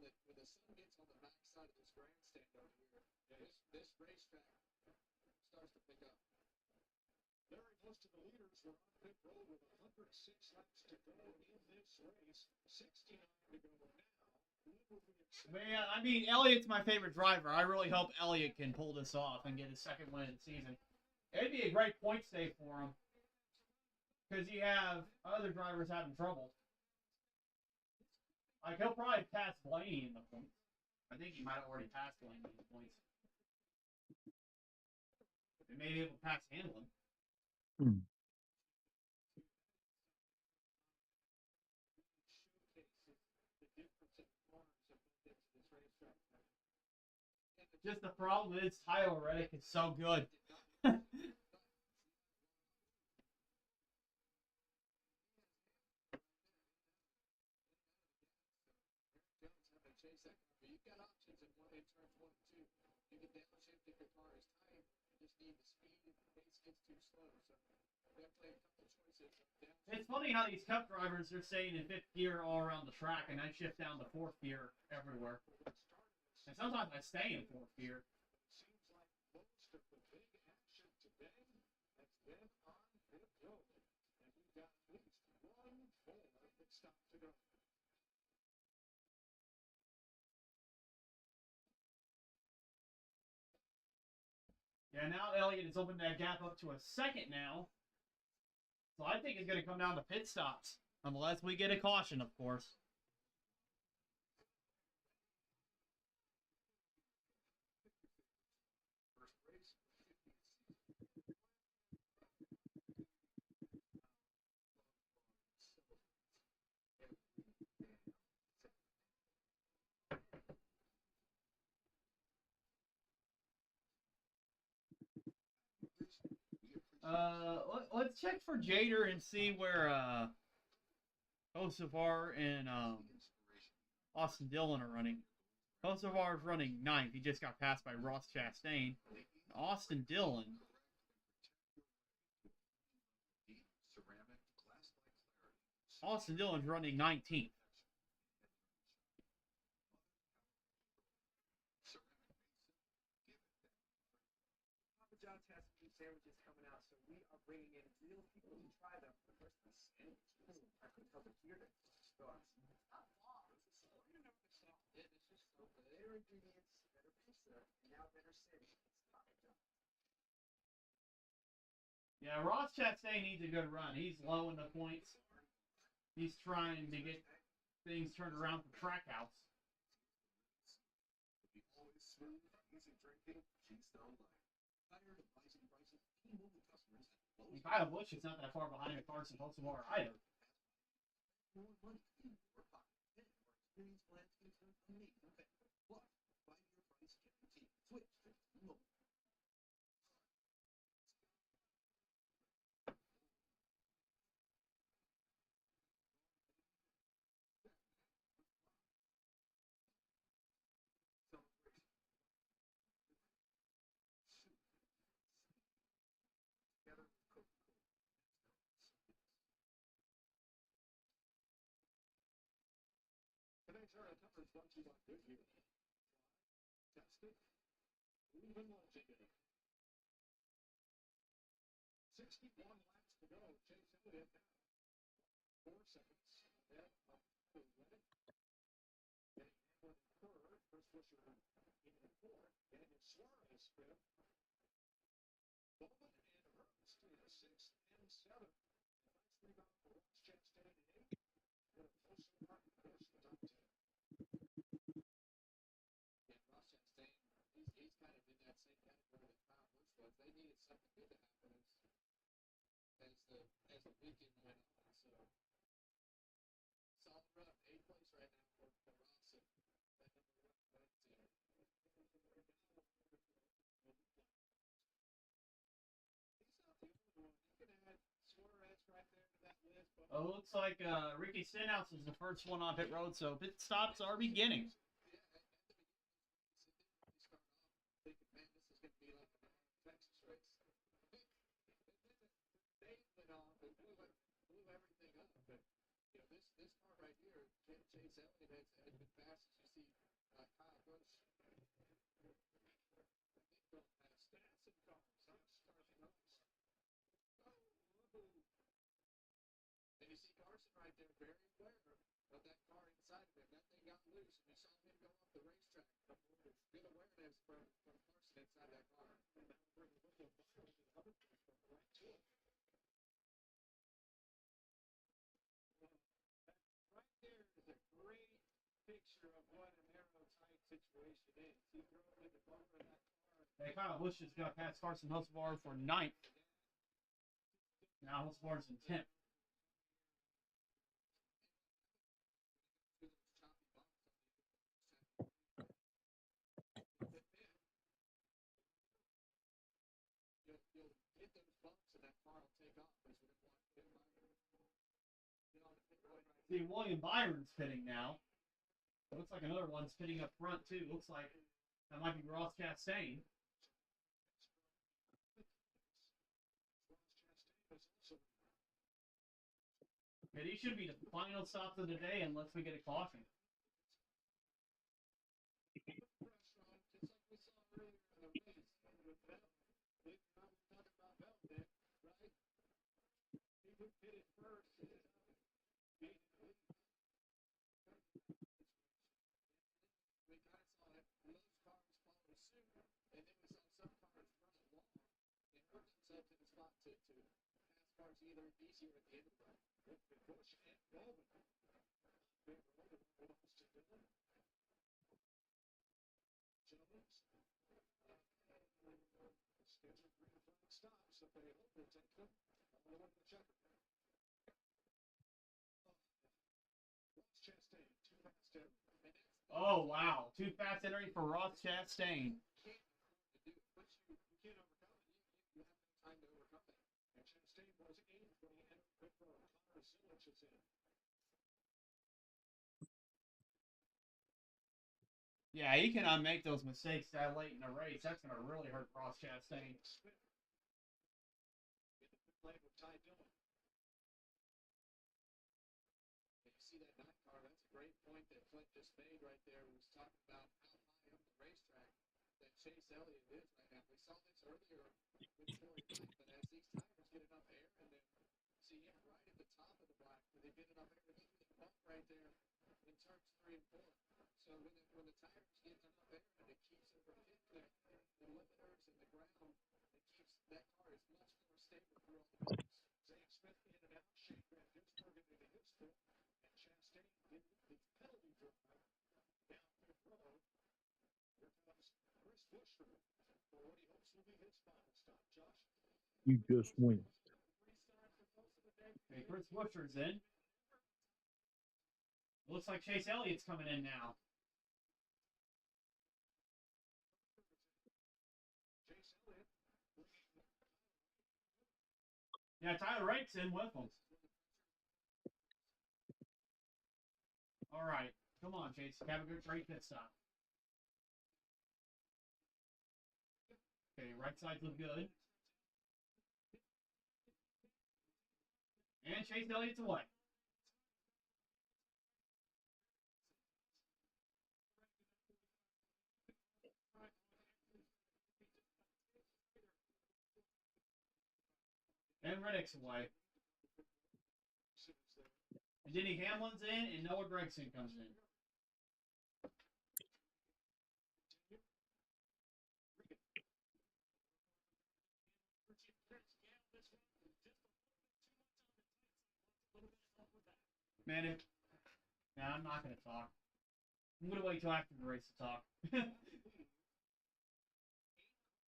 the sun gets on the backside of this grandstand over here, this racetrack starts to pick up. Very close to the leaders. We're on pit road with 106 laps to go in this race. 69 to go now. But yeah, I mean, Elliott's my favorite driver. I really hope Elliott can pull this off and get his 2nd win of the season. It'd be a great points day for him. Because you have other drivers having trouble. Like, he'll probably pass Blaney in the points. I think he might have already passed Blaney in the points. And maybe able to pass Hamlin. Just the problem is Tyler Reddick is so good. Chase that car, but you've got options in turns 1 and 2. You can downshift if your car is tight. You just need the speed if the pace gets too slow. So definitely a couple choices. It's funny how these Cup drivers are staying in 5th gear all around the track, and I shift down to 4th gear everywhere. And sometimes I stay in 4th gear. Seems like most of the big action today has been on pit road. And we've got at least one more pit stop to go. Yeah, now Elliott has opened that gap up to a 2nd now. So I think it's going to come down to pit stops. Unless we get a caution, of course. Let's check for Jader and see where Kosovar and Austin Dillon are running. Kosovar is running 9th. He just got passed by Ross Chastain. Austin Dillon. Austin Dillon's running 19th. John's has some new sandwiches coming out, so we are bringing in real people to try them for Christmas. I could tell the here so better ingredients, better pizza, and now better sandwiches. Yeah, Ross Chastain needs a good run. He's low in the points. He's trying to get things turned around for Trackhouse. To be always smooth, easy drinking, Keystone Light. Tired of rising prices, T-Mobile customers at the lowest Kyle Busch is not that far behind the Carson Hocevar either. more money in your pocket. And our experience plans can turn amazing benefits. Plus, 5-year price guarantee. Switch to T-Mobile. Celebration. Together with Coca-Cola. Today's Area Coverage brought to you by Goodyear. Test it. Even logic in it. 61 laps to go. Chase Elliott now. 4 seconds ahead of Reddick. Getting Hamlin in third. Chris Buescher in fourth. Daniel Suarez fifth. Bowman and Ernst in sixth and seventh. Nice rebound for Ross Chastain in eighth. And a close Martin Busch in top 10. Yeah, Ross Chastain, he's kind of in that same category that Kyle Busch was. They needed something good to happen as the weekend went on. So solid run, 8th place right now for Ross and that number 1 winning team. He's not the only one. You can add Suarez right there to that list. But Oh, looks like Ricky Stenhouse is the first one on pit road, so pit stops are beginning. Yeah, at the beginning, they start off thinking, man, this is going to be like a Texas race. They went off and blew everything up. But you know, this car right here, Chase Elliott has been fast as you see Kyle Busch. I think going past stats and cars. Starting runs. And you see Carson right there, very aware of that car inside of him. That thing got loose, and you saw him go off the racetrack. Good awareness from Carson inside that car. And that will bring a little viral to the other people right to it. Right there is a great picture of what an aerotight situation is. He drove in the bumper of that car. Hey, Kyle Busch just got past Carson Hocevar for 9th. Now Hocevar's in 10th. You'll hit those bumps and that car will take off. That's what it wants. Get on the pit road right See, William Byron's pitting now. It looks like another one's pitting up front, too. Looks like that might be Ross Chastain. And he should be the final stop of the day unless we get a caution. pressure on, just like we saw earlier in the race with Bell. We were talking about Bell, Nick, right? He would hit it first and beat the lead. We kind of saw that most cars follow suit, and then we saw some cars run along and hurt themselves in the spot to pass cars either easier at the end of the run. Busch and Bowman. Pit road and belongs to Dillon. Gentlemen, scheduled green flag stops, so they hope will take them all the way to the checker. Ross Chastain, 2 past him. Oh, wow. Too fast entering for Ross Chastain. You can't do it, but you can't overcome it. You have no time to overcome it. And Chastain was 8th when he entered pit road. Connor Silich is in. Yeah, he cannot make those mistakes that late in the race. That's going to really hurt Ross Chastain. Smith. In the pit lane with Ty Dillon. And you see that 9 car, that's a great point that Clint just made right there. He was talking about how high up the racetrack that Chase Elliott is right now. We saw this earlier with Corey Knight, but as these tires get enough air in them, see him right at the top of the block, where they get enough air to get the bump right there in turns 3 and 4. So when the tires get enough air and it keeps them from hitting the limiters and the ground, it keeps that car is much more stable through all the points. Zane Smith in and out, Shane Van Gisbergen into his fifth, and Chastain in the penalty drive down fifth row. Here comes Chris Buescher for what he hopes will be his final stop. Josh? You just win. Okay, Chris Buescher's in. Looks like Chase Elliott's coming in now. Chase Elliott. Yeah, Tyler Wright's in with him. All right, come on, Chase. Have a good great pit stop. Okay, right sides look good. And Chase Elliott's away. And Reddick's away. And Denny Hamlin's in, and Noah Gregson comes in. Man, I'm not going to talk. I'm going to wait till after the race to talk.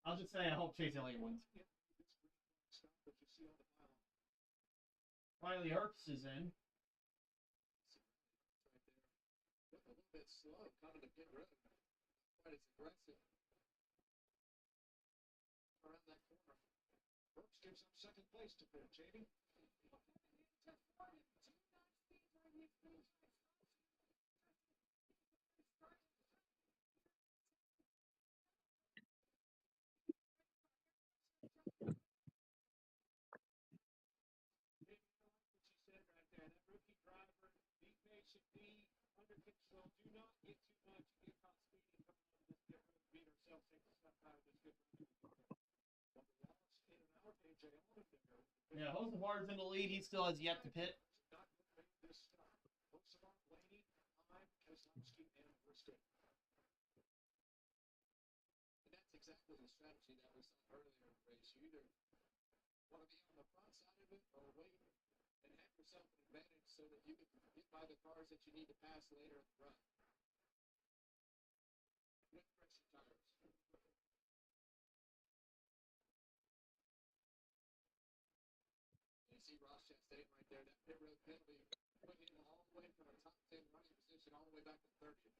I'll just say I hope Chase Elliott wins. Riley Herbst is in. A little bit slow coming to pit road. Quite as aggressive. Around that corner. Brooks gives up second place to Bill Cheney. Under control. Do not get too much. Get caught speeding coming on this pit road. Beat herself, take the stuff out of this good run. Bubba Wallace in and out. AJ Allmendinger. Yeah, Hosevar's in the lead. He still has yet to pit. Not going to make this stop. Hosevar, Blaney, Heim, Keselowski, and Briscoe. And that's exactly the strategy that we saw earlier in the race. You either want to be on the front side of it or wait and have yourself an advantage so that you can get by the cars that you need to pass later in the run. With friction tires. You see Ross Chastain right there, that pit road penalty putting him all the way from a top 10 running position all the way back to 30th.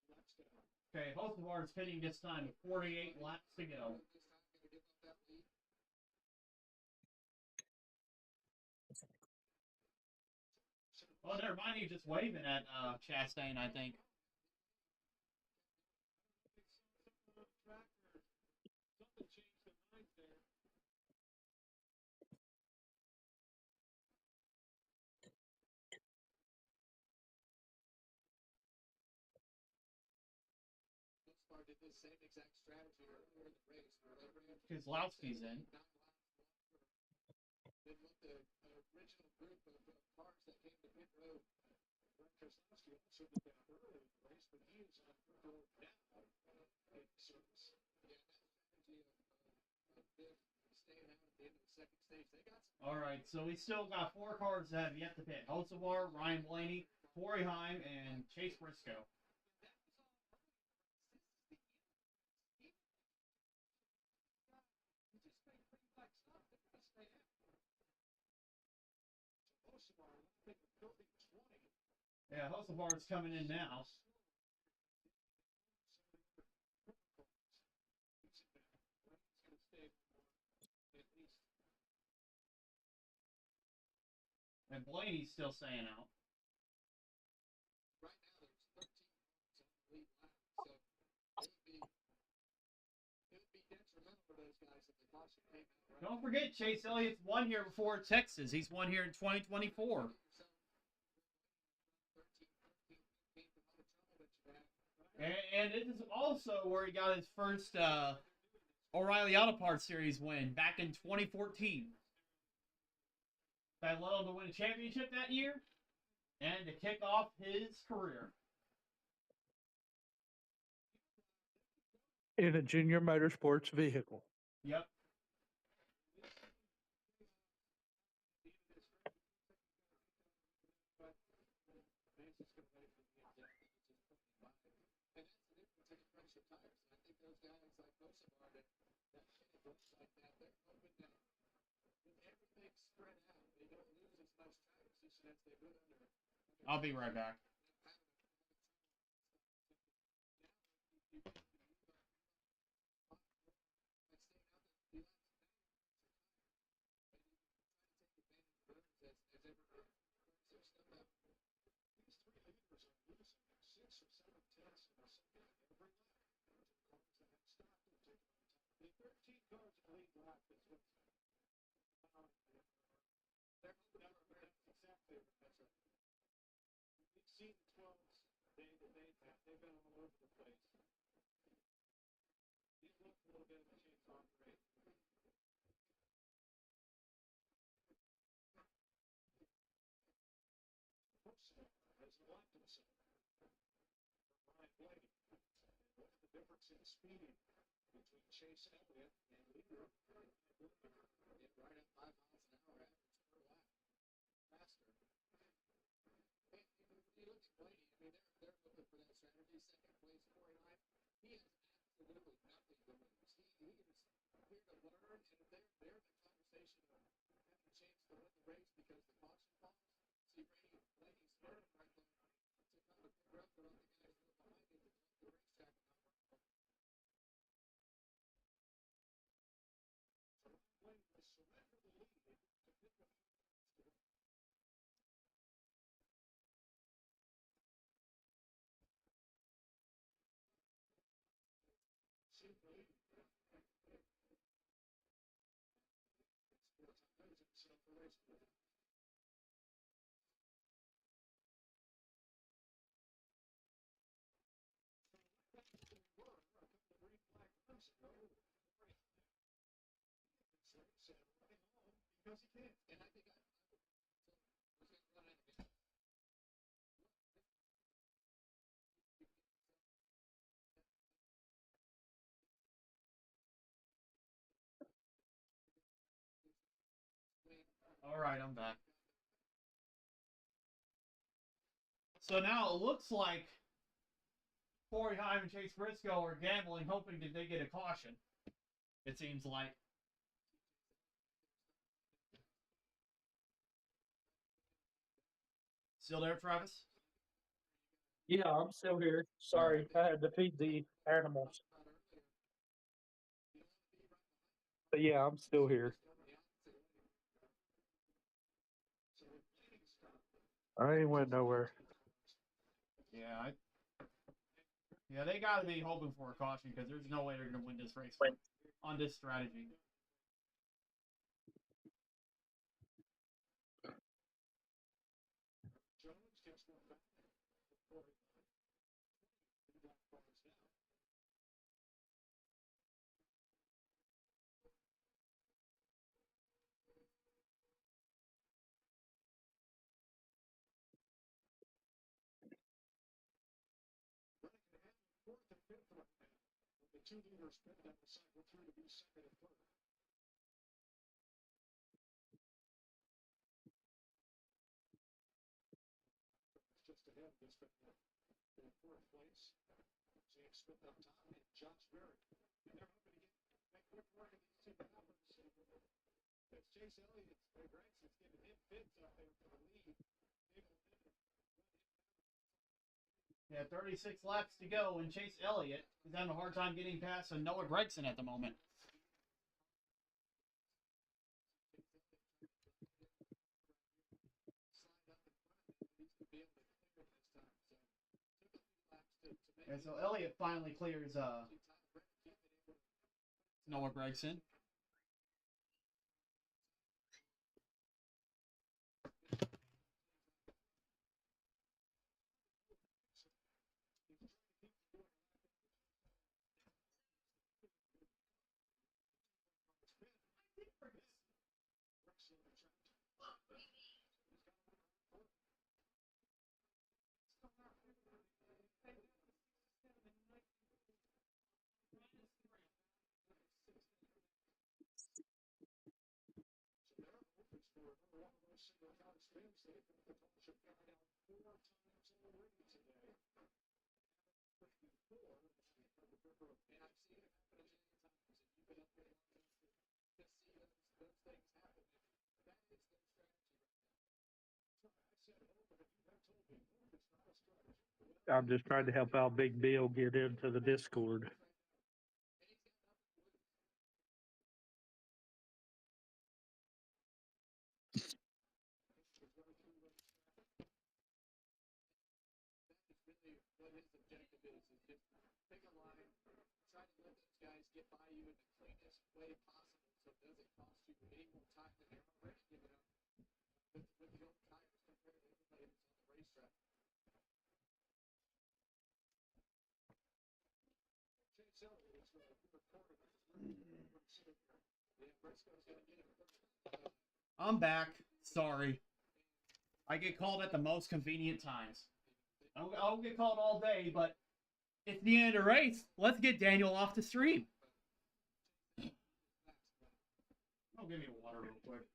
2 laps down. Okay, Hosevar's pitting this time with 48 laps to go. This time going to give up that lead. Oh, never mind. He's just waving at Chastain, I think. Something changed their minds there. NASCAR did the same exact strategy earlier in the race where they ran Keselowski's in. 9 laps longer than what the original group of cars that came to pit road. Brent Keselowski also did that earlier in the race, but he is on pit road now in service. Yeah, that strategy of them staying out at the end of the second stage, they got some. All right, so we still got 4 cars that have yet to pit. Hosevar, Ryan Blaney, Corey Heim, and Chase Briscoe. Yeah, Hosevar's coming in now. And Blaney's still staying out. Right now, there's 13 cars on the lead lap, so it would be detrimental for those guys if the caution came out. Right. Don't forget, Chase Elliott's won here before at Texas. He's won here in 2024. And it is also where he got his first O'Reilly Auto Parts Series win back in 2014. That allowed him to win a championship that year and to kick off his career. In a junior motorsports vehicle. Yep. those guys like Mosavard that finish like that, they're hoping that with everything spread out, they don't lose as much track position as they would under. I'll be right back. These three leaders are losing 6 or 7 tenths in a second every lap. Two cars that have stopped and taken on time. The 13 cars in the lead lap is what they're exactly that's right. We've seen the 12s. They've been all over the place. These look a little bit of a change on rate. Has locked himself. Ryan Blaney. What's the difference in speed between Chase Elliott and leader? Right at 5 miles an hour average per lap. Faster. And you look at Blaney, I mean, they're looking for that strategy. Second place, Corey Knight. He has absolutely nothing to lose. He is here to learn, and they're in the conversation of having a chance to win the race because the caution falls. See, Blaney's learning right there to come to pick up on the guys who are behind him to the racetrack. Blaney will surrender the lead to pick up. See the lead. Because he can't. And I think I was going to run out again. All right, I'm back. So now it looks like Corey Heim and Chase Briscoe are gambling, hoping that they get a caution. It seems like. Still there, Travis? Yeah, I'm still here. Sorry, I had to feed the animals. But yeah, I'm still here. I ain't went nowhere. Yeah, they got to be hoping for a caution because there's no way they're going to win this race on this strategy. Jones gets one back. Fourth and fifth right now. The two leaders spin down the cycle through to be second and third. Just ahead of this in fourth place. James Smith up top and Josh Berry. And they're hoping to make quick work of these two drivers. As Chase Elliott, Gregson's giving him fits out there for the lead. Yeah, 36 laps to go, and Chase Elliott is having a hard time getting past Noah Gregson at the moment. And so Elliott finally clears Noah Gregson. things happen. That is their strategy right now. I'm just trying to help out Big Bill get into the Discord. What his objective is just pick a line, try to let those guys get by you in the cleanest way possible so it doesn't cost you any more time than you're already giving up with the old tires compared to everybody that's on the racetrack. Chase Elliott is recording. Yeah, Briscoe's going to get it. I'm back. Sorry. I get called at the most convenient times. I'll get called all day, but it's the end of the race. Let's get Daniel off the stream. Oh, give me water real quick.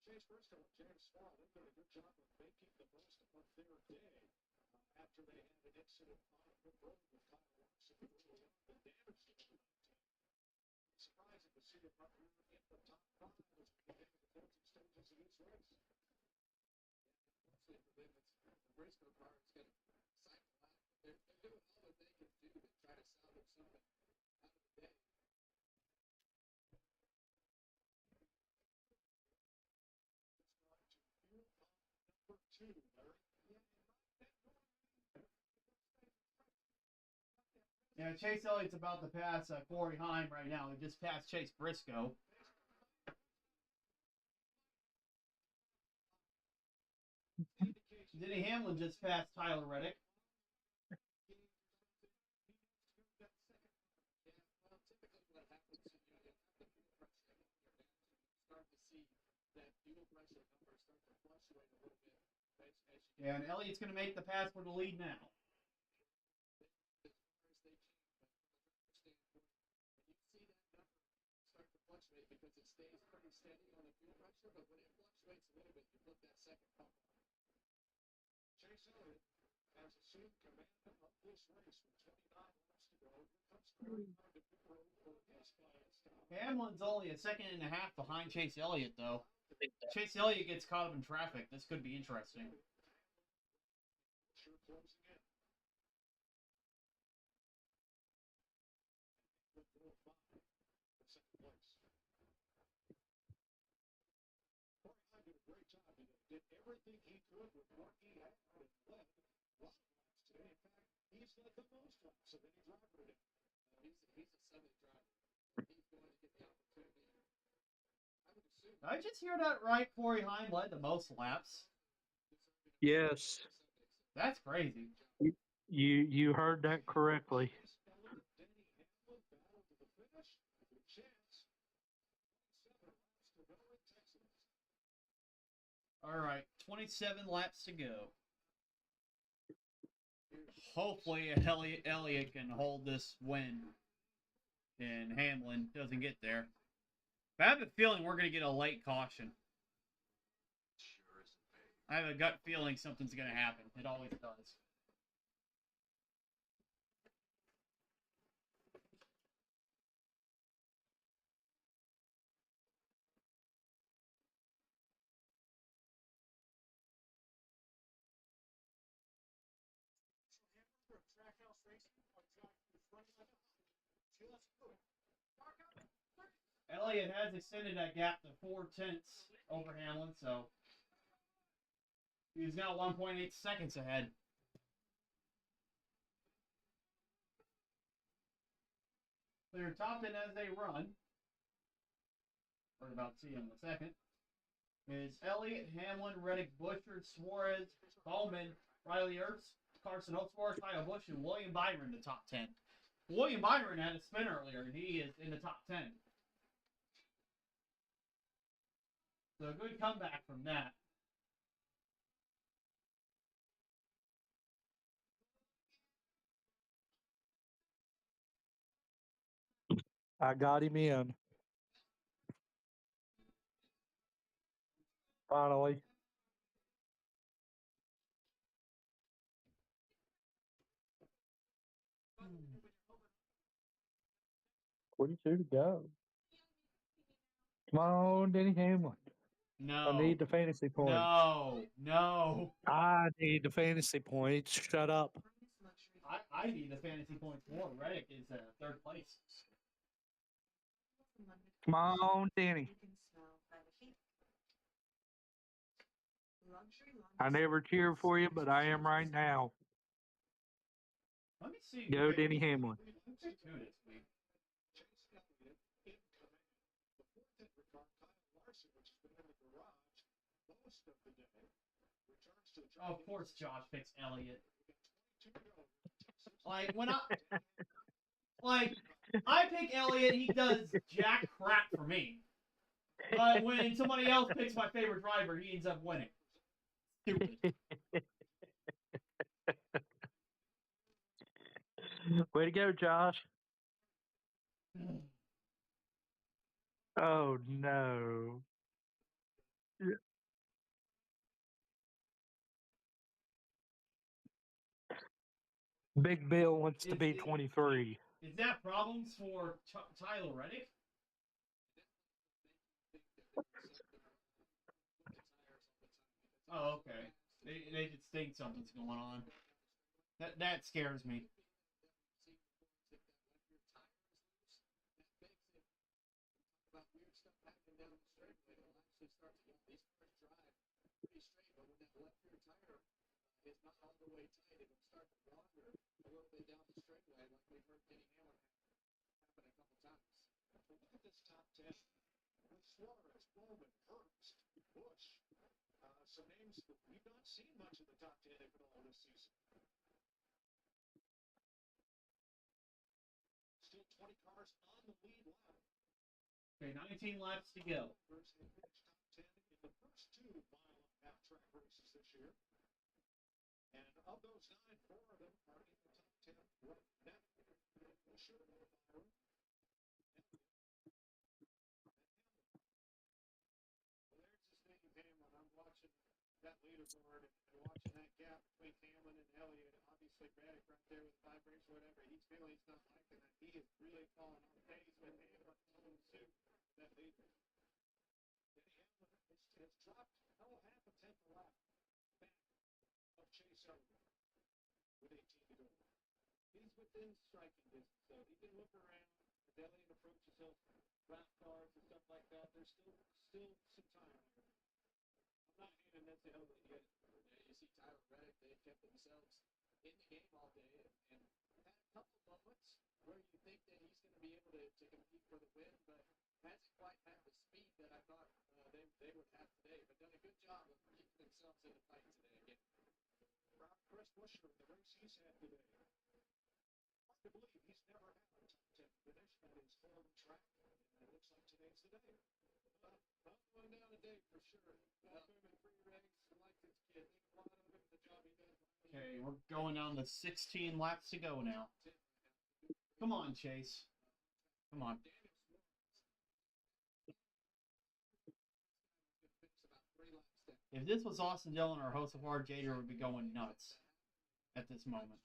Chase Briscoe and James Small, they've done a good job of making the most of their day after they had an incident on the road with Kyle Larson early on that damaged them. It's surprising to see them up here in the top five as we get into the closing stages of this race. Hopefully for them, the Briscoe car is going to cycle out. They're doing all that they can do to try to salvage something out of the day. Yeah, Chase Elliott's about to pass Corey Heim right now. He just passed Chase Briscoe. Denny Hamlin just passed Tyler Reddick. Yeah, and Elliott's going to make the pass for the lead now. Because it stays pretty steady on the fuel pressure, but when it fluctuates a little bit, you put that second pump on. Chase Elliott has assumed command of this race with 29 laps to go. Here comes Corey Heim to pit road for his final stop. Hamlin's only a second and a half behind Chase Elliott, though. Chase Elliott gets caught up in traffic. This could be interesting. Sure closing in. Second place. Corey Heim did a great job. He did everything he could with what he had and led a lot of laps today. In fact, he's led the most laps of any driver today. He's a Sunday driver. He's going to get the opportunity. I would assume. Did I just hear that right? Corey Heim led the most laps. Yes, That's crazy. you heard that correctly. All right, 27 laps to go. Hopefully, Elliott can hold this win, and Hamlin doesn't get there. But I have a feeling we're going to get a late caution. I have a gut feeling something's going to happen. It always does. Elliott has extended that gap to 4/10 over Hamlin, so he's now 1.8 seconds ahead. They're top 10 as they run. We're about to see in a second. Is Elliott, Hamlin, Reddick, Buschard, Suarez, Bowman, Riley Ertz, Carson Oatsworth, Kyle Busch, and William Byron the top 10. William Byron had a spin earlier, and he is in the top 10. So a good comeback from that. I got him in. Finally. 42 to go. Come on, Denny Hamlin. I No. need the fantasy points. No. No. I need the fantasy points. Shut up. I need the fantasy points more. Reddick is third place. Come on, Denny. I never cheer for you, but I am right now. Let me see. Go, Denny Hamlin. Two this week. Chase Elliott in command. The fourth entry car, Kyle Larson, which has been in the garage most of the day, returns to the track. Of course, Josh picks Elliott. 22 to go. Like when I pick Elliott, he does jack crap for me. But when somebody else picks my favorite driver, he ends up winning. Stupid. Way to go, Josh. Oh, no. Big Bill wants to be 23. Is that problems for Tyler Reddick? Oh, okay. They just think something's going on. That scares me. It's not all the way tight. It'll start to wander a little bit down the straightaway, like we've heard Denny Hamlin happen a couple times. Well, look at this top 10 with Suarez, Bowman, Hurst, Busch. Some names that we've not seen much of the top 10 if at all this season. Still 20 cars on the lead lap. Okay, 19 laps to go. They finished top 10 in the first 2 mile-and-a-half track races this year. And of those 9, 4 of them are in the top 10 right now. Busher, Byron, well, there's his name, Hamlin. I'm watching that leaderboard and watching that gap between Hamlin and Elliott. Obviously, Reddick right there with 5 races or whatever. He's feeling he's not liking that. He is really falling off pace with Hamlin following suit that lead. Denny Hamlin has dropped half a tenth a lap back of Chase Elliott with 18 to go. He's within striking distance, though. He can look around as Elliott approaches those lap cars and stuff like that. There's still some time there. I'm not handing that to Elliott yet. You see Tyler Reddick, they've kept themselves in the game all day and had a couple moments where you think that he's going to be able to compete for the win, but hasn't quite had the speed that I thought they would have today, but done a good job of keeping themselves in the fight today again. Chris Buescher in the race he's had today. Hard to believe he's never had a top 10 finish at his home track, and it looks like today's the day. Not going down today for sure. Welcome him in free regs. I like this kid. Think a lot of him, the job he does. Okay, we're going down to 16 laps to go now. Come on, Chase. Come on. If this was Austin Dillon or Joseph Jader would be going nuts at this moment.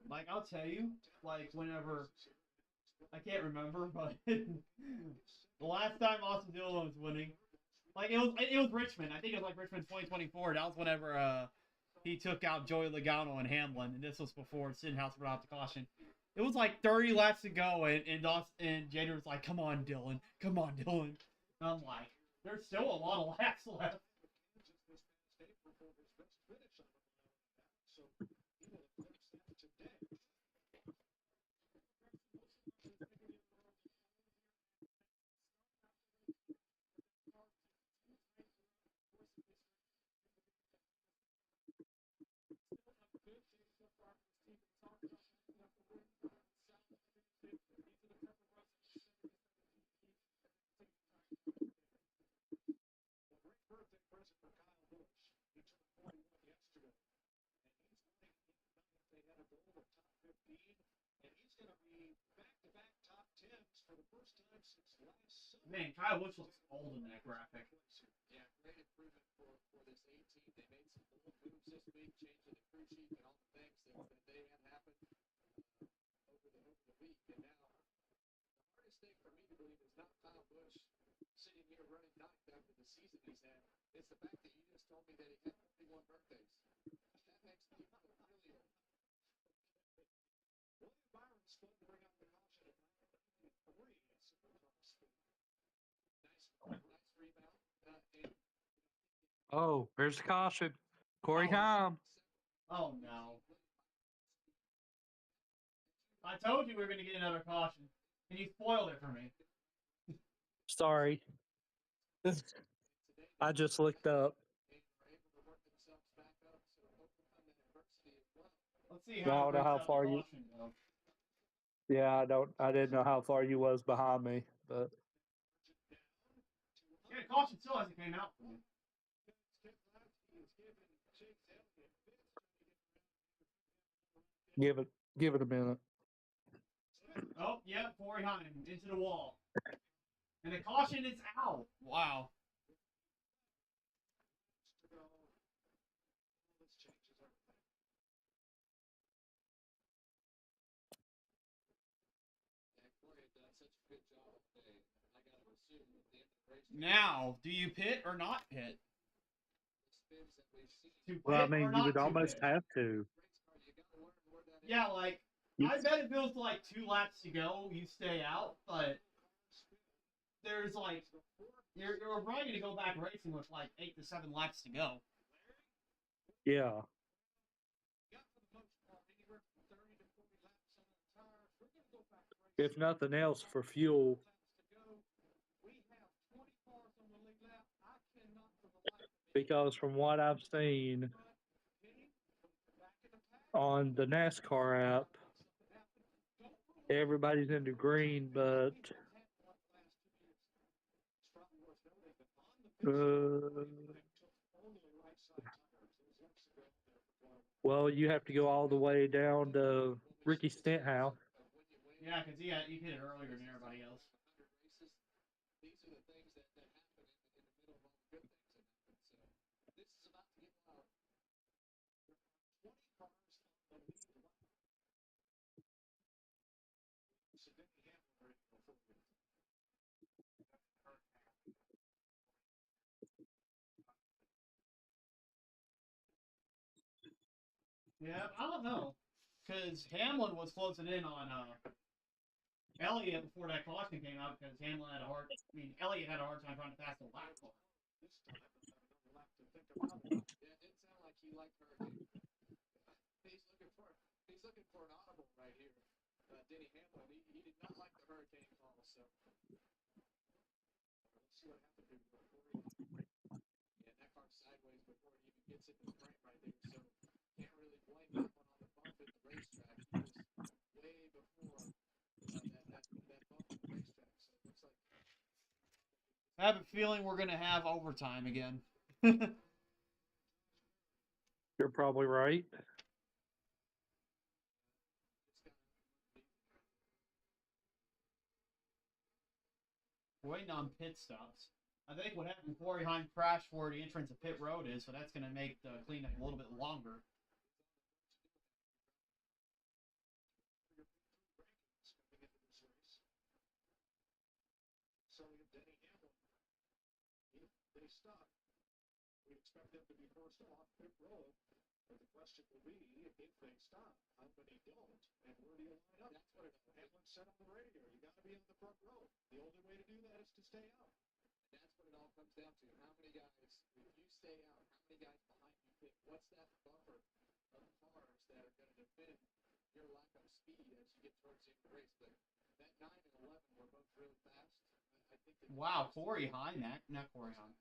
Like, I'll tell you, like, whenever, I can't remember, but the last time Austin Dillon was winning, like, it was Richmond. I think it was, like, Richmond 2024. That was whenever he took out Joey Logano and Hamlin, and this was before Stenhouse brought out the caution. It was like 30 laps to go, and Jader was like, come on, Dylan. Come on, Dylan. And I'm like, there's still a lot of laps left. Birthday present for Kyle Busch. He turned 41 yesterday. And he's winning if they had a goal of top 15. And he's going to be back-to-back top 10s for the first time since last summer. Man, Kyle Busch looks old in that graphic. Yeah, great improvement for this 18. They made some bold moves this last week, changing the crew chief and all the things that they had happen over the week. And now, the hardest thing for me to believe is not Kyle Busch sitting here running ninth after the season he's had. It's the fact that you just told me that he had 41 birthdays. That makes me feel really old. William Byron's fun to bring out the caution at 9:33 at Supercross speed. Nice rebound. And Oh, there's the caution. Corey Oh. Heim. Oh no. I told you we were going to get another caution, and you spoiled it for me. Sorry. I just looked up. Let's see Well, I how don't know how far you. caution goes. Yeah, I didn't know how far you was behind me, but Yeah, caution still hasn't came out for me. give it a minute. Oh, yeah, Corey Hunt into the wall. And the caution is out. Wow. Now, do you pit or not pit? To Well, I pit or mean, you not would to almost pit? have to. Yeah, like, You- I bet it feels like 2 laps to go, you stay out, but there's like, you're probably going to go back racing with like 8 to 7 laps to go. Yeah. If nothing else, for fuel. Because from what I've seen on the NASCAR app, everybody's into green, but well, you have to go all the way down to Ricky Stenhouse. Yeah, because you hit it earlier than everybody else. These are the things that happen in the middle of all the good things that happen. So this is about to get loud. 20 cars on the lead lap. So Denny Hamlin ready to go forward. Yeah, I don't know. Because Hamlin was closing in on Elliott before that caution came out because Elliott had a hard time trying to pass the lap car. This time, another lap to think about it. Yeah, it didn't sound like he liked Hurricane. He's looking for an audible right here. Denny Hamlin, he did not like the Hurricane call, so let's see what happened here before yeah, that car's sideways before it even gets into the frame right there, so can't really blame that one on the bump at the racetrack. He was way before that bump at the racetrack, so it looks like I have a feeling we're going to have overtime again. You're probably right. Waiting on pit stops. I think what happened, Corey Heim crashed where the entrance of pit road is, so that's going to make the cleanup a little bit longer. So Denny Hamlin, they stop. We expect them to be first off pit road. But the question will be, if they stop, how many don't? And where do you line up? That's what Hamlin said on the radio. You got to be on the front row. The only way to do that is to stay out. and that's what it all comes down to. How many guys, if you stay out, how many guys behind you pick? What's that buffer of cars that are going to defend your lack of speed as you get towards the end of the race? But that 9 and 11 were both really fast. I think that Wow, Corey Heim, not Corey Heim.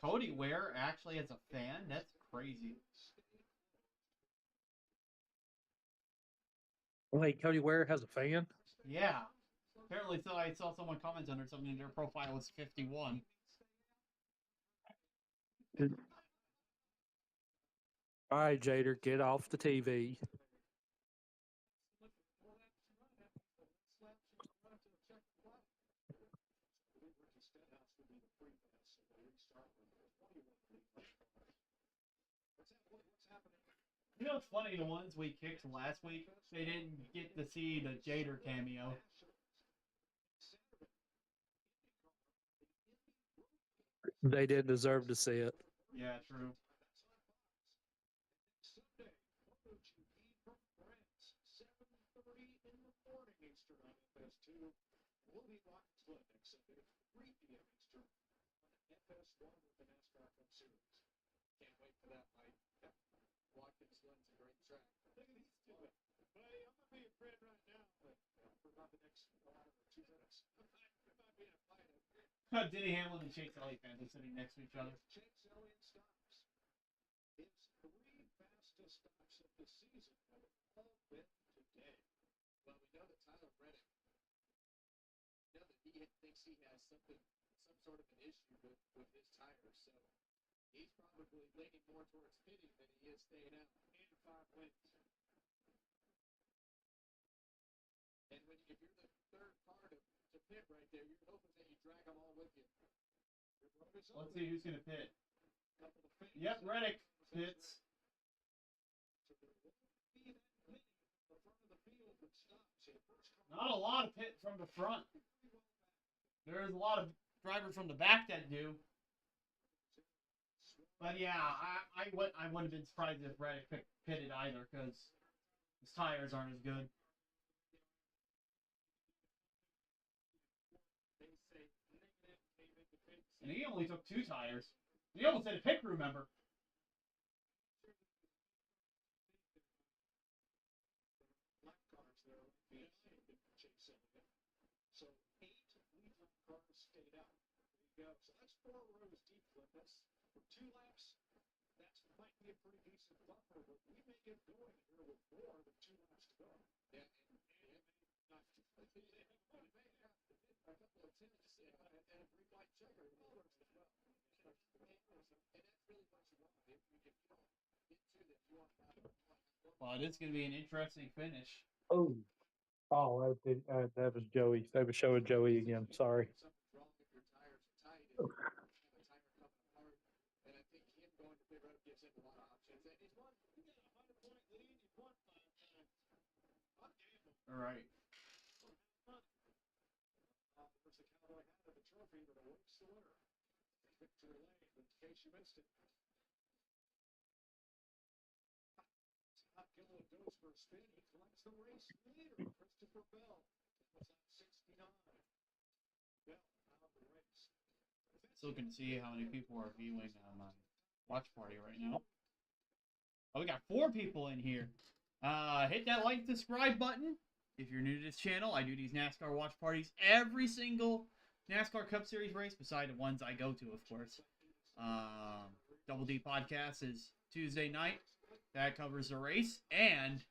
Cody Ware actually has a fan? That's crazy. Wait, Cody Ware has a fan? Yeah. Apparently, so I saw someone comment under something, their profile was 51. All right, Jader, get off the TV. You know, it's funny, the ones we kicked last week, they didn't get to see the Jader cameo. They didn't deserve to see it. Yeah, true. Sunday, MotoGP from France, 7:30 in the morning Eastern on FS2. We'll be watching split next Sunday, 3 p.m. Eastern on FS1 with the NASCAR Cup Series. Can't wait for that, Mike. Watkins Glen's a great track. Look at these two. Buddy, I'm going to be your friend right now, but for about the next 1 or 2 minutes. I might be in a fight up here. Denny Hamlin and Chase Elliott fans are sitting next to each other. Chase Elliott stops. His 3 fastest stops of the season have all been today. Well, we know that Tyler Reddick, we know that he thinks he has some sort of an issue with his tires, so he's probably leaning more towards pitting than he is staying out. And 5 wins. And if you're the third car to pit right there, you're hoping that you drag them all with you. Let's see who's going to pit. Couple of fans. Yep, Reddick pits. So there won't be that many at the front of the field that stops. So the first car Not a lot of pit from the front. There's a lot of drivers from the back that do. But yeah, I wouldn't have been surprised if Reddick pitted either, because his tires aren't as good. And he only took 2 tires. He almost had a pit crew member. black cars there behind Chase Elliott. So 8 lead lap cars stayed out. There you go. So that's 4 rows deep with us. For 2 laps, that might be a pretty decent buffer, but we may get going here with more than 2 laps to go. Yeah, and not a couple of tennis and a green white checker as well. And that's really what you want. If you don't get to them, you want to have Well, it is going to be an interesting finish. Oh, that was Joey. They were showing Joey again. Sorry. something's wrong if your tires are tight and you have a tire coming apart. And I think him going to pit road gives him a lot of options. And he's won. You got a 100-point lead. You've won 5 times. I'm gambling. All right. There's the cowboy hat of the trophy that awaits the winner. Victory Lane, but in case you missed it. Scott Gilliland goes for a spin. He collects the race leader, Christopher Bell. That was on 69. Bell out of the race. Still can see how many people are viewing my watch party right now. Oh, we got 4 people in here. Hit that like, subscribe button. If you're new to this channel, I do these NASCAR watch parties every single NASCAR Cup Series race, beside the ones I go to, of course. Double D Podcast is Tuesday night. That covers the race and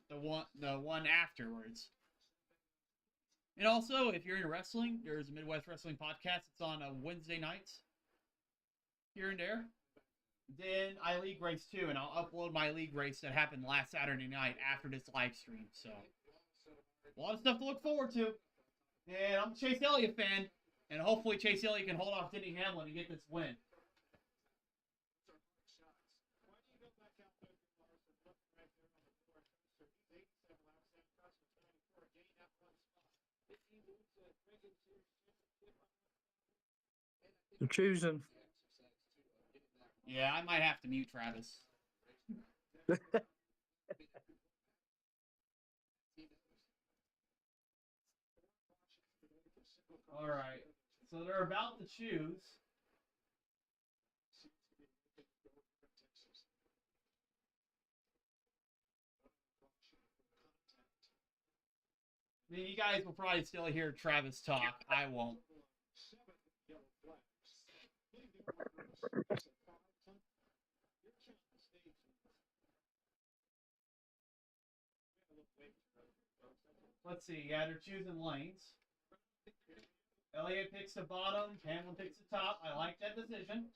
the one afterwards. And also, if you're into wrestling, there's a Midwest Wrestling Podcast. It's on Wednesday nights, here and there. Then I league race too, and I'll upload my league race that happened last Saturday night after this live stream. So, a lot of stuff to look forward to. And I'm a Chase Elliott fan, and hopefully Chase Elliott can hold off Denny Hamlin and get this win. Why do you go back out there, Lars, and look right there on the floor coaster? He's 87 laps in, Cross was 94, gain that 1 spot. If he moves the regular series championship, They're choosing. Yeah, I might have to mute Travis. All right, so they're about to choose. I mean, you guys will probably still hear Travis talk. I won't. 7 yellow flags. Leading runners, it's a 5-ton. You're counting the stage. We have a little wait for Let's see. Yeah, they're choosing lanes. Elliott picks the bottom. Hamlin picks the top. I like that decision.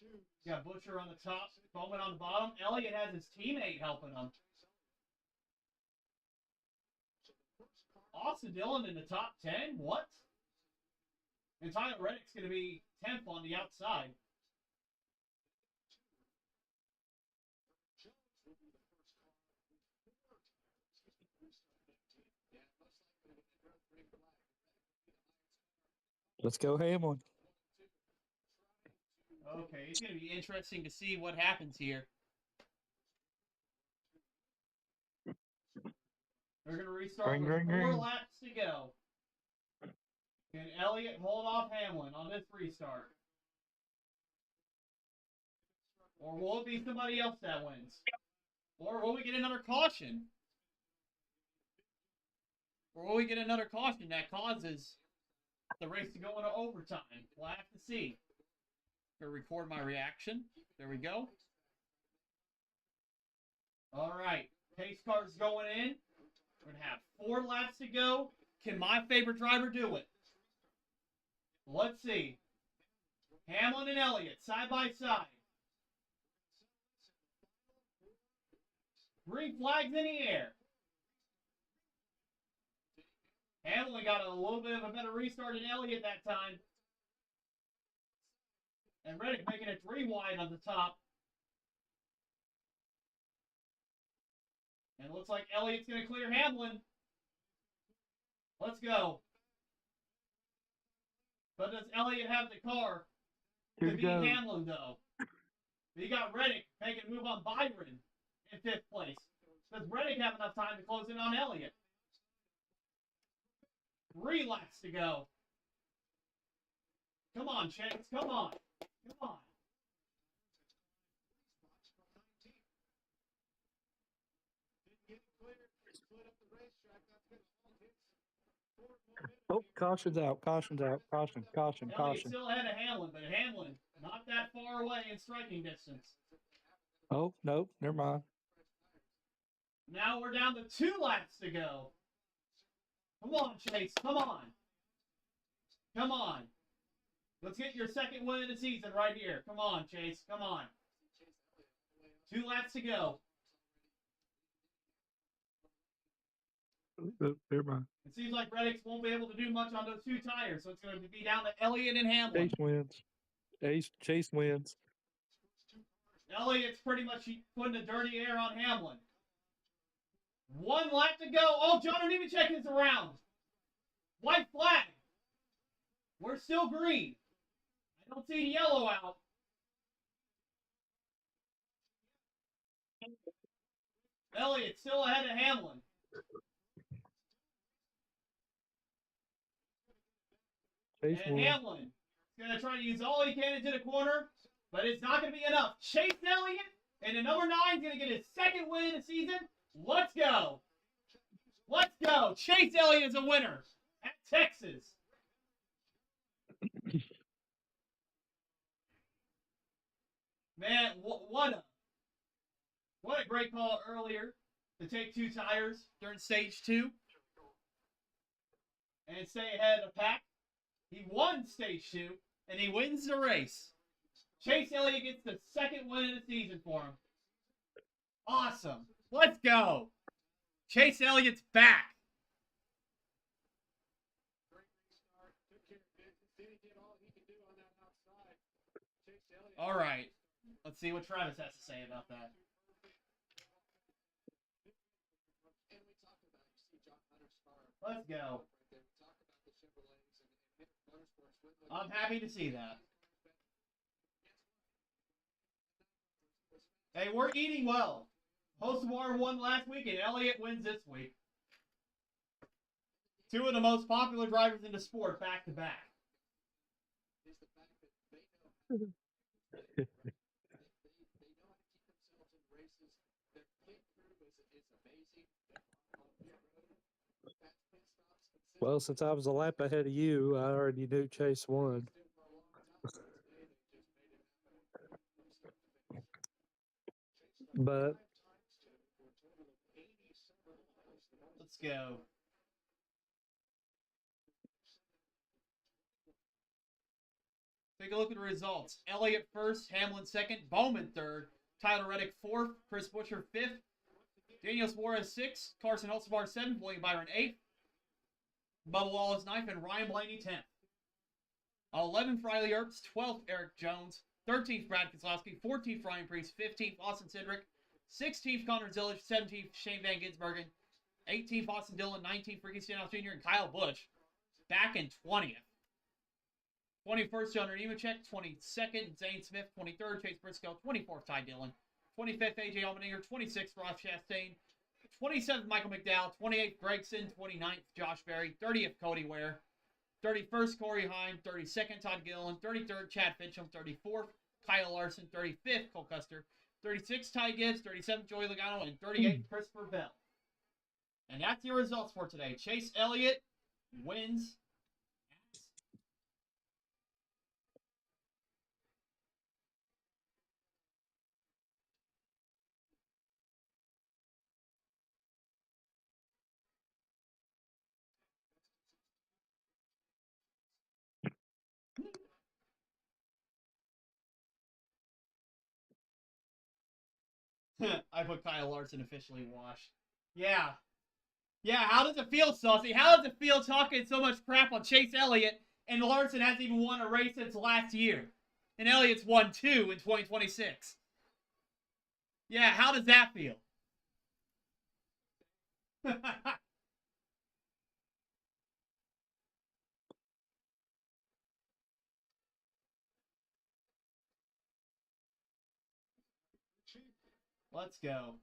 You got Butcher on the top, Bowman on the bottom. Elliott has his teammate helping him. Austin Dillon in the top 10? What? And Tyler Reddick's going to be 10th on the outside. Let's go Hamlin. Okay, it's going to be interesting to see what happens here. We're going to restart Green, with green, 4 green. laps to go. Can Elliott hold off Hamlin on this restart? Or will it be somebody else that wins? Or will we get another caution? Or will we get another caution that causes the race to go into overtime? We'll have to see. I'm going to record my reaction. There we go. All right. Pace car's going in. We're going to have 4 laps to go. Can my favorite driver do it? Let's see. Hamlin and Elliott, side by side. Green flags in the air. Hamlin got a little bit of a better restart than Elliott that time. And Reddick making it 3 wide on the top. And it looks like Elliott's going to clear Hamlin. Let's go. But does Elliott have the car to beat Hamlin, though? He got Reddick making a move on Byron in 5th place. Does Reddick have enough time to close in on Elliott? 3 laps to go. Come on, Chase. Come on. Come on. Oh, caution's out. Caution's out. Caution. Caution. Elliott's Caution. still ahead of Hamlin, but Hamlin not that far away in striking distance. Oh, nope. Never mind. Now we're down to 2 laps to go. Come on, Chase. Come on. Come on. Let's get your 2nd win of the season right here. Come on, Chase. Come on. 2 laps to go. Never mind. It seems like Reddick won't be able to do much on those 2 tires, so it's going to be down to Elliott and Hamlin. Chase wins. Chase wins. Elliott's pretty much putting the dirty air on Hamlin. 1 lap to go. Oh, John Nemechek is around. White flag. We're still green. I don't see the yellow out. Elliott still ahead of Hamlin. Chase And wins. Hamlin is going to try to use all he can into the corner, but it's not going to be enough. Chase Elliott, and the number 9 is going to get his 2nd win of the season. Let's go. Let's go. Chase Elliott is a winner at Texas. Man, what a great call earlier to take 2 tires during stage 2 and stay ahead of the pack. He won stage 2 and he wins the race. Chase Elliott gets the 2nd win of the season for him. Awesome. Let's go. Chase Elliott's back. All right. Let's see what Travis has to say about that. Let's go. I'm happy to see that. Hey, we're eating well. Hostwar won last week, and Elliott wins this week. 2 of the most popular drivers in the sport, back to back. Well, since I was a lap ahead of you, I already knew Chase won. But Let's go. Take a look at the results. Elliott 1st, Hamlin 2nd, Bowman 3rd, Tyler Reddick 4th, Chris Buescher 5th, Daniel Suarez 6th, Carson Hulsvar 7th, William Byron 8th, Bubba Wallace 9th, and Ryan Blaney 10th. 11th, Riley Earps, 12th, Eric Jones, 13th, Brad Keselowski, 14th, Ryan Preece, 15th, Austin Cindric, 16th, Connor Zillage, 17th, Shane Van Gisbergen, 18th, Austin Dillon, 19th, Ricky Stenhouse Jr., and Kyle Busch. back in 20th. 21st, John Nemechek. 22nd, Zane Smith. 23rd, Chase Briscoe. 24th, Ty Dillon. 25th, AJ Allmendinger. 26th, Ross Chastain. 27th, Michael McDowell. 28th, Gregson. 29th, Josh Berry. 30th, Cody Ware. 31st, Corey Heim. 32nd, Todd Gilliland. 33rd, Chad Fincham. 34th, Kyle Larson. 35th, Cole Custer. 36th, Ty Gibbs. 37th, Joey Logano. And 38th, Christopher Bell. And that's your results for today. Chase Elliott wins. I put Kyle Larson officially washed. Yeah. Yeah, how does it feel, Saucy? How does it feel talking so much crap on Chase Elliott and Larson hasn't even won a race since last year? And Elliott's won 2 in 2026. Yeah, how does that feel? Let's go.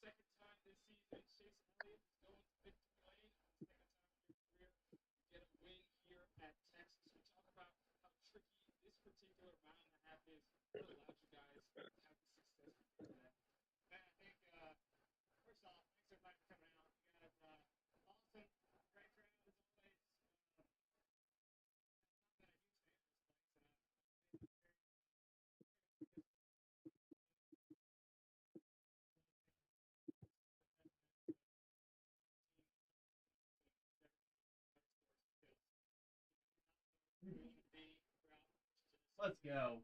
Second time this season, Chase Elliott is going to victory lane. Second time in your career, you get a win here at Texas. We talk about how tricky this particular mile and a half is. What allowed you guys to have the success before that? Man, I think, first off, thanks everybody for coming out. You guys, awesome, great crowd as always. Let's go.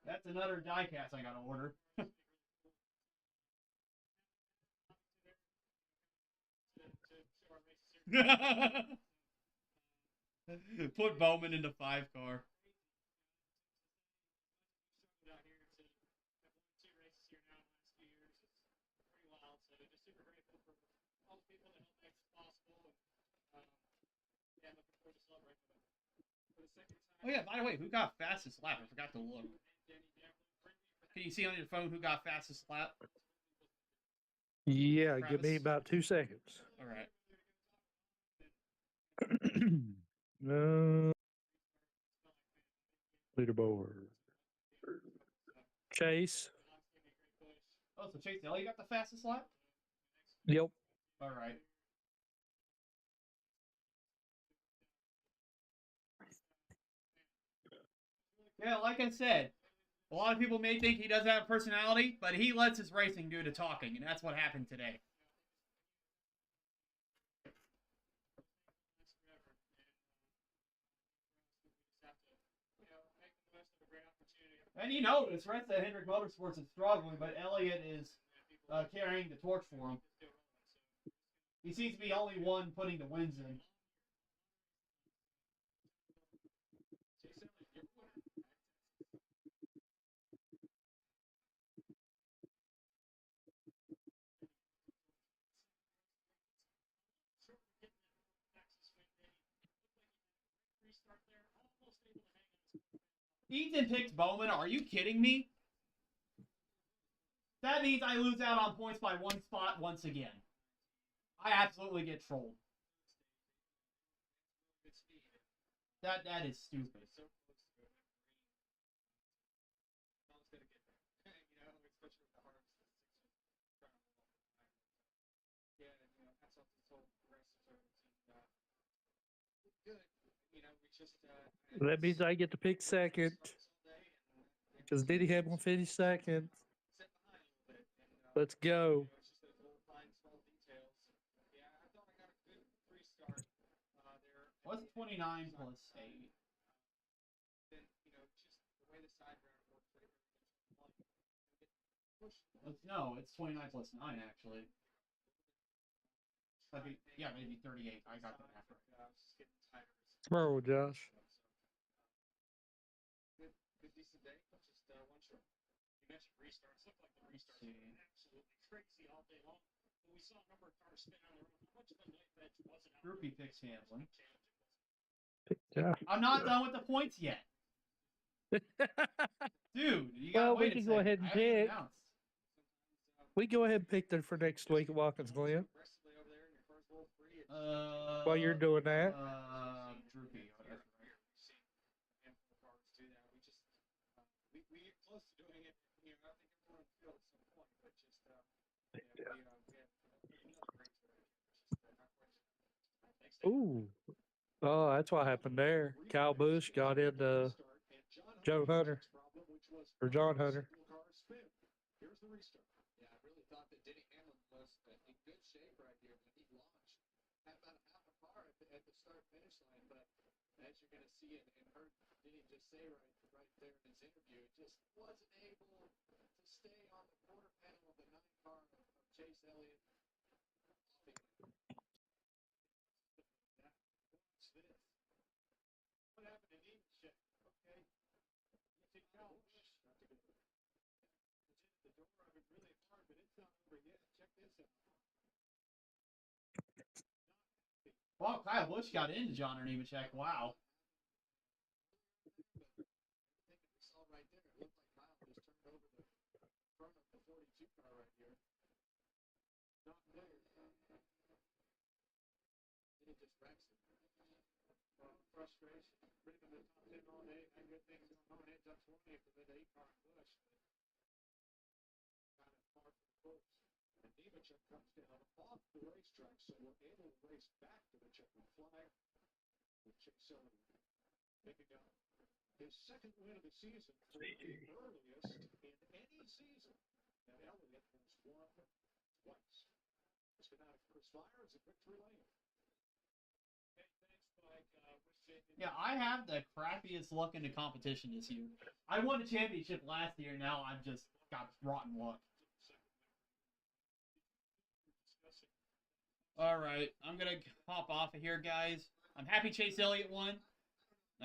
That's another diecast I gotta order. Put Bowman into 5-car. Oh yeah, by the way, who got fastest lap? I forgot to look. Can you see on your phone who got fastest lap? Yeah, Travis? give me about 2 seconds. All right. Leaderboard. Chase. Oh, so Chase Elliott got the fastest lap? Yep. All right. Yeah, like I said, a lot of people may think he doesn't have personality, but he lets his racing do the talking, and that's what happened today. And you notice, the rest of Hendrick Motorsports is struggling, but Elliott is carrying the torch for him. He seems to be the only one putting the wins in. Ethan picked Bowman. Are you kidding me? That means I lose out on points by 1 spot once again. I absolutely get trolled. That is stupid. That means I get to pick second. Because Diddy had 152nd. Let's go. What's 29 plus 8? No, it's 29 plus 9, actually. Yeah, maybe 38. I got that half right. Oh, Josh. Good decent day, but just one short. You mentioned restarts. Looked like the restarts were absolutely crazy all day long. But we saw a number of cars spin out of the road. How much of a knife edge was it? Groupie picks handling. Yeah. I'm not done with the points yet. Dude, you got Well, to we wait a can second. go ahead and I haven't pick. announced. We go ahead and pick them for next week at Watkins Glen. While you're doing that. Droopy. Oh, that's right. We get close to doing it. You know, I think everyone will feel at some point, but just we have another great Ooh. Oh, that's what happened there. Kyle Busch got into Joe Hunter. Or John Hunter. Here's the restart. Yeah, I really thought that Denny Hamlin was in good shape right here when he launched. Had about a half a car at the start-finish line, but as you're going to see and heard Denny just say right there in his interview, just wasn't able to stay on the quarter panel of the 9 car of Chase Elliott. Watch this. What happened to Nemechek? Okay. You see Kyle Busch. The door of it really hard, but it's not over yet. Check this out. Well, Kyle Busch got into John Nemechek. Wow. We saw right there, it looked like Kyle just turned over the front of the 42 car right here. Not clear. Then he just wrecks it. Frustration. Bring him to the top 10 all day. Had good things going on. Heads up 20 for the 8 car Busch. Kind of far from the course. And Nemechek comes down off the racetrack, so we're able to race back to the checkered flag with Chase Elliott picking up his second win of the season for the earliest in any season that Elliott has won twice. Let's get out of Chris Myers at Victory Lane. Hey, thanks, Mike. Yeah, I have the crappiest luck in the competition this year. I won the championship last year. Now I've just got rotten luck. All right, I'm gonna hop off of here, guys. I'm happy Chase Elliott won.